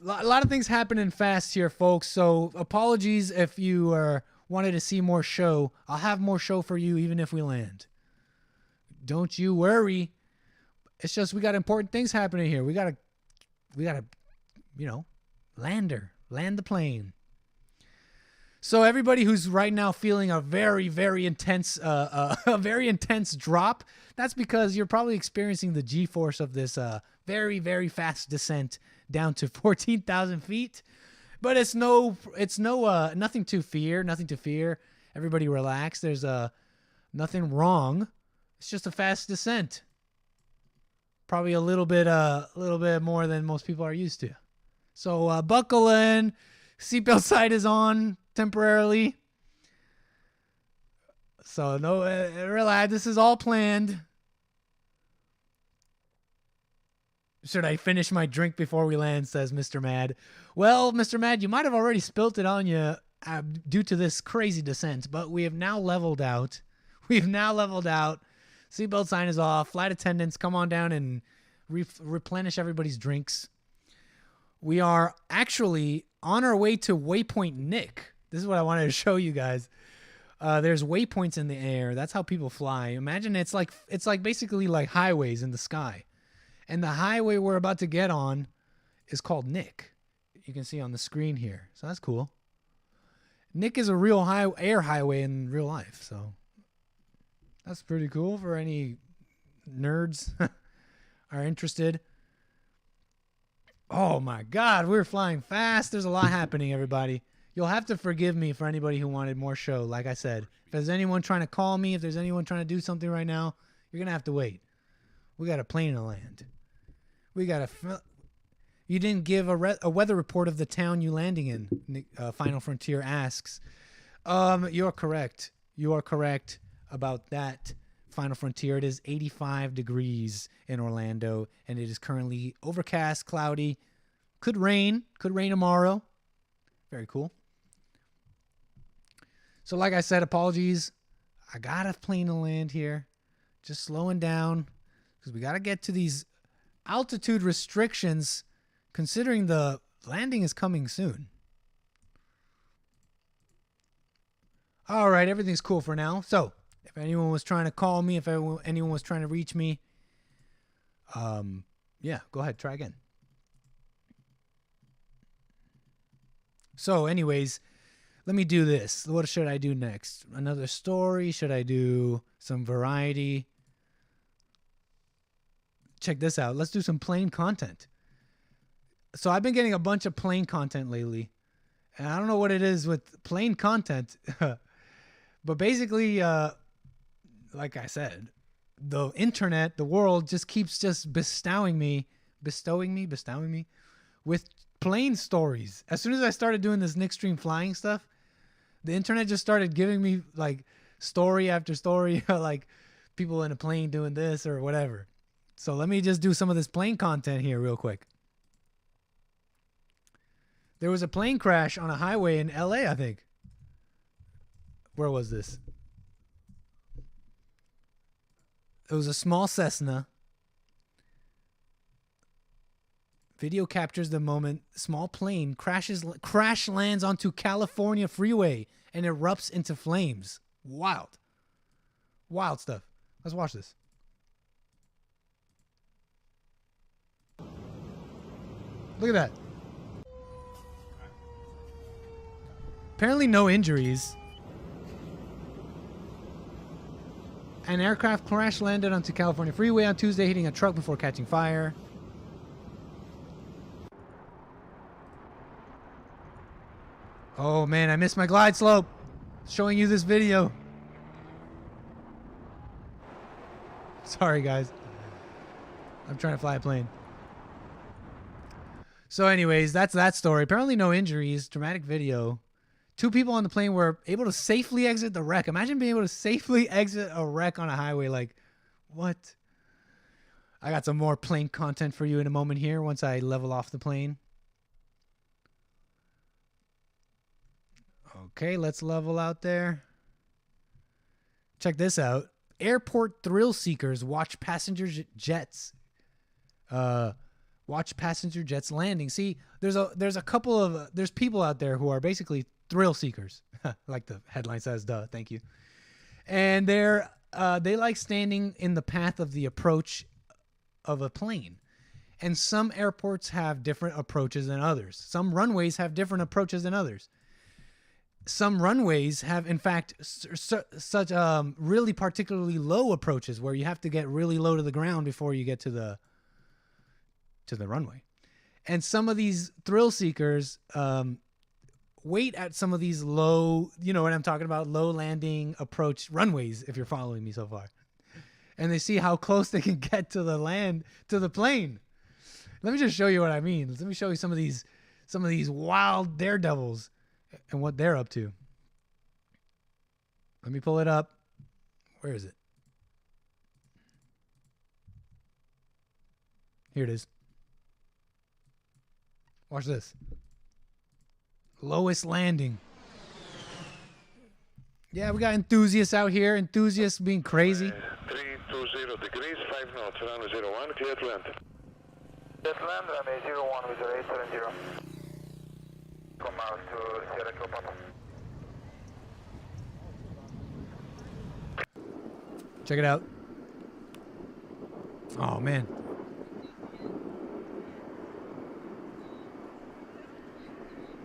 A lot of things happening fast here, folks. So apologies if you wanted to see more show. I'll have more show for you even if we land. Don't you worry. It's just we got important things happening here. We gotta, Lander. Land the plane. So everybody who's right now feeling a very, very intense, a very intense drop, that's because you're probably experiencing the G-force of this very, very fast descent down to 14,000 feet. But it's nothing to fear. Nothing to fear. Everybody relax. There's nothing wrong. It's just a fast descent. Probably a little bit more than most people are used to. So buckle in. Seatbelt sign is on temporarily. So no, relax. This is all planned. Should I finish my drink before we land, says Mr. Mad. Well, Mr. Mad, you might have already spilt it on you due to this crazy descent, but we have now leveled out. Seatbelt sign is off. Flight attendants, come on down and replenish everybody's drinks. We are actually on our way to Waypoint Nick. This is what I wanted to show you guys. There's waypoints in the air. That's how people fly. Imagine it's like basically like highways in the sky. And the highway we're about to get on is called Nick. You can see on the screen here. So that's cool. Nick is a real air highway in real life. So that's pretty cool for any nerds are interested. Oh my God, we're flying fast. There's a lot happening, everybody. You'll have to forgive me for anybody who wanted more show. Like I said, if there's anyone trying to call me, if there's anyone trying to do something right now, you're going to have to wait. We got a plane to land. You didn't give a weather report of the town you landing in, Final Frontier asks. You're correct. You are correct about that, Final Frontier. It is 85 degrees in Orlando, and it is currently overcast, cloudy. Could rain tomorrow. Very cool. So like I said, apologies. I got a plane to land here. Just slowing down because we got to get to these altitude restrictions considering the landing is coming soon. All right, everything's cool for now. So if anyone was trying to call me, if anyone was trying to reach me, yeah, go ahead, try again. So anyways, let me do this. What should I do next? Another story? Should I do some variety? Check this out. Let's do some plane content. So I've been getting a bunch of plane content lately. And I don't know what it is with plane content. But basically, like I said, the internet, the world just keeps bestowing me with plane stories. As soon as I started doing this nickstream flying stuff, the internet just started giving me like story after story, like people in a plane doing this or whatever. So let me just do some of this plane content here real quick. There was a plane crash on a highway in LA, I think. Where was this? It was a small Cessna. Video captures the moment small plane crash lands onto California freeway and erupts into flames. Wild. Wild stuff. Let's watch this. Look at that. Apparently no injuries. An aircraft crash landed onto California freeway on Tuesday, hitting a truck before catching fire. Oh man, I missed my glide slope. Showing you this video. Sorry guys. I'm trying to fly a plane. So anyways, that's that story. Apparently no injuries. Dramatic video. 2 people on the plane were able to safely exit the wreck. Imagine being able to safely exit a wreck on a highway. Like, what? I got some more plane content for you in a moment here once I level off the plane. Okay, let's level out there. Check this out. Airport thrill seekers watch passenger jets. Watch passenger jets landing. See, there's a couple of there's people out there who are basically thrill seekers, like the headline says. Duh, thank you. And they like standing in the path of the approach of a plane, And some airports have different approaches than others. Some runways have different approaches than others. Some runways have, in fact, such really particularly low approaches where you have to get really low to the ground before you get to the runway. And some of these thrill seekers wait at some of these low, you know what I'm talking about, low landing approach runways, if you're following me so far. And they see how close they can get to the plane. Let me just show you what I mean. Let me show you some of these wild daredevils and what they're up to. Let me pull it up. Where is it? Here it is. Watch this. Lowest landing. Yeah, we got enthusiasts out here. Enthusiasts being crazy. 320 degrees, 5 knots, runway 01, clear to land. Clear to land, runway 01 with 870. Come out to Sierra Kilo Papa. Check it out. Oh, man.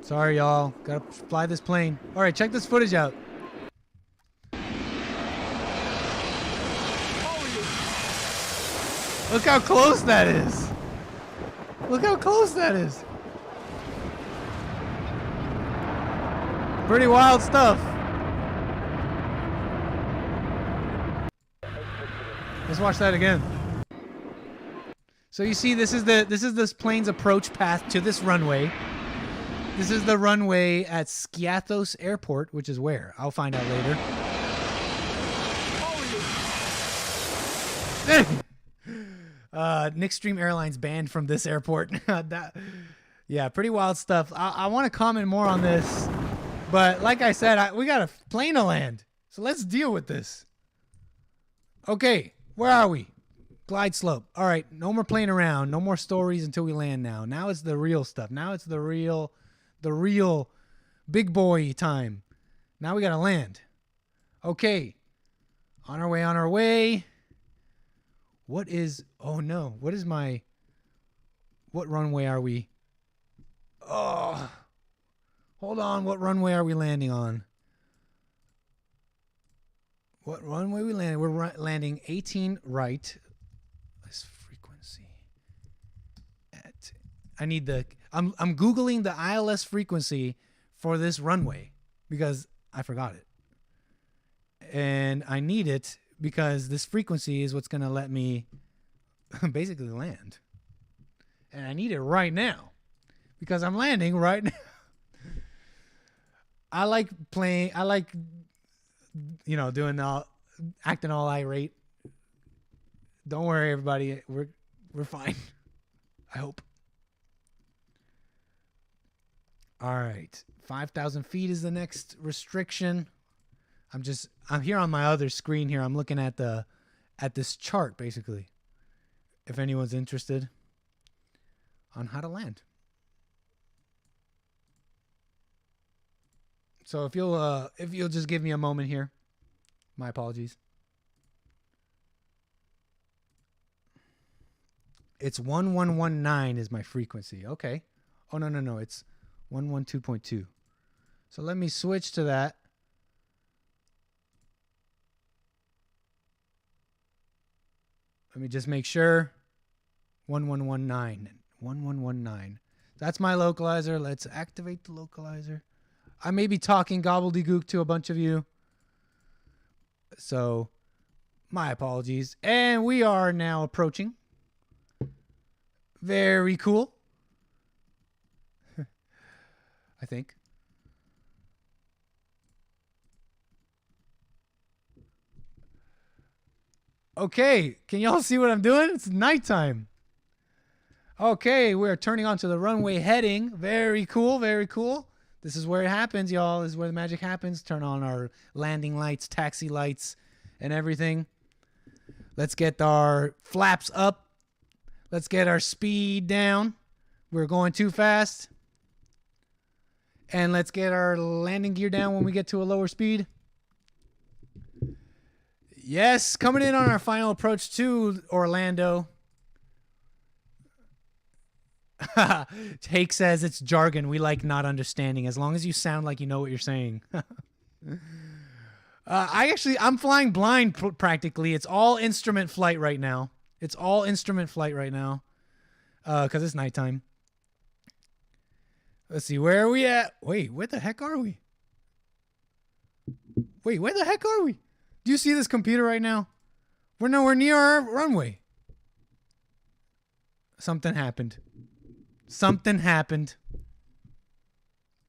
Sorry, y'all. Gotta fly this plane. All right, check this footage out. Look how close that is. Look how close that is. Pretty wild stuff. Let's watch that again. So you see, this is this plane's approach path to this runway. This is the runway at 𝒔𝒐𝒄𝒊𝒂𝒍𝒔 Airport, which is where? I'll find out later. Nickstream Airlines banned from this airport. Yeah, pretty wild stuff. I want to comment more on this, but like I said, we got a plane to land, so let's deal with this. Okay, where are we? Glide slope. All right, no more playing around. No more stories until we land now. Now it's the real stuff. Now it's the real big boy time. Now we got to land. Okay, on our way. What runway are we? Oh, hold on. What runway are we landing on? What runway we landing? We're landing 18 right. This frequency. I'm Googling the ILS frequency for this runway because I forgot it. And I need it because this frequency is what's going to let me basically land. And I need it right now because I'm landing right now. I like acting all irate. Don't worry, everybody. We're fine. I hope. All right. 5,000 feet is the next restriction. I'm here on my other screen here. I'm looking at this chart basically. If anyone's interested on how to land. So if you'll just give me a moment here. My apologies. It's 1119 is my frequency. Okay. Oh no. It's 112.2. So let me switch to that. Let me just make sure. 1119. 1119. That's my localizer. Let's activate the localizer. I may be talking gobbledygook to a bunch of you. So, my apologies. And we are now approaching. Very cool. I think. Okay, can y'all see what I'm doing? It's nighttime. Okay, we're turning onto the runway heading. Very cool, very cool. This is where it happens, y'all. This is where the magic happens. Turn on our landing lights, taxi lights, and everything. Let's get our flaps up. Let's get our speed down. We're going too fast. And let's get our landing gear down when we get to a lower speed. Yes, coming in on our final approach to Orlando. Hake says it's jargon. We like not understanding. As long as you sound like you know what you're saying. I'm flying blind practically. It's all instrument flight right now. It's all instrument flight right now. Because it's nighttime. Let's see. Where are we at? Wait, where the heck are we? Wait, where the heck are we? Do you see this computer right now? We're nowhere near our runway. Something happened. Something happened.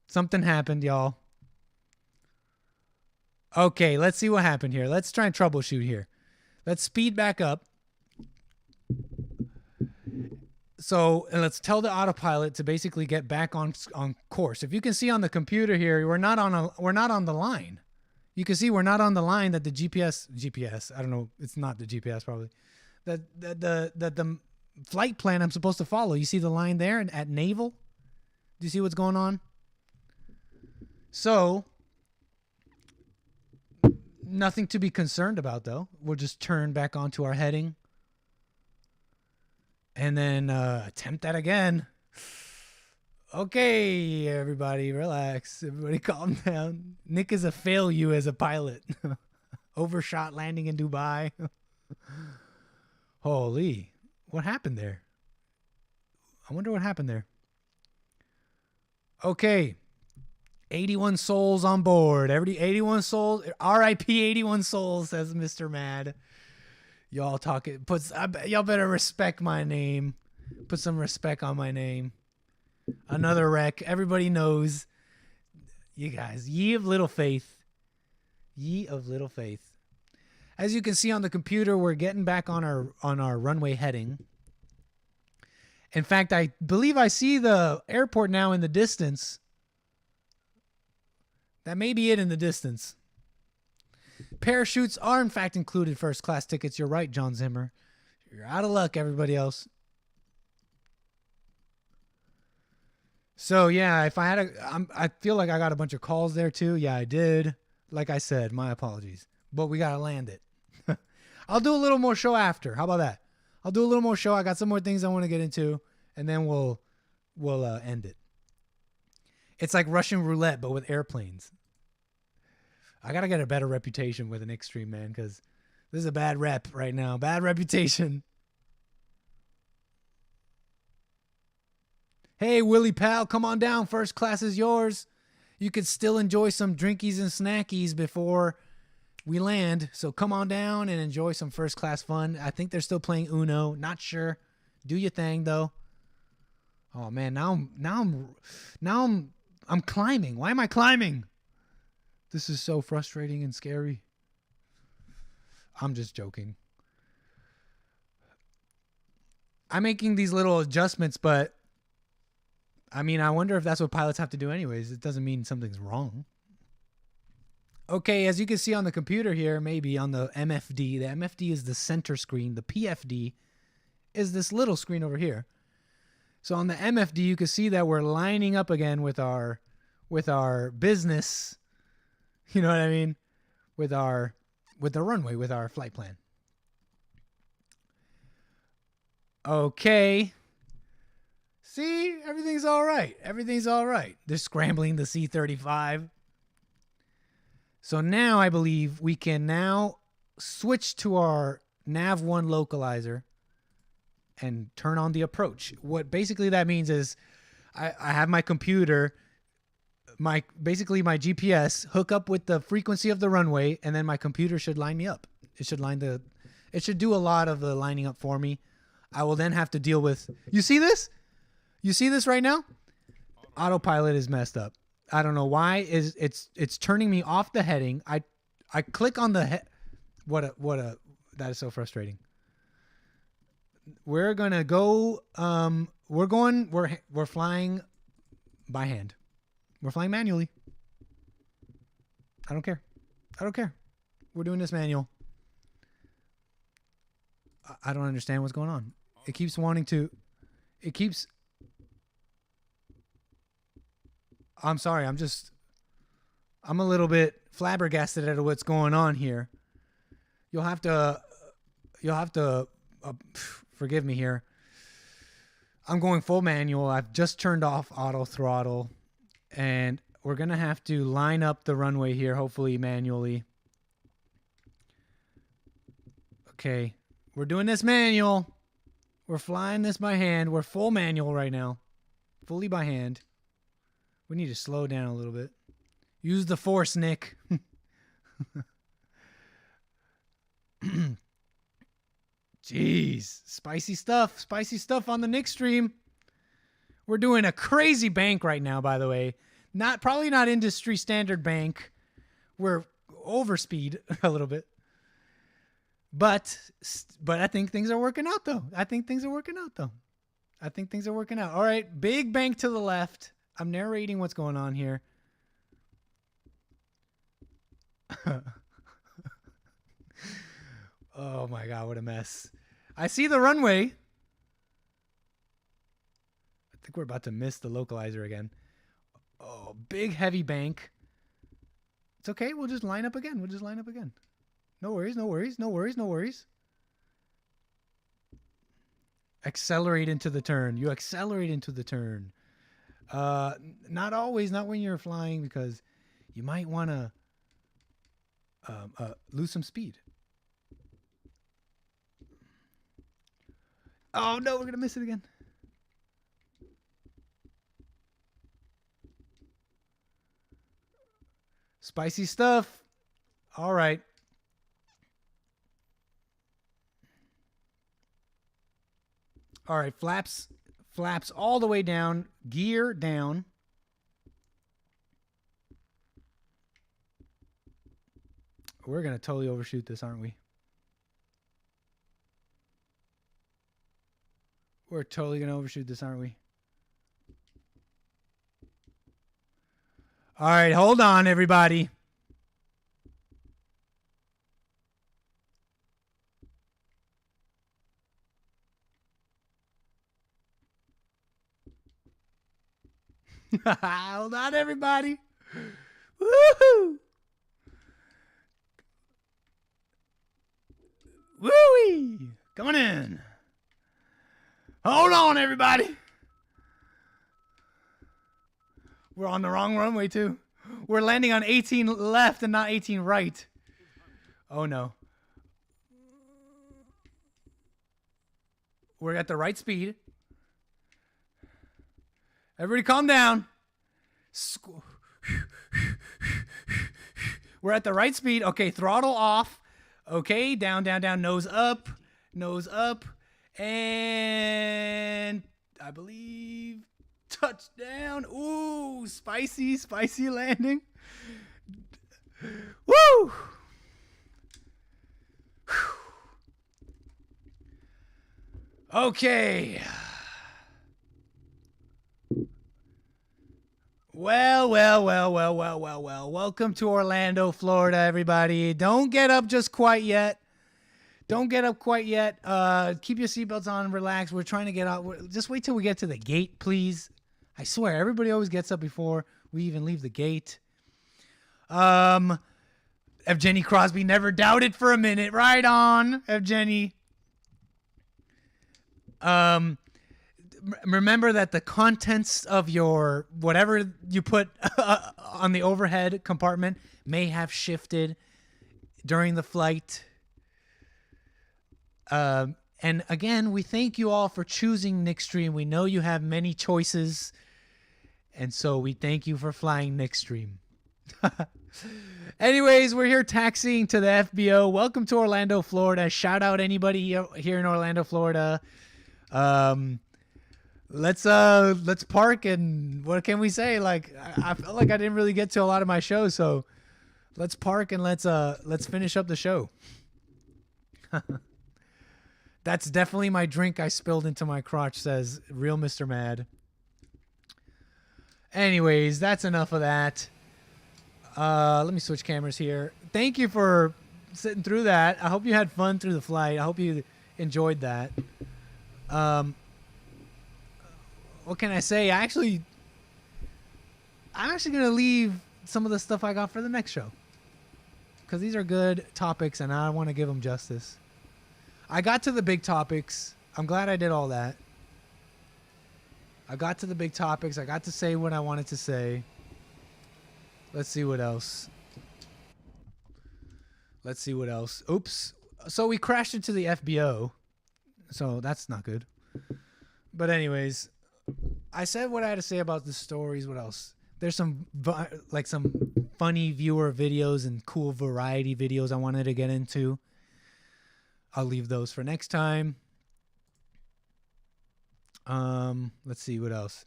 Something happened, y'all. Okay, let's see what happened here. Let's try and troubleshoot here. Let's speed back up. So, and let's tell the autopilot to basically get back on course. If you can see on the computer here, we're not on the line. You can see we're not on the line that the GPS, I don't know, it's not the GPS probably. That the flight plan I'm supposed to follow. You see the line there at Naval? Do you see what's going on? So, nothing to be concerned about though. We'll just turn back onto our heading. And then attempt that again. Okay, everybody, relax. Everybody calm down. Nick is a fail you as a pilot. Overshot landing in Dubai. Holy. What happened there? I wonder what happened there. Okay. 81 souls on board. 81 souls. RIP 81 souls, says Mr. Mad. Y'all talking. Y'all better respect my name. Put some respect on my name. Another wreck. Everybody knows. You guys. Ye of little faith. Ye of little faith. As you can see on the computer, we're getting back on our runway heading. In fact, I believe I see the airport now in the distance. That may be it in the distance. Parachutes are in fact included first class tickets. You're right, John Zimmer. You're out of luck, everybody else. So yeah, if I had I feel like I got a bunch of calls there too. Yeah, I did. Like I said, my apologies. But we gotta land it. I'll do a little more show after. How about that? I'll do a little more show. I got some more things I want to get into, and then we'll end it. It's like Russian roulette, but with airplanes. I gotta get a better reputation with an nickstream, man, because this is a bad rep right now. Bad reputation. Hey, Willie Pal, come on down. First class is yours. You could still enjoy some drinkies and snackies before we land. So come on down and enjoy some first class fun. I think they're still playing Uno. Not sure. Do your thing though. Oh man, now I'm climbing. Why am I climbing? This is so frustrating and scary. I'm just joking. I'm making these little adjustments, but I mean, I wonder if that's what pilots have to do anyways. It doesn't mean something's wrong. Okay, as you can see on the computer here, maybe on the MFD. The MFD is the center screen. The PFD is this little screen over here. So on the MFD, you can see that we're lining up again with our business. You know what I mean? With the runway, with our flight plan. Okay. See, everything's all right. Everything's all right. They're scrambling the C-35. So now I believe we can now switch to our nav1 localizer and turn on the approach. What basically that means is I have my computer, basically my GPS hook up with the frequency of the runway, and then my computer should line me up. It should do a lot of the lining up for me. I will then have to deal with, you see this? You see this right now? Autopilot is messed up. I don't know why. It's turning me off the heading. I click on the that is so frustrating. We're gonna go. We're flying by hand. We're flying manually. I don't care. I don't care. We're doing this manual. I don't understand what's going on. It keeps wanting to. It keeps. I'm sorry. I'm a little bit flabbergasted at what's going on here. You'll have to forgive me here. I'm going full manual. I've just turned off auto throttle, and we're going to have to line up the runway here, hopefully manually. Okay, we're doing this manual. We're flying this by hand. We're full manual right now. Fully by hand. We need to slow down a little bit. Use the force, Nick. Jeez. Spicy stuff on the Nick stream. We're doing a crazy bank right now, by the way. Probably not industry standard bank. We're overspeed a little bit. But I think things are working out, though. I think things are working out. All right, big bank to the left. I'm narrating what's going on here. Oh, my God, what a mess. I see the runway. I think we're about to miss the localizer again. Oh, big, heavy bank. It's okay. We'll just line up again. No worries. Accelerate into the turn. You accelerate into the turn. Not always, not when you're flying, because you might want to lose some speed. Oh, no, we're going to miss it again. Spicy stuff. All right. All right, flaps all the way down, gear down. We're going to totally overshoot this, aren't we? We're totally going to overshoot this, aren't we? All right, hold on, everybody. Hold on, everybody. Woohoo! Woo-wee! Coming in. Hold on, everybody. We're on the wrong runway, too. We're landing on 18 left and not 18 right. Oh, no. We're at the right speed. Everybody calm down. We're at the right speed. Okay, throttle off. Okay, down, down, down. Nose up. Nose up. And I believe touchdown. Ooh, spicy landing. Woo! Okay. Well. Welcome to Orlando, Florida, everybody. Don't get up just quite yet. Keep your seatbelts on. Relax. We're trying to get out. Just wait till we get to the gate, please. I swear, everybody always gets up before we even leave the gate. Evgeny Crosby never doubted for a minute. Right on, Evgeny. Remember that the contents of your whatever you put on the overhead compartment may have shifted during the flight. And again, we thank you all for choosing nickstream. We know you have many choices, and so we thank you for flying nickstream. Anyways, we're here taxiing to the FBO. Welcome to Orlando, Florida. Shout out anybody here in Orlando, Florida. Let's park, and what can we say? Like, I felt like I didn't really get to a lot of my shows, so let's park and let's finish up the show. That's definitely my drink I spilled into my crotch, says Real Mr. Mad. Anyways, that's enough of that. Let me switch cameras here. Thank you for sitting through that. I hope you had fun through the flight. I hope you enjoyed that. What can I say? I'm actually going to leave some of the stuff I got for the next show, because these are good topics and I want to give them justice. I got to the big topics. I'm glad I did all that. I got to the big topics. I got to say what I wanted to say. Let's see what else. Let's see what else. Oops. So we crashed into the FBO. So that's not good. But anyways, I said what I had to say about the stories. What else? There's some funny viewer videos and cool variety videos I wanted to get into. I'll leave those for next time. Let's see what else.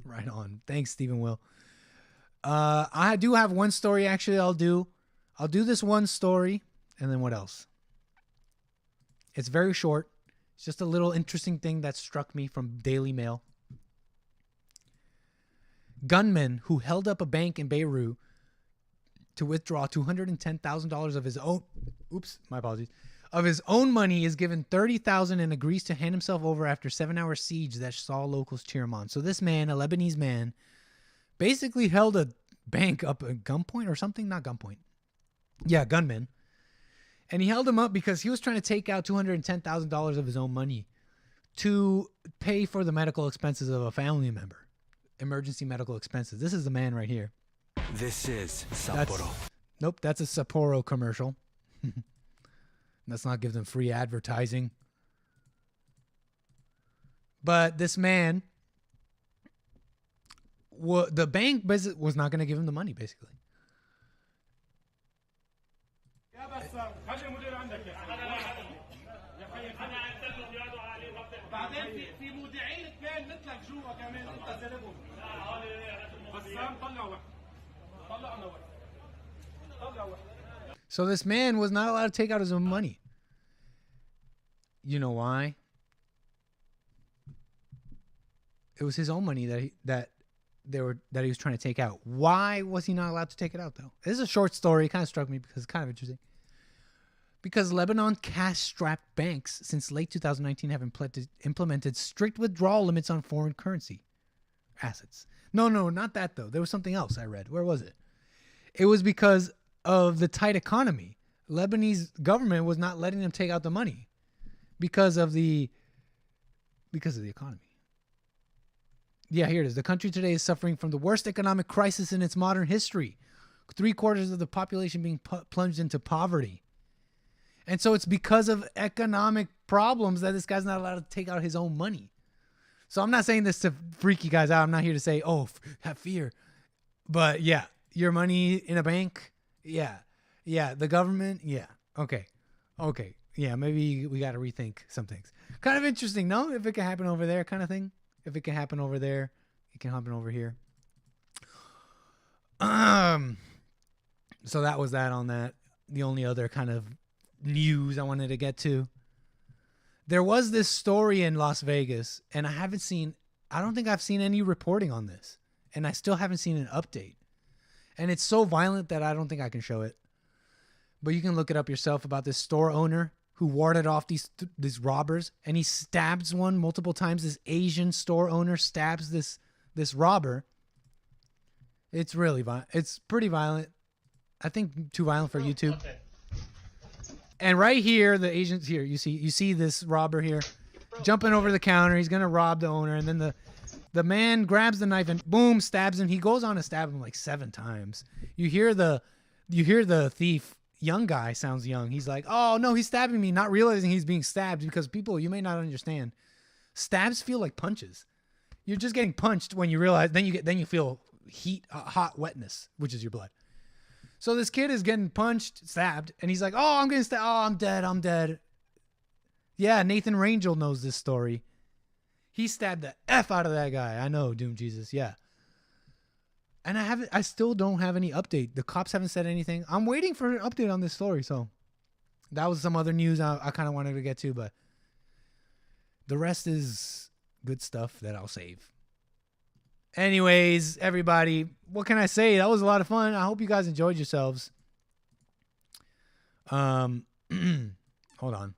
Right on. Thanks, Stephen Will. I do have one story actually I'll do this one story, and then what else? It's very short. It's just a little interesting thing that struck me from Daily Mail. Gunman who held up a bank in Beirut to withdraw $210,000 of his own, of his own money is given $30,000 and agrees to hand himself over after 7-hour siege that saw locals cheer him on. So this man, a Lebanese man, basically held a bank up at gunpoint or something. Not gunpoint. Yeah, gunman. And he held him up because he was trying to take out $210,000 of his own money to pay for the medical expenses of a family member. Emergency medical expenses. This is the man right here. This is Sapporo. Nope, that's a Sapporo commercial. Let's not give them free advertising. But this man, the bank was not going to give him the money, basically. So this man was not allowed to take out his own money. You know why? It was his own money that he was trying to take out. Why was he not allowed to take it out, though? This is a short story. It kind of struck me because it's kind of interesting. Because Lebanon cash-strapped banks since late 2019 have implemented strict withdrawal limits on foreign currency assets. No, not that, though. There was something else I read. Where was it? It was because of the tight economy. Lebanese government was not letting them take out the money because of the economy. Yeah, here it is. The country today is suffering from the worst economic crisis in its modern history. 3/4 of the population being plunged into poverty. And so it's because of economic problems that this guy's not allowed to take out his own money. So I'm not saying this to freak you guys out. I'm not here to say, oh, have fear. But yeah, your money in a bank. Yeah. The government. Yeah. Okay. Yeah. Maybe we got to rethink some things. Kind of interesting. No, if it can happen over there kind of thing. If it can happen over there, it can happen over here. So that was that on that. The only other kind of news I wanted to get to. There was this story in Las Vegas, and I don't think I've seen any reporting on this, and I still haven't seen an update. And it's so violent that I don't think I can show it. But you can look it up yourself about this store owner who warded off these robbers, and he stabs one multiple times. This Asian store owner stabs this robber. It's really violent. It's pretty violent. I think too violent for YouTube. Okay. And right here, the agent's here. You see this robber here jumping over the counter. He's gonna rob the owner, and then the man grabs the knife and boom, stabs him. He goes on to stab him like 7 times. You hear the thief, young guy, sounds young. He's like, "Oh no, he's stabbing me," not realizing he's being stabbed because people, you may not understand, stabs feel like punches. You're just getting punched when you realize. Then you feel heat, hot wetness, which is your blood. So this kid is getting punched, stabbed, and he's like, "Oh, I'm getting stabbed. Oh, I'm dead." Yeah, Nathan Rangel knows this story. He stabbed the F out of that guy. I know, Doom Jesus. Yeah. And I still don't have any update. The cops haven't said anything. I'm waiting for an update on this story. So that was some other news I kind of wanted to get to, but the rest is good stuff that I'll save. Anyways, everybody, what can I say? That was a lot of fun. I hope you guys enjoyed yourselves. Hold on.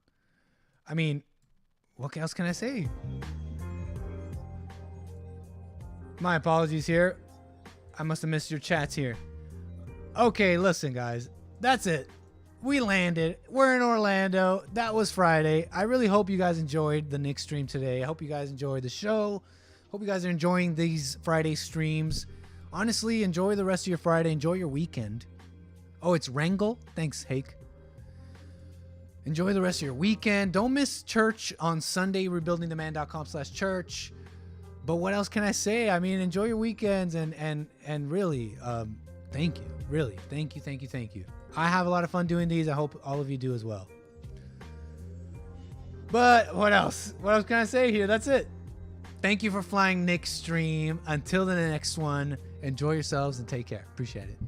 I mean, what else can I say? My apologies here. I must have missed your chats here. Okay, listen, guys. That's it. we landed. We're in Orlando. That was Friday. I really hope you guys enjoyed the Nick stream today. I hope you guys enjoyed the show. Hope you guys are enjoying these Friday streams. Honestly, enjoy the rest of your Friday. Enjoy your weekend. Oh, it's Wrangle. Thanks, Heche. Enjoy the rest of your weekend. Don't miss church on Sunday, rebuildingtheman.com/church. But what else can I say? I mean, enjoy your weekends and really, thank you. Really, thank you. I have a lot of fun doing these. I hope all of you do as well. But what else? What else can I say here? That's it. Thank you for flying Nick stream. Until the next one, enjoy yourselves and take care. Appreciate it.